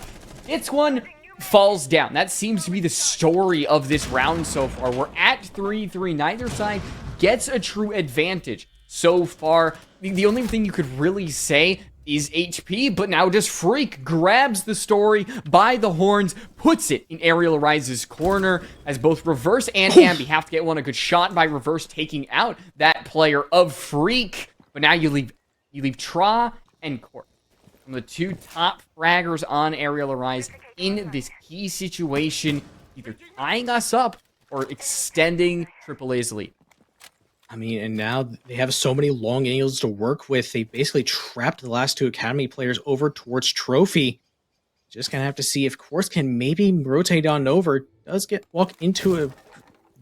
gets one, falls down. That seems to be the story of this round so far. We're at 3-3. Neither side gets a true advantage so far. The only thing you could really say is HP, but now just Freak grabs the story by the horns, puts it in Arial Rise's corner, as both Reverse and Ambi have to get one. A good shot by Reverse taking out that player of Freak, but now you leave Tra and Court, from the 2 top fraggers on Arial Rise in this key situation, either tying us up or extending AAA's lead. I mean, and now they have so many long angles to work with. They basically trapped the last 2 Academy players over towards Trophy. Just gonna have to see if Quartz can maybe rotate on over. Does walk into a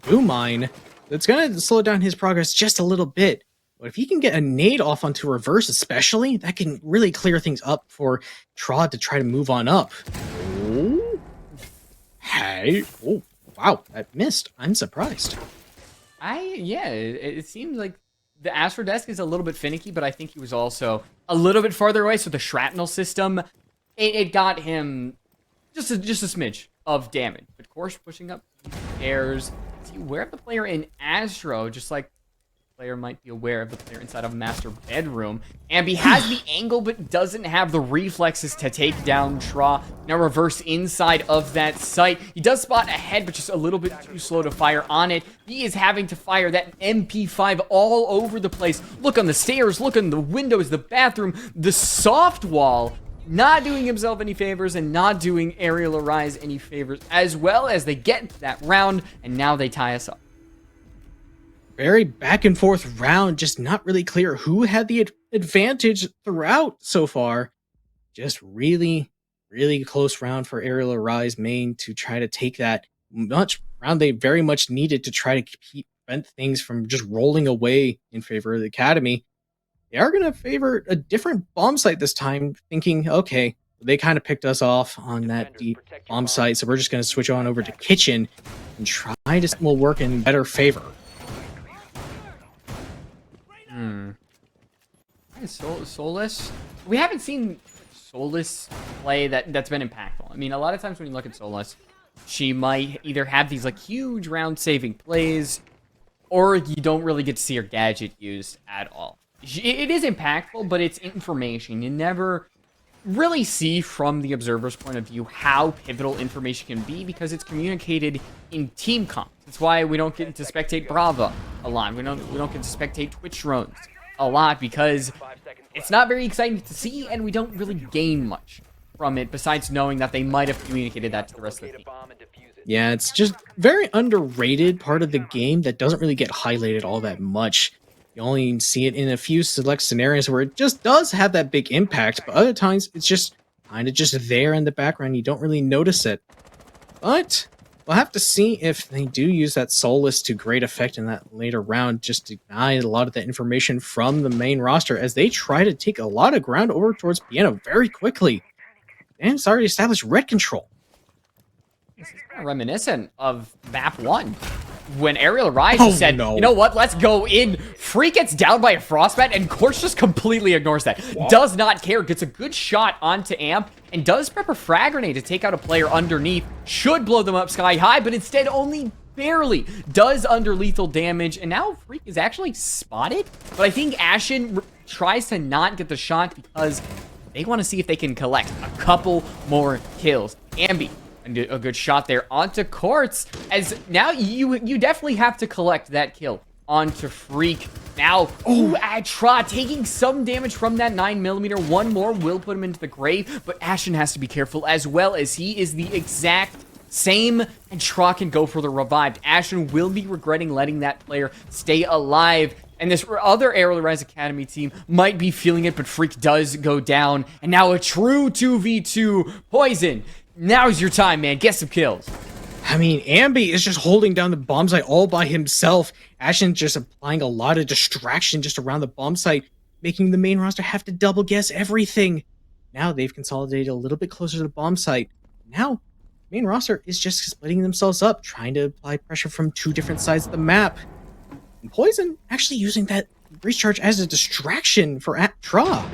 goo mine. That's gonna slow down his progress just a little bit. But if he can get a nade off onto Reverse especially, that can really clear things up for Trod to try to move on up. Oh, hey. Oh, wow, that missed. I'm surprised. Yeah, it seems like the Astrodesk is a little bit finicky, but I think he was also a little bit farther away, so the shrapnel system, it got him just a smidge of damage. But Korsh pushing up airs. Is he aware of the player in Astro, just like the player might be aware of the player inside of a master bedroom? Ambi has the angle, but doesn't have the reflexes to take down Tra. Now reverse inside of that site. He does spot ahead, but just a little bit too slow to fire on it. He is having to fire that MP5 all over the place. Look on the stairs, look on the windows, the bathroom, the soft wall. Not doing himself any favors and not doing Arial Arise any favors, as well as they get that round, and now they tie us up. Very back and forth round, just not really clear who had the advantage throughout so far. Just really, really close round for Arial Arise main to try to take that much round they very much needed to try to prevent things from just rolling away in favor of the Academy. They are going to favor a different bomb site this time, thinking, okay, they kind of picked us off on that deep bomb site, so we're just going to switch on over to Kitchen and try to will work in better favor. Soulless? We haven't seen Soulless play that's been impactful. I mean, a lot of times when you look at Soulless, she might either have these like huge round-saving plays, or you don't really get to see her gadget used at all. It is impactful, but it's information. You never really see from the observer's point of view how pivotal information can be because it's communicated in team comps. That's why we don't get to spectate Brava a lot. We don't get to spectate Twitch drones a lot because it's not very exciting to see, and we don't really gain much from it besides knowing that they might have communicated that to the rest of the team. Yeah, it's just very underrated part of the game that doesn't really get highlighted all that much. You only see it in a few select scenarios where it just does have that big impact, but other times it's just kind of just there in the background. You don't really notice it. But we'll have to see if they do use that Soulless to great effect in that later round, just to deny a lot of the information from the main roster as they try to take a lot of ground over towards Piano very quickly. And it's already established red control. This is kind of reminiscent of map 1. When Arial Arise said, no. You know what, let's go in. Free gets down by a frostbat, and Korsh just completely ignores that. What? Does not care, gets a good shot onto Amp, and does prep a frag grenade to take out a player underneath. Should blow them up sky high, but instead only barely does under lethal damage, and now Freak is actually spotted. But I think Ashen tries to not get the shot because they want to see if they can collect a couple more kills. Ambi, a good shot there onto Quartz, as now you definitely have to collect that kill onto Freak. Now, Tra taking some damage from that 9mm. One more will put him into the grave, but Ashen has to be careful as well as he is the exact same, and Tra can go for the revived. Ashen will be regretting letting that player stay alive, and this other Arial Rise Academy team might be feeling it, but Freak does go down, and now a true 2v2. Poison, now's your time, man. Get some kills. I mean, Ambi is just holding down the bomb site all by himself. Ashen just applying a lot of distraction just around the bomb site, making the main roster have to double guess everything. Now they've consolidated a little bit closer to the bomb site. Now, main roster is just splitting themselves up, trying to apply pressure from two different sides of the map. And Poison actually using that recharge as a distraction for Tra.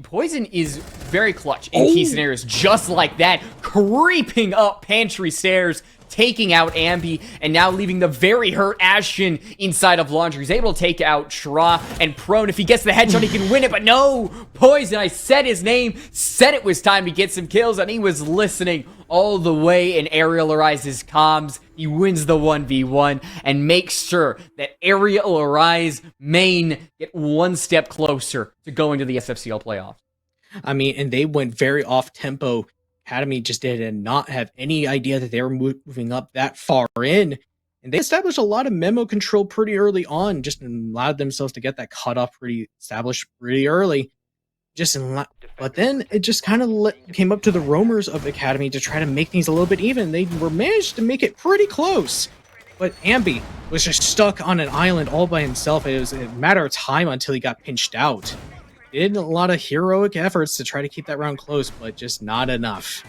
Poison is very clutch in key scenarios just like that, creeping up pantry stairs, taking out Ambi, and now leaving the very hurt Ashen inside of Laundry. He's able to take out Shra and Prone. If he gets the headshot, he can win it, but no! Poison, I said his name, said it was time to get some kills, and he was listening all the way in Arial Arise's comms. He wins the 1v1 and makes sure that Arial Arise main get one step closer to going to the SFCL playoffs. I mean, and they went very off-tempo. Academy just did not have any idea that they were moving up that far in. And they established a lot of memo control pretty early on, just allowed themselves to get that cutoff established pretty early. But then it just kind of came up to the roamers of the Academy to try to make things a little bit even. They were managed to make it pretty close. But Ambi was just stuck on an island all by himself. It was a matter of time until he got pinched out. They did a lot of heroic efforts to try to keep that round close, but just not enough.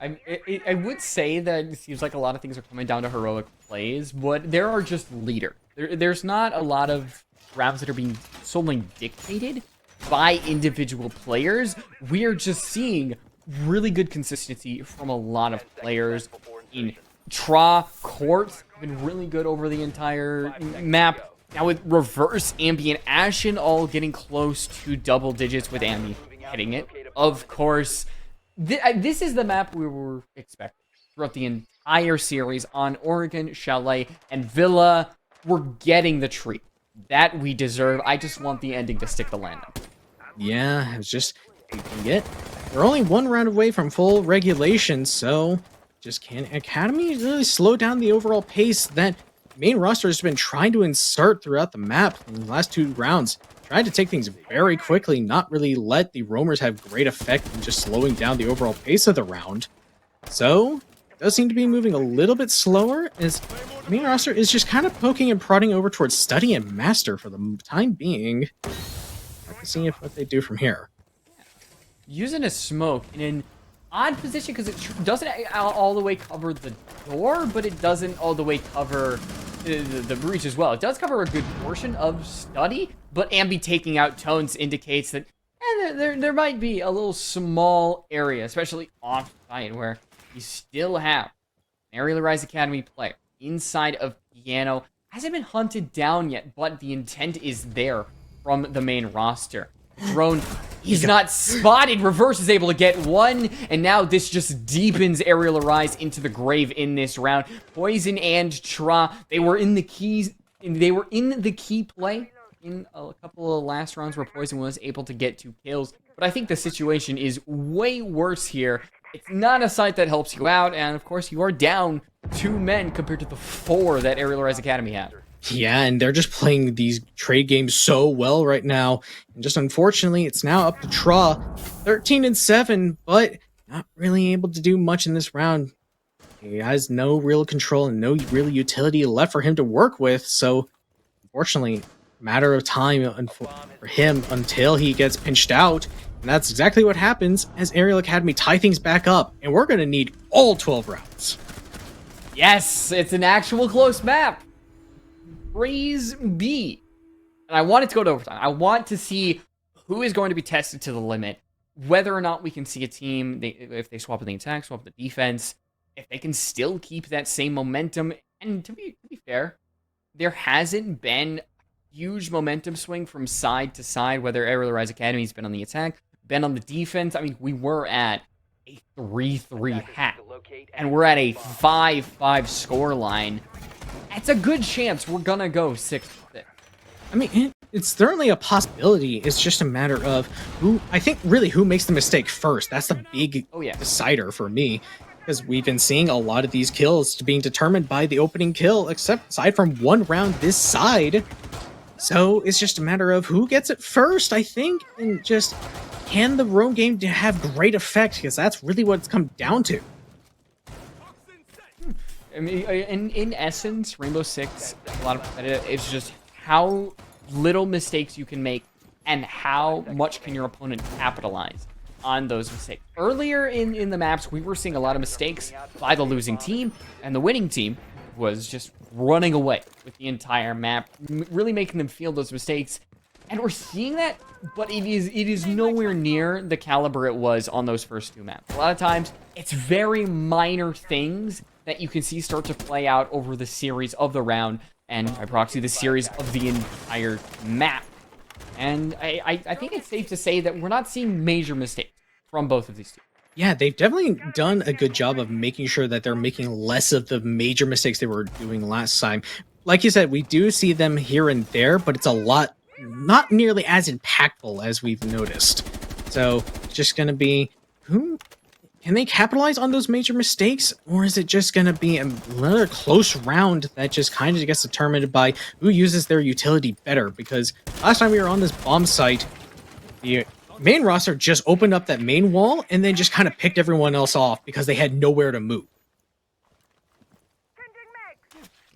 I would say that it seems like a lot of things are coming down to heroic plays, but there are just leaders. There's not a lot of rounds that are being solely dictated by individual players. We are just seeing really good consistency from a lot of players. In Tra, Court have been really good over the entire map. Now with Reverse, Ambi, and Ashen all getting close to double digits with Ambi hitting it. Of course, this is the map we were expecting throughout the entire series on Oregon, Chalet, and Villa. We're getting the treat that we deserve. I just want the ending to stick the landing. Yeah, it's just we're only one round away from full regulation, so just can't Academy really slow down the overall pace that main roster has been trying to insert throughout the map in the last 2 rounds. Tried to take things very quickly, not really let the roamers have great effect in just slowing down the overall pace of the round. So, it does seem to be moving a little bit slower, as the main roster is just kind of poking and prodding over towards Study and Master for the time being. Let's see what they do from here. Using a smoke in an odd position because it doesn't all the way cover the door, but it doesn't all the way cover the breach as well. It does cover a good portion of Study, but Ambi taking out Tones indicates that there might be a little small area, especially off-site, where you still have an Arial Rise Academy player inside of Piano. Hasn't been hunted down yet, but the intent is there from the main roster. Drone, he's not spotted. Reverse is able to get one, and now this just deepens Arial Arise into the grave in this round. Poison and Tra, they were in the key play in a couple of last rounds where Poison was able to get 2 kills. But I think the situation is way worse here. It's not a site that helps you out, and of course you are down 2 men compared to the 4 that Arial Rise Academy had. Yeah, and they're just playing these trade games so well right now. And just unfortunately, it's now up to Tra. 13-7, but not really able to do much in this round. He has no real control and no real utility left for him to work with. So, unfortunately, matter of time for him until he gets pinched out. And that's exactly what happens as Arial Academy tie things back up. And we're going to need all 12 rounds. Yes, it's an actual close map. Praise be. And I want it to go to overtime. I want to see who is going to be tested to the limit. Whether or not we can see a team, if they swap in the attack, swap the defense, if they can still keep that same momentum. And to be fair, there hasn't been a huge momentum swing from side to side, whether Arial Rise Academy has been on the attack, been on the defense. I mean, we were at a 3-3 half, and we're at a 5-5 scoreline. It's a good chance we're gonna go 6-6. I mean, it's certainly a possibility. It's just a matter of who makes the mistake first. That's the big decider for me, because we've been seeing a lot of these kills being determined by the opening kill, except aside from one round this side. So it's just a matter of who gets it first, I think, and just can the roam game have great effect, because that's really what it's come down to. I mean, in essence, Rainbow Six, a lot of competitive, it's just how little mistakes you can make and how much can your opponent capitalize on those mistakes. Earlier in the maps, we were seeing a lot of mistakes by the losing team, and the winning team was just running away with the entire map, really making them feel those mistakes. And we're seeing that, but it is nowhere near the caliber it was on those first 2 maps. A lot of times, it's very minor things that you can see start to play out over the series of the round, and by proxy, the series of the entire map. And I think it's safe to say that we're not seeing major mistakes from both of these teams. Yeah, they've definitely done a good job of making sure that they're making less of the major mistakes they were doing last time. Like you said, we do see them here and there, but it's a lot, not nearly as impactful as we've noticed. So, it's just going to be, can they capitalize on those major mistakes? Or is it just going to be another close round that just kind of gets determined by who uses their utility better? Because last time we were on this bomb site, the main roster just opened up that main wall and then just kind of picked everyone else off because they had nowhere to move.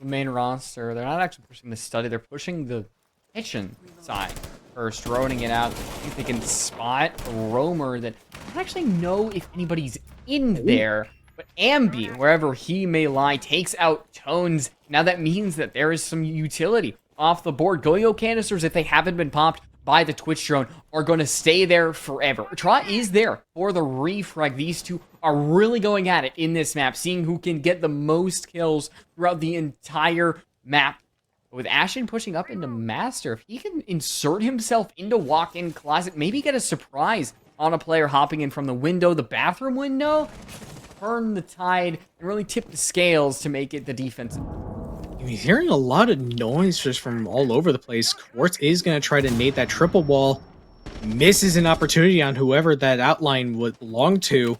The main roster, they're not actually pushing the study, they're pushing the kitchen side first, droning it out. I think they can spot a roamer that don't actually know if anybody's in there, but Ambi, wherever he may lie, takes out Tones. Now that means that there is some utility off the board. Go-Yo canisters, if they haven't been popped by the Twitch drone, are going to stay there forever. Tra is there for the refrag. These two are really going at it in this map, seeing who can get the most kills throughout the entire map. With Ashen pushing up into Master, if he can insert himself into walk-in closet, maybe get a surprise on a player hopping in from the window, the bathroom window, turn the tide and really tip the scales to make it the defensive. He's hearing a lot of noise just from all over the place. Quartz is going to try to nade that triple wall. Misses an opportunity on whoever that outline would belong to.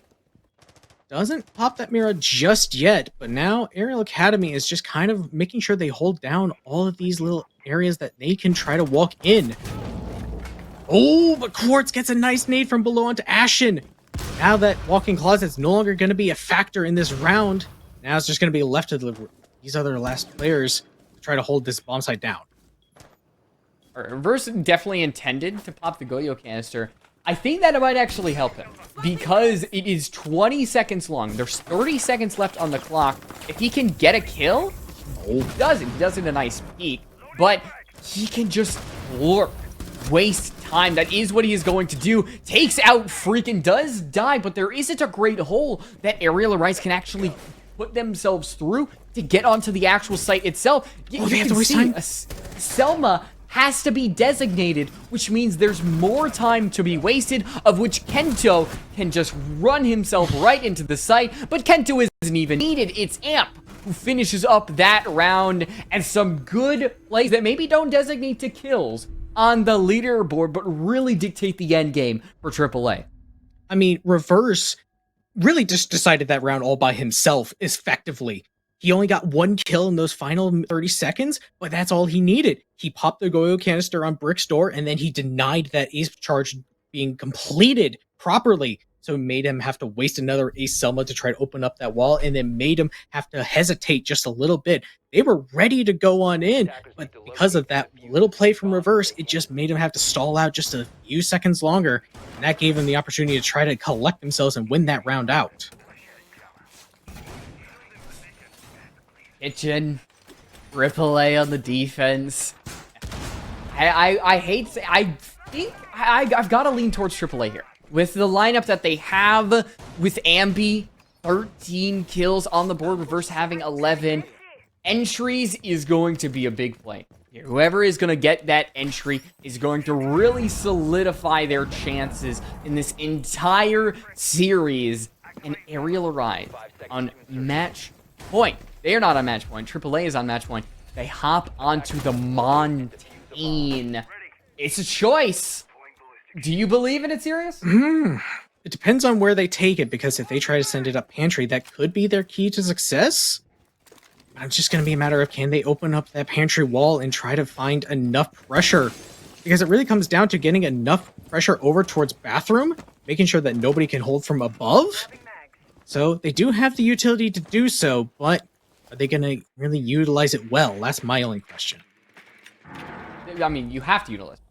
Doesn't pop that mirror just yet, but now Arial Academy is just kind of making sure they hold down all of these little areas that they can try to walk in. Oh, but Quartz gets a nice nade from below onto Ashen. Now that walk-in closet's no longer going to be a factor in this round, now it's just going to be left to these other last players to try to hold this bomb site down. Reverse definitely intended to pop the Go-Yo canister. I think that it might actually help him because it is 20 seconds long. There's 30 seconds left on the clock. If he can get a kill, he does it. He does it in a nice peek, but he can just lurk, waste time. That is what he is going to do. Takes out freaking, does die, but there isn't a great hole that Arial and Rice can actually put themselves through to get onto the actual site itself. They have to waste time. Selma has to be designated, which means there's more time to be wasted, of which Kento can just run himself right into the site, but Kento isn't even needed. It's Amp who finishes up that round, and some good plays that maybe don't designate to kills on the leaderboard, but really dictate the end game for AAA. I mean, Reverse really just decided that round all by himself, effectively. He only got one kill in those final 30 seconds, but that's all he needed. He popped the Go-Yo canister on Brick's door, and then he denied that ace charge being completed properly. So it made him have to waste another ace Selma to try to open up that wall, and then made him have to hesitate just a little bit. They were ready to go on in, but because of that little play from Reverse, it just made him have to stall out just a few seconds longer, and that gave him the opportunity to try to collect themselves and win that round out. Kitchen, AAA on the defense. I hate to say, I think I've got to lean towards AAA here. With the lineup that they have, with Ambi, 13 kills on the board, Reverse having 11. Entries is going to be a big play here. Whoever is going to get that entry is going to really solidify their chances in this entire series. And Arial arrive on match point. They are not on match point. AAA is on match point. They hop onto the Montaigne. It's a choice. Do you believe in it, Sirius? It depends on where they take it, because if they try to send it up pantry, that could be their key to success. It's just going to be a matter of, can they open up that pantry wall and try to find enough pressure? Because it really comes down to getting enough pressure over towards bathroom, making sure that nobody can hold from above. So they do have the utility to do so, but are they going to really utilize it well? That's my only question. I mean, you have to utilize it.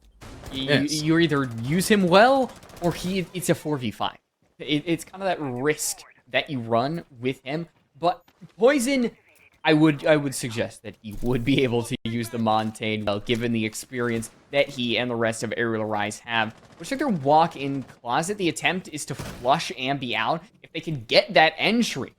Yes. You either use him well, or it's a 4v5. It's kind of that risk that you run with him. But Poison, I would suggest that he would be able to use the Montaigne well, given the experience that he and the rest of Arial Arise have. Looks like their walk-in closet. The attempt is to flush Ambi out. If they can get that entry,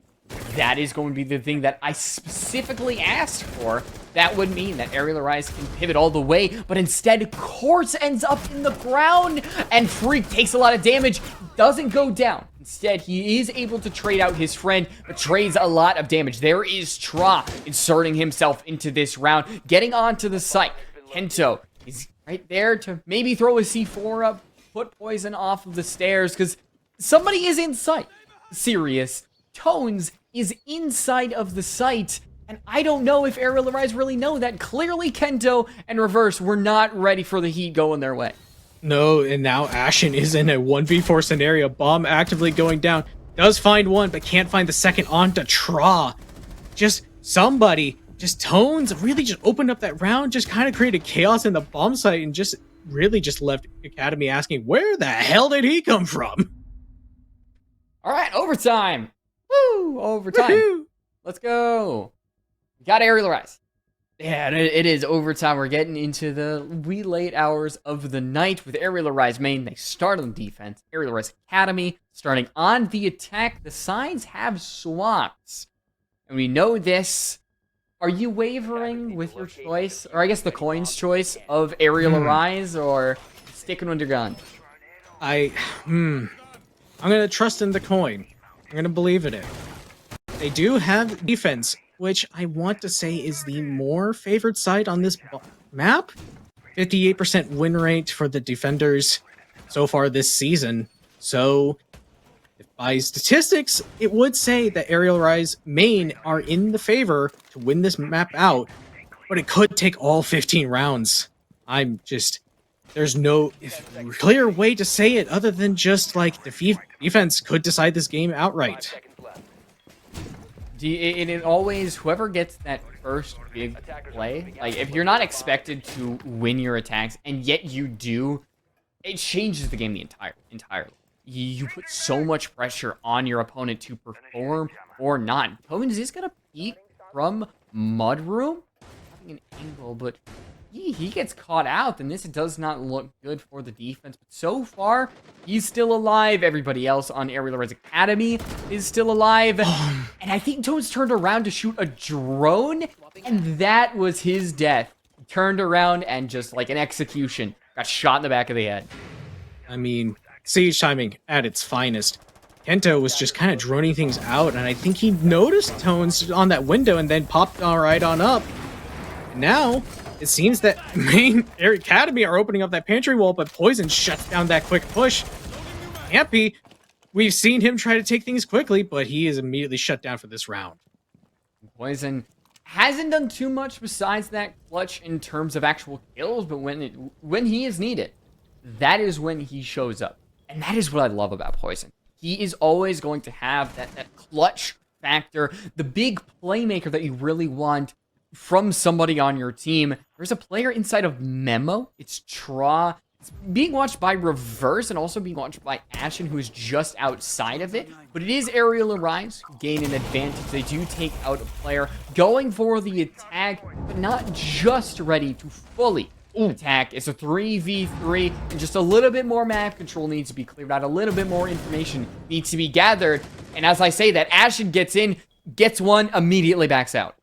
that is going to be the thing that I specifically asked for. That would mean that Arial Arise can pivot all the way, but instead, Quartz ends up in the ground, and Freak takes a lot of damage, doesn't go down. Instead, he is able to trade out his friend, but trades a lot of damage. There is Tra inserting himself into this round, getting onto the site. Kento is right there to maybe throw a C4 up, put Poison off of the stairs, because somebody is in sight. Serious. Tones is inside of the site, and I don't know if Arial Arise really know that. Clearly, Kento and Reverse were not ready for the heat going their way. No, and now Ashen is in a 1v4 scenario. Bomb actively going down. Does find one, but can't find the second onto Tra. Just somebody, just Tones, really just opened up that round, just kind of created chaos in the bomb site, and just really just left Academy asking, where the hell did he come from? All right, overtime. Woo, overtime. Woohoo! Let's go. We got Aerial Rise. Yeah, it is overtime. We're getting into the wee late hours of the night with Aerial Rise main. They start on defense. Aerial Rise Academy starting on the attack. The sides have swaps. And we know this. Are you wavering with your choice? Or I guess the coin's choice of Aerial Rise or sticking with your gun? I'm gonna trust in the coin. I'm gonna believe in it. They do have defense, which I want to say is the more favored side on this map. 58% win rate for the defenders so far this season. So, if by statistics, it would say that Aerial Rise main are in the favor to win this map out, but it could take all 15 rounds. There's no clear way to say it other than just like the defense could decide this game outright. It always, whoever gets that first big play, like if you're not expected to win your attacks and yet you do, it changes the game entirely. You put so much pressure on your opponent to perform or not. Tones is gonna peek from Mudroom, having an angle, but he gets caught out, and this does not look good for the defense. But so far, he's still alive. Everybody else on Aerial Rise Academy is still alive. And I think Tones turned around to shoot a drone, and that was his death. He turned around and just like an execution, got shot in the back of the head. I mean, siege timing at its finest. Kento was just kind of droning things out, and I think he noticed Tones on that window and then popped right on up. Now, it seems that main Academy are opening up that pantry wall, but Poison shuts down that quick push. Campy, we've seen him try to take things quickly, but he is immediately shut down for this round. Poison hasn't done too much besides that clutch in terms of actual kills, but when he is needed, that is when he shows up. And that is what I love about Poison. He is always going to have that clutch factor, the big playmaker that you really want from somebody on your team. There's a player inside of Memo. It's Tra. It's being watched by Reverse and also being watched by Ashen, who is just outside of it. But it is Aerial Rise who gain an advantage. They do take out a player going for the attack, but not just ready to fully attack. It's a 3v3, and just a little bit more map control needs to be cleared out. A little bit more information needs to be gathered. And as I say that, Ashen gets in, gets one, immediately backs out.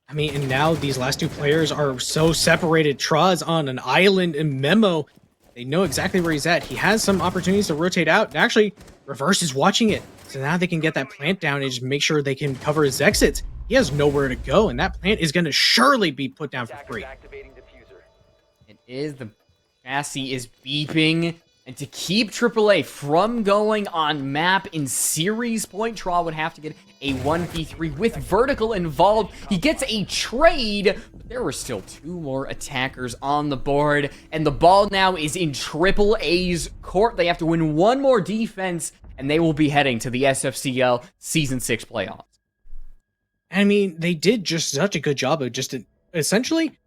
I mean, and now these last two players are so separated. Tra's on an island, and Memo, they know exactly where he's at. He has some opportunities to rotate out. And actually, Reverse is watching it. So now they can get that plant down and just make sure they can cover his exits. He has nowhere to go, and that plant is going to surely be put down for free. It is. The chassis is beeping. And to keep AAA from going on map in series point, Tra would have to get a 1v3 with Vertical involved. He gets a trade, but there were still two more attackers on the board. And the ball now is in AAA's court. They have to win one more defense, and they will be heading to the SFCL Season 6 playoffs. I mean, they did just such a good job of just essentially...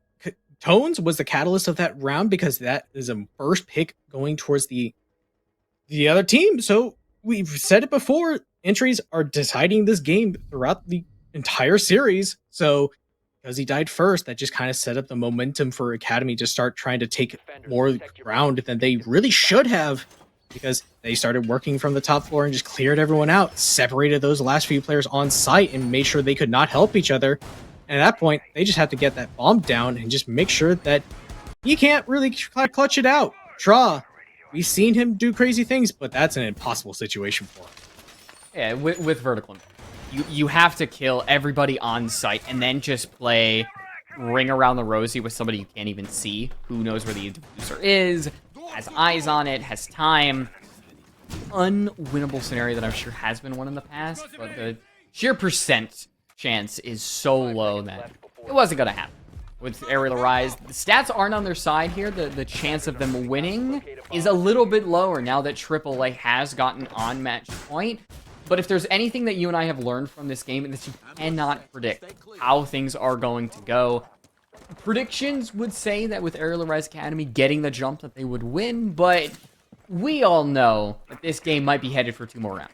Tones was the catalyst of that round because that is a first pick going towards the other team. So we've said it before, entries are deciding this game throughout the entire series. So because he died first, that just kind of set up the momentum for Academy to start trying to take more ground than they really should have, because they started working from the top floor and just cleared everyone out, separated those last few players on site and made sure they could not help each other. And at that point, they just have to get that bomb down and just make sure that he can't really clutch it out. Tra, we've seen him do crazy things, but that's an impossible situation for him. Yeah, with Vertical. You have to kill everybody on site and then just play Ring Around the Rosie with somebody you can't even see, who knows where the diffuser is, has eyes on it, has time. Unwinnable scenario that I'm sure has been won in the past, but the sheer percent chance is so low that it wasn't going to happen. With Aerial Rise, the stats aren't on their side here. The chance of them winning is a little bit lower now that AAA has gotten on match point. But if there's anything that you and I have learned from this game, is you cannot predict how things are going to go. Predictions would say that with Aerial Rise Academy getting the jump that they would win, but we all know that this game might be headed for 2 more rounds.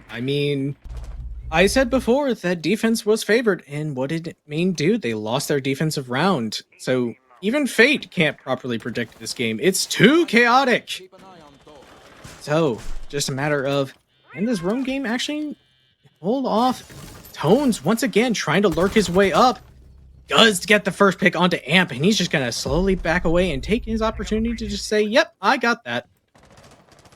I mean, I said before that defense was favored, and what did it mean, dude? They lost their defensive round. So even Fate can't properly predict this game. It's too chaotic. So, just a matter of, can this roam game actually hold off? Tones, once again, trying to lurk his way up. Does get the first pick onto Amp, and he's just going to slowly back away and take his opportunity to just say, yep, I got that.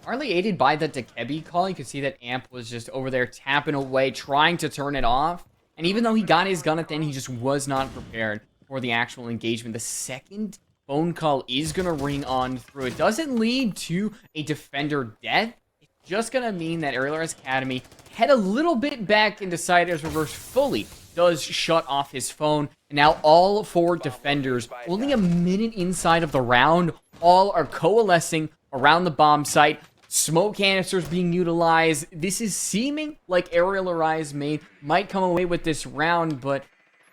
Hardly aided by the Dekebi call, you could see that Amp was just over there tapping away, trying to turn it off. And even though he got his gun at the end, he just was not prepared for the actual engagement. The second phone call is going to ring on through. It doesn't lead to a defender death. It's just going to mean that Arial Academy head a little bit back and decided as reverse fully does shut off his phone. And now all four defenders, only a minute inside of the round, all are coalescing around the bomb site. Smoke canisters being utilized. This is seeming like Arial Arise might come away with this round, but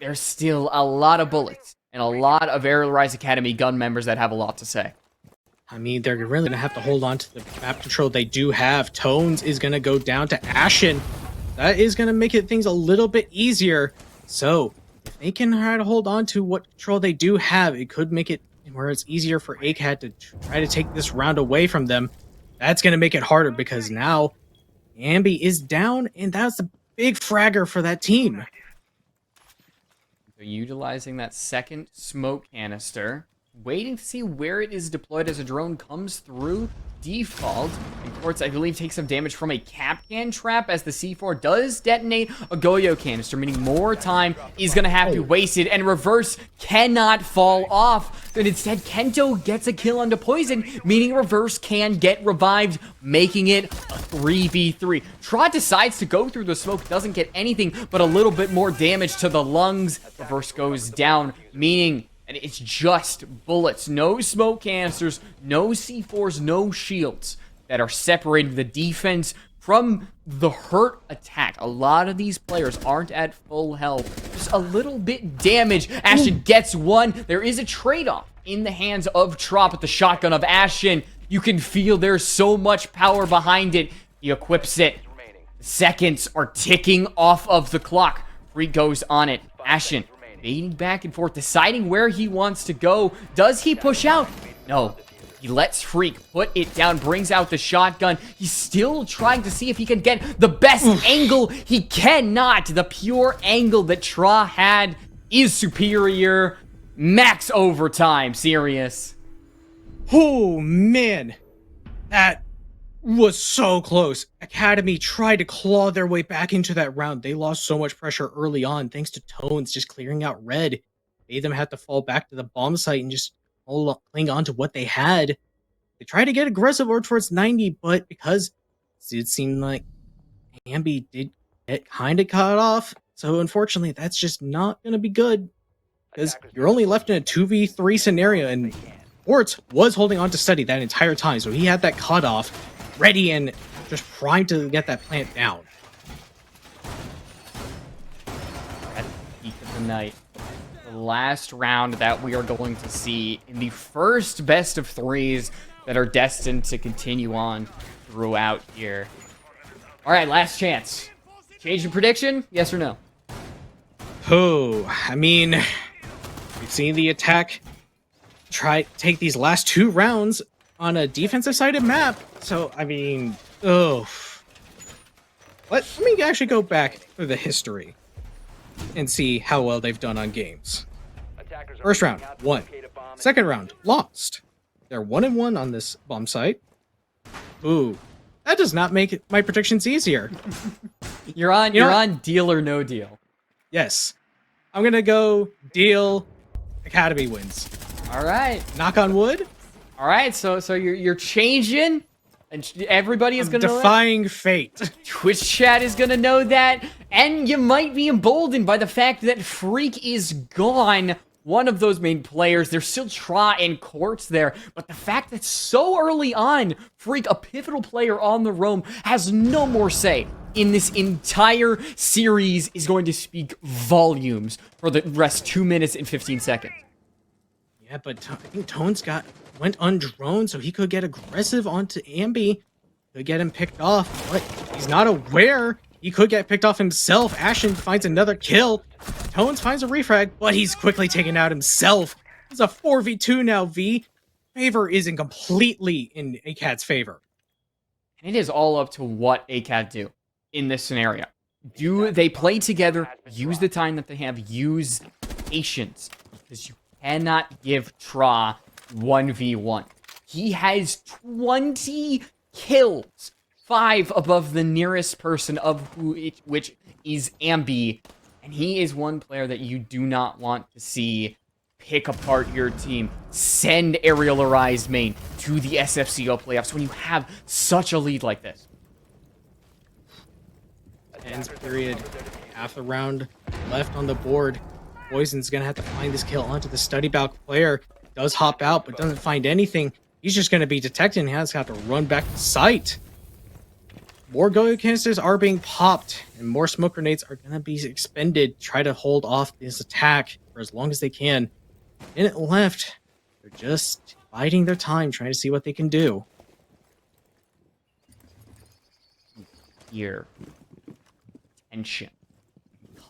there's still a lot of bullets and a lot of Arial Arise Academy gun members that have a lot to say. I mean, they're really going to have to hold on to the map control they do have. Tones is going to go down to Ashen. That is going to make things a little bit easier. So, if they can try to hold on to what control they do have, it could make it where it's easier for ACAT to try to take this round away from them. That's going to make it harder because now Ambi is down, and that's a big fragger for that team. So utilizing that second smoke canister, waiting to see where it is deployed as a drone comes through. Default, and Quartz, I believe, takes some damage from a Capcan trap as the C4 does detonate a Goyo canister, meaning more time is going to have to be wasted, and Reverse cannot fall off. And instead, Kento gets a kill onto Poison, meaning Reverse can get revived, making it a 3v3. Trot decides to go through the smoke, doesn't get anything but a little bit more damage to the lungs. Reverse goes down, meaning... and it's just bullets, no smoke canisters, no C4s, no shields that are separating the defense from the hurt attack. A lot of these players aren't at full health. Just a little bit damage. Ashen gets one. There is a trade-off in the hands of Trop with the shotgun of Ashen. You can feel there's so much power behind it. He equips it. Seconds are ticking off of the clock. Freak goes on it. Ashen debating back and forth, deciding where he wants to go. Does he push out? No. He lets Freak put it down, brings out the shotgun. He's still trying to see if he can get the best angle. He cannot. The pure angle that Tra had is superior. Max overtime. Serious. Oh, man. That was so close. Academy tried to claw their way back into that round. They lost so much pressure early on thanks to Tones just clearing out red. Made them have to fall back to the bomb site and just cling on to what they had. They tried to get aggressive or towards 90, but because it seemed like Ambi did get kind of cut off, so unfortunately that's just not going to be good. Because you're only left in a 2v3 scenario, and Quartz was holding on to steady that entire time, so he had that cutoff ready and just primed to get that plant down. At the peak of the night, the last round that we are going to see in the first best of threes that are destined to continue on throughout here. All right, last chance. Change your prediction? Yes or no? Oh, I mean, we've seen the attack take these last two rounds on a defensive-sided map. So, I mean, let me actually go back through the history and see how well they've done on games. First round, won. Second round, lost. They're 1-1 on this bomb site. Ooh, that does not make my predictions easier. You're on deal or no deal. Yes. I'm gonna go deal. Academy wins. All right. Knock on wood. All right, so you're changing, and everybody is gonna defying fate. Twitch chat is gonna know that, and you might be emboldened by the fact that Freak is gone. One of those main players. There's still Tra and Quartz there, but the fact that so early on, Freak, a pivotal player on the roam, has no more say in this entire series is going to speak volumes for the rest 2 minutes and 15 seconds. Yeah, but I think Tones went on drone, so he could get aggressive onto Ambi. could get him picked off, but he's not aware he could get picked off himself. Ashen finds another kill. Tones finds a refrag, but he's quickly taken out himself. It's a 4v2 now, V. Favor isn't completely in ACAT's favor. And it is all up to what ACAT do in this scenario. Do they play together, use the time that they have, use patience? Because you cannot give Tra 1v1. He has 20 kills, 5 above the nearest person of which is Ambi, and he is one player that you do not want to see pick apart your team, send Arial Arise main to the SFCL playoffs when you have such a lead like this. Ends period. Half a round left on the board. Poison's gonna have to find this kill onto the study balk player. Does hop out, but doesn't find anything. He's just gonna be detected and has got to run back to site. More go canisters are being popped, and more smoke grenades are gonna be expended. Try to hold off this attack for as long as they can. Minute left. They're just biding their time, trying to see what they can do. Here. Tension.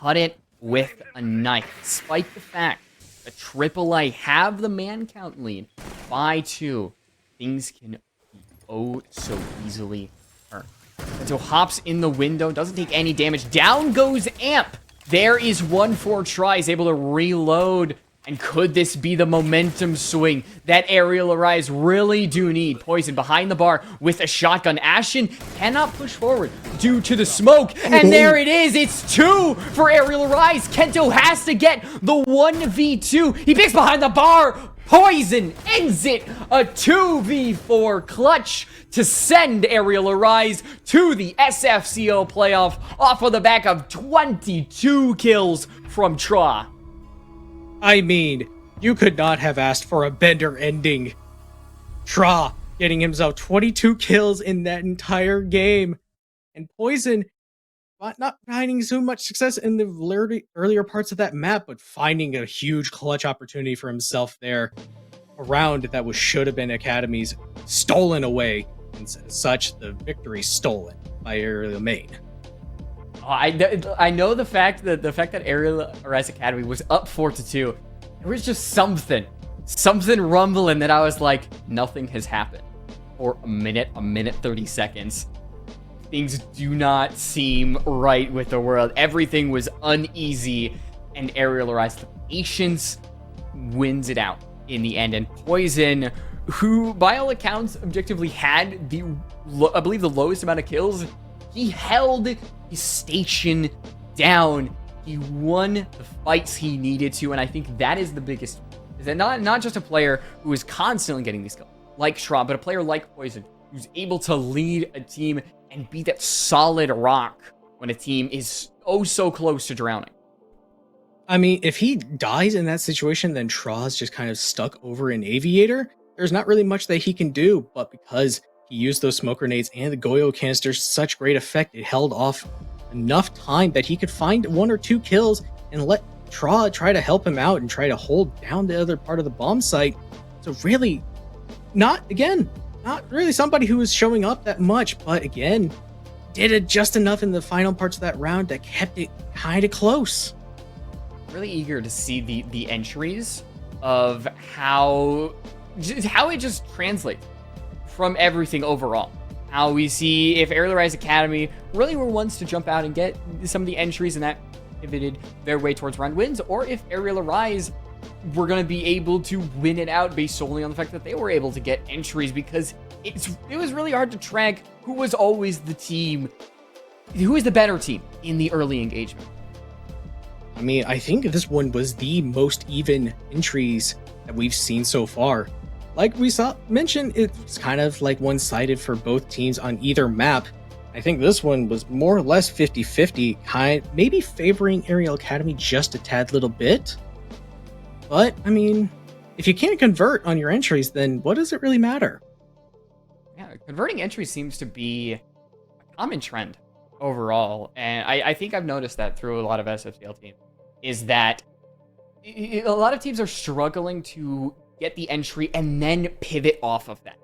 Cut it with a knife. Despite the fact that AAA have the man count lead by 2, things can be oh so easily turned. And so hops in the window, doesn't take any damage. Down goes Amp. There is 1-4 try. He's able to reload. And could this be the momentum swing that Arial Arise really do need? Poison behind the bar with a shotgun. Ashen cannot push forward due to the smoke. And there it is. It's 2 for Arial Arise. Kento has to get the 1v2. He picks behind the bar. Poison ends it. A 2v4 clutch to send Arial Arise to the SFCL playoff off of the back of 22 kills from Tra. I mean, you could not have asked for a better ending. Tra getting himself 22 kills in that entire game. And Poison not finding so much success in the earlier parts of that map, but finding a huge clutch opportunity for himself there. A round that should have been Academy's stolen away. And as such, the victory stolen by Arial main. I know the fact that Arial Arise Academy was up 4-2. There was just something rumbling that I was like, nothing has happened for a minute 30 seconds. Things do not seem right with the world. Everything was uneasy, and Arial Arise, the patience wins it out in the end. And Poison, who by all accounts objectively had I believe the lowest amount of kills, he held his station down. He won the fights he needed to, and I think that is the biggest. Is that not just a player who is constantly getting these kills, like Schraub, but a player like Poison, who's able to lead a team and be that solid rock when a team is oh so close to drowning. I mean, if he dies in that situation, then Tra's just kind of stuck over an Aviator. There's not really much that he can do, but because he used those smoke grenades and the Goyo canisters to such great effect, it held off enough time that he could find 1 or 2 kills and let Tra try to help him out and try to hold down the other part of the bomb site. So really, not really somebody who was showing up that much, but again, did it just enough in the final parts of that round that kept it kind of close. Really eager to see the entries of how it just translates from everything overall. How we see if Arial Arise Academy really were ones to jump out and get some of the entries and that pivoted their way towards round wins, or if Arial Arise were going to be able to win it out based solely on the fact that they were able to get entries, because it was really hard to track who was always the team, who was the better team in the early engagement. I mean, I think this one was the most even entries that we've seen so far. Like we mentioned, it's kind of like one-sided for both teams on either map. I think this one was more or less 50-50, maybe favoring Arial Academy just a tad little bit. But, I mean, if you can't convert on your entries, then what does it really matter? Yeah, converting entries seems to be a common trend overall, and I think I've noticed that through a lot of SFCL teams, is that a lot of teams are struggling to get the entry and then pivot off of that.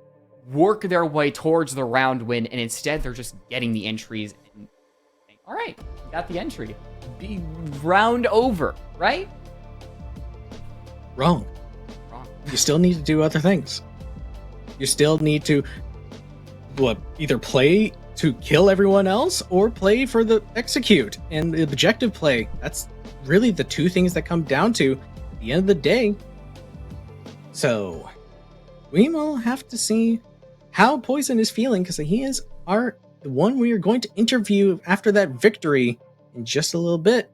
work their way towards the round win, and instead they're just getting the entries and saying, all right, got the entry. Be round over, right? Wrong. You still need to do other things. You still need to either play to kill everyone else or play for the execute and the objective play. That's really the two things that come down to at the end of the day. So we will have to see how Poison is feeling, because he is the one we are going to interview after that victory in just a little bit.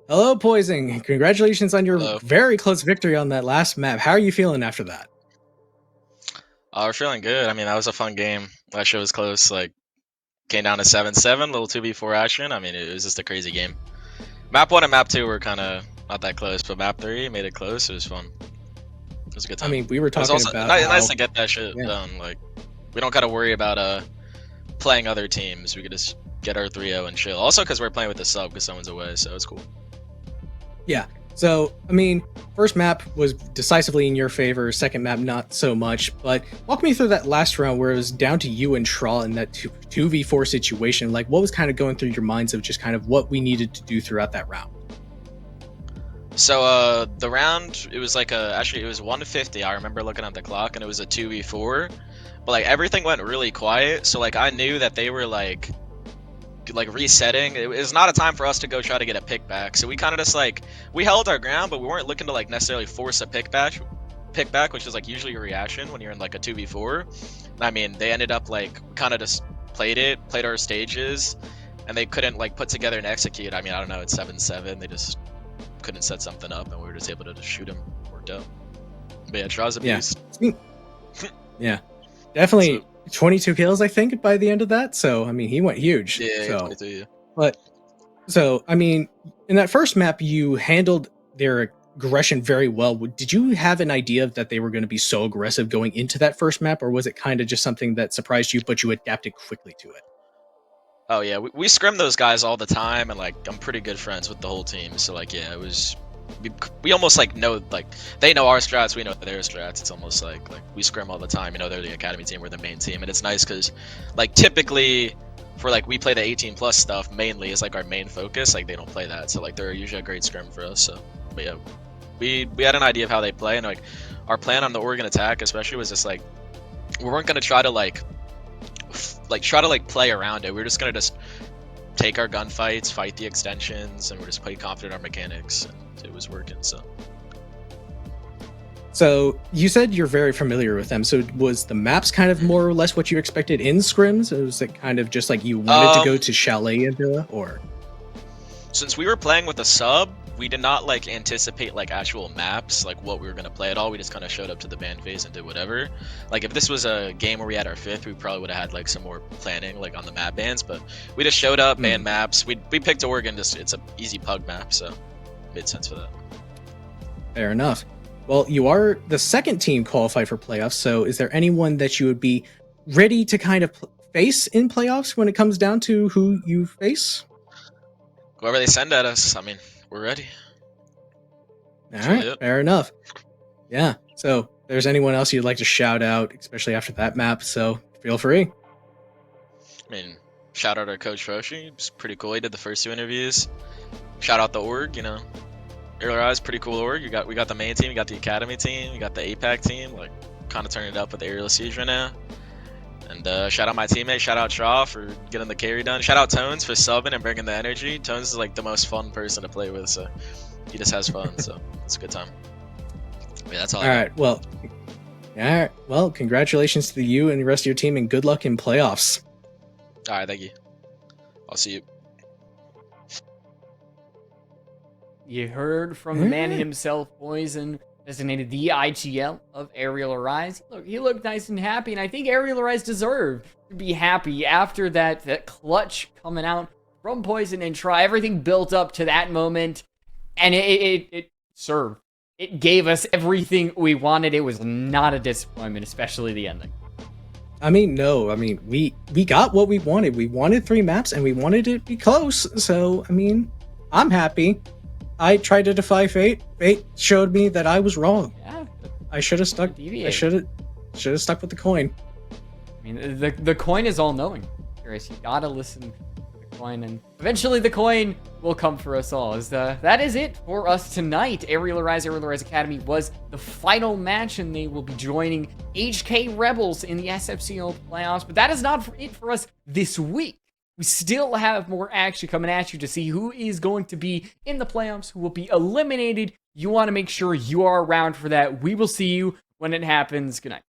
Hello, Poison. Congratulations on your very close victory on that last map. How are you feeling after that? We're feeling good. I mean, that was a fun game. Last show was close. Like, came down to 7-7, little 2v4 action. I mean, it was just a crazy game. Map 1 and Map 2 were kind of not that close, but Map 3 made it close. It was fun. It was a good time. I mean, we were talking also about nice to get that shit done. Like, we don't got to worry about playing other teams. We could just get our 3-0 and chill. Also, because we're playing with the sub because someone's away, so it's cool. Yeah. So, I mean, first map was decisively in your favor, second map not so much, but walk me through that last round where it was down to you and Trawl in that 2v4 situation. Like, what was kind of going through your minds of just kind of what we needed to do throughout that round? So, the round, it was like actually it was 150. I remember looking at the clock and it was a 2v4, but like everything went really quiet. So like I knew that they were like resetting. It was not a time for us to go try to get a pick back, so we kind of just like we held our ground, but we weren't looking to like necessarily force a pick back, which is like usually a reaction when you're in like a 2v4. I mean, they ended up like kind of just played our stages, and they couldn't like put together and execute. I mean, I don't know, it's 7-7, they just couldn't set something up, and we were just able to just shoot him. Worked out. But yeah, Traw's a beast. Yeah, definitely. So, 22 kills, I think, by the end of that. So, I mean, he went huge. Yeah, so, 22, yeah. But, so, I mean, in that first map, you handled their aggression very well. Did you have an idea that they were going to be so aggressive going into that first map, or was it kind of just something that surprised you, but you adapted quickly to it? Oh, yeah, we scrim those guys all the time, and, like, I'm pretty good friends with the whole team. So, like, yeah, it was... We almost like know, like they know our strats, we know their strats. It's almost like we scrim all the time. You know, they're the academy team, we're the main team, and it's nice because like typically for like we play the 18+ stuff mainly is like our main focus. Like they don't play that, so like they're usually a great scrim for us. So, but yeah, we had an idea of how they play, and like our plan on the Oregon attack especially was just like we weren't gonna try to play around it. We were just gonna take our gunfights, fight the extensions, and we're just pretty confident in our mechanics. And it was working. So you said you're very familiar with them. So was the maps kind of more or less what you expected in scrims? Or was it kind of just like you wanted to go to Chalet and Villa, or? Since we were playing with a sub, we did not like anticipate like actual maps, like what we were gonna play at all. We just kind of showed up to the ban phase and did whatever. Like if this was a game where we had our 5th, we probably would have had like some more planning like on the map bans. But we just showed up, ban maps. We picked Oregon. Just it's an easy pug map, so it made sense for that. Fair enough. Well, you are the second team qualified for playoffs. So is there anyone that you would be ready to kind of face in playoffs when it comes down to who you face? Whoever they send at us, I mean, we're ready. All right, fair enough. Yeah, so if there's anyone else you'd like to shout out, especially after that map, so feel free. I mean, shout out our coach Roshi. It's pretty cool. He did the first 2 interviews. Shout out the org, you know. Arial pretty cool org. We got the main team, we got the academy team, we got the APAC team, like kind of turning it up with the Arial Siege right now. And shout out my teammate, shout out Traw for getting the carry done. Shout out Tones for subbing and bringing the energy. Tones is like the most fun person to play with, so he just has fun, so it's a good time. Yeah, that's all. All right, well, congratulations to you and the rest of your team, and good luck in playoffs. All right, thank you. I'll see you. You heard from the man himself, Poison, designated the IGL of Arial Arise. Look, he looked nice and happy, and I think Arial Arise deserved to be happy after that clutch coming out from Poison and Try. Everything built up to that moment, and it served. It gave us everything we wanted. It was not a disappointment, especially the ending. I mean, no. I mean, we got what we wanted. We wanted 3 maps, and we wanted it to be close. So, I mean, I'm happy. I tried to defy fate. Fate showed me that I was wrong. Yeah. I should have stuck. Deviate. I should have stuck with the coin. I mean, the coin is all knowing. Curious, you gotta listen to the coin, and eventually the coin will come for us all. That is it for us tonight. Arial Rise Academy was the final match, and they will be joining HK Rebels in the SFCL playoffs. But that is not it for us this week. We still have more action coming at you to see who is going to be in the playoffs, who will be eliminated. You want to make sure you are around for that. We will see you when it happens. Good night.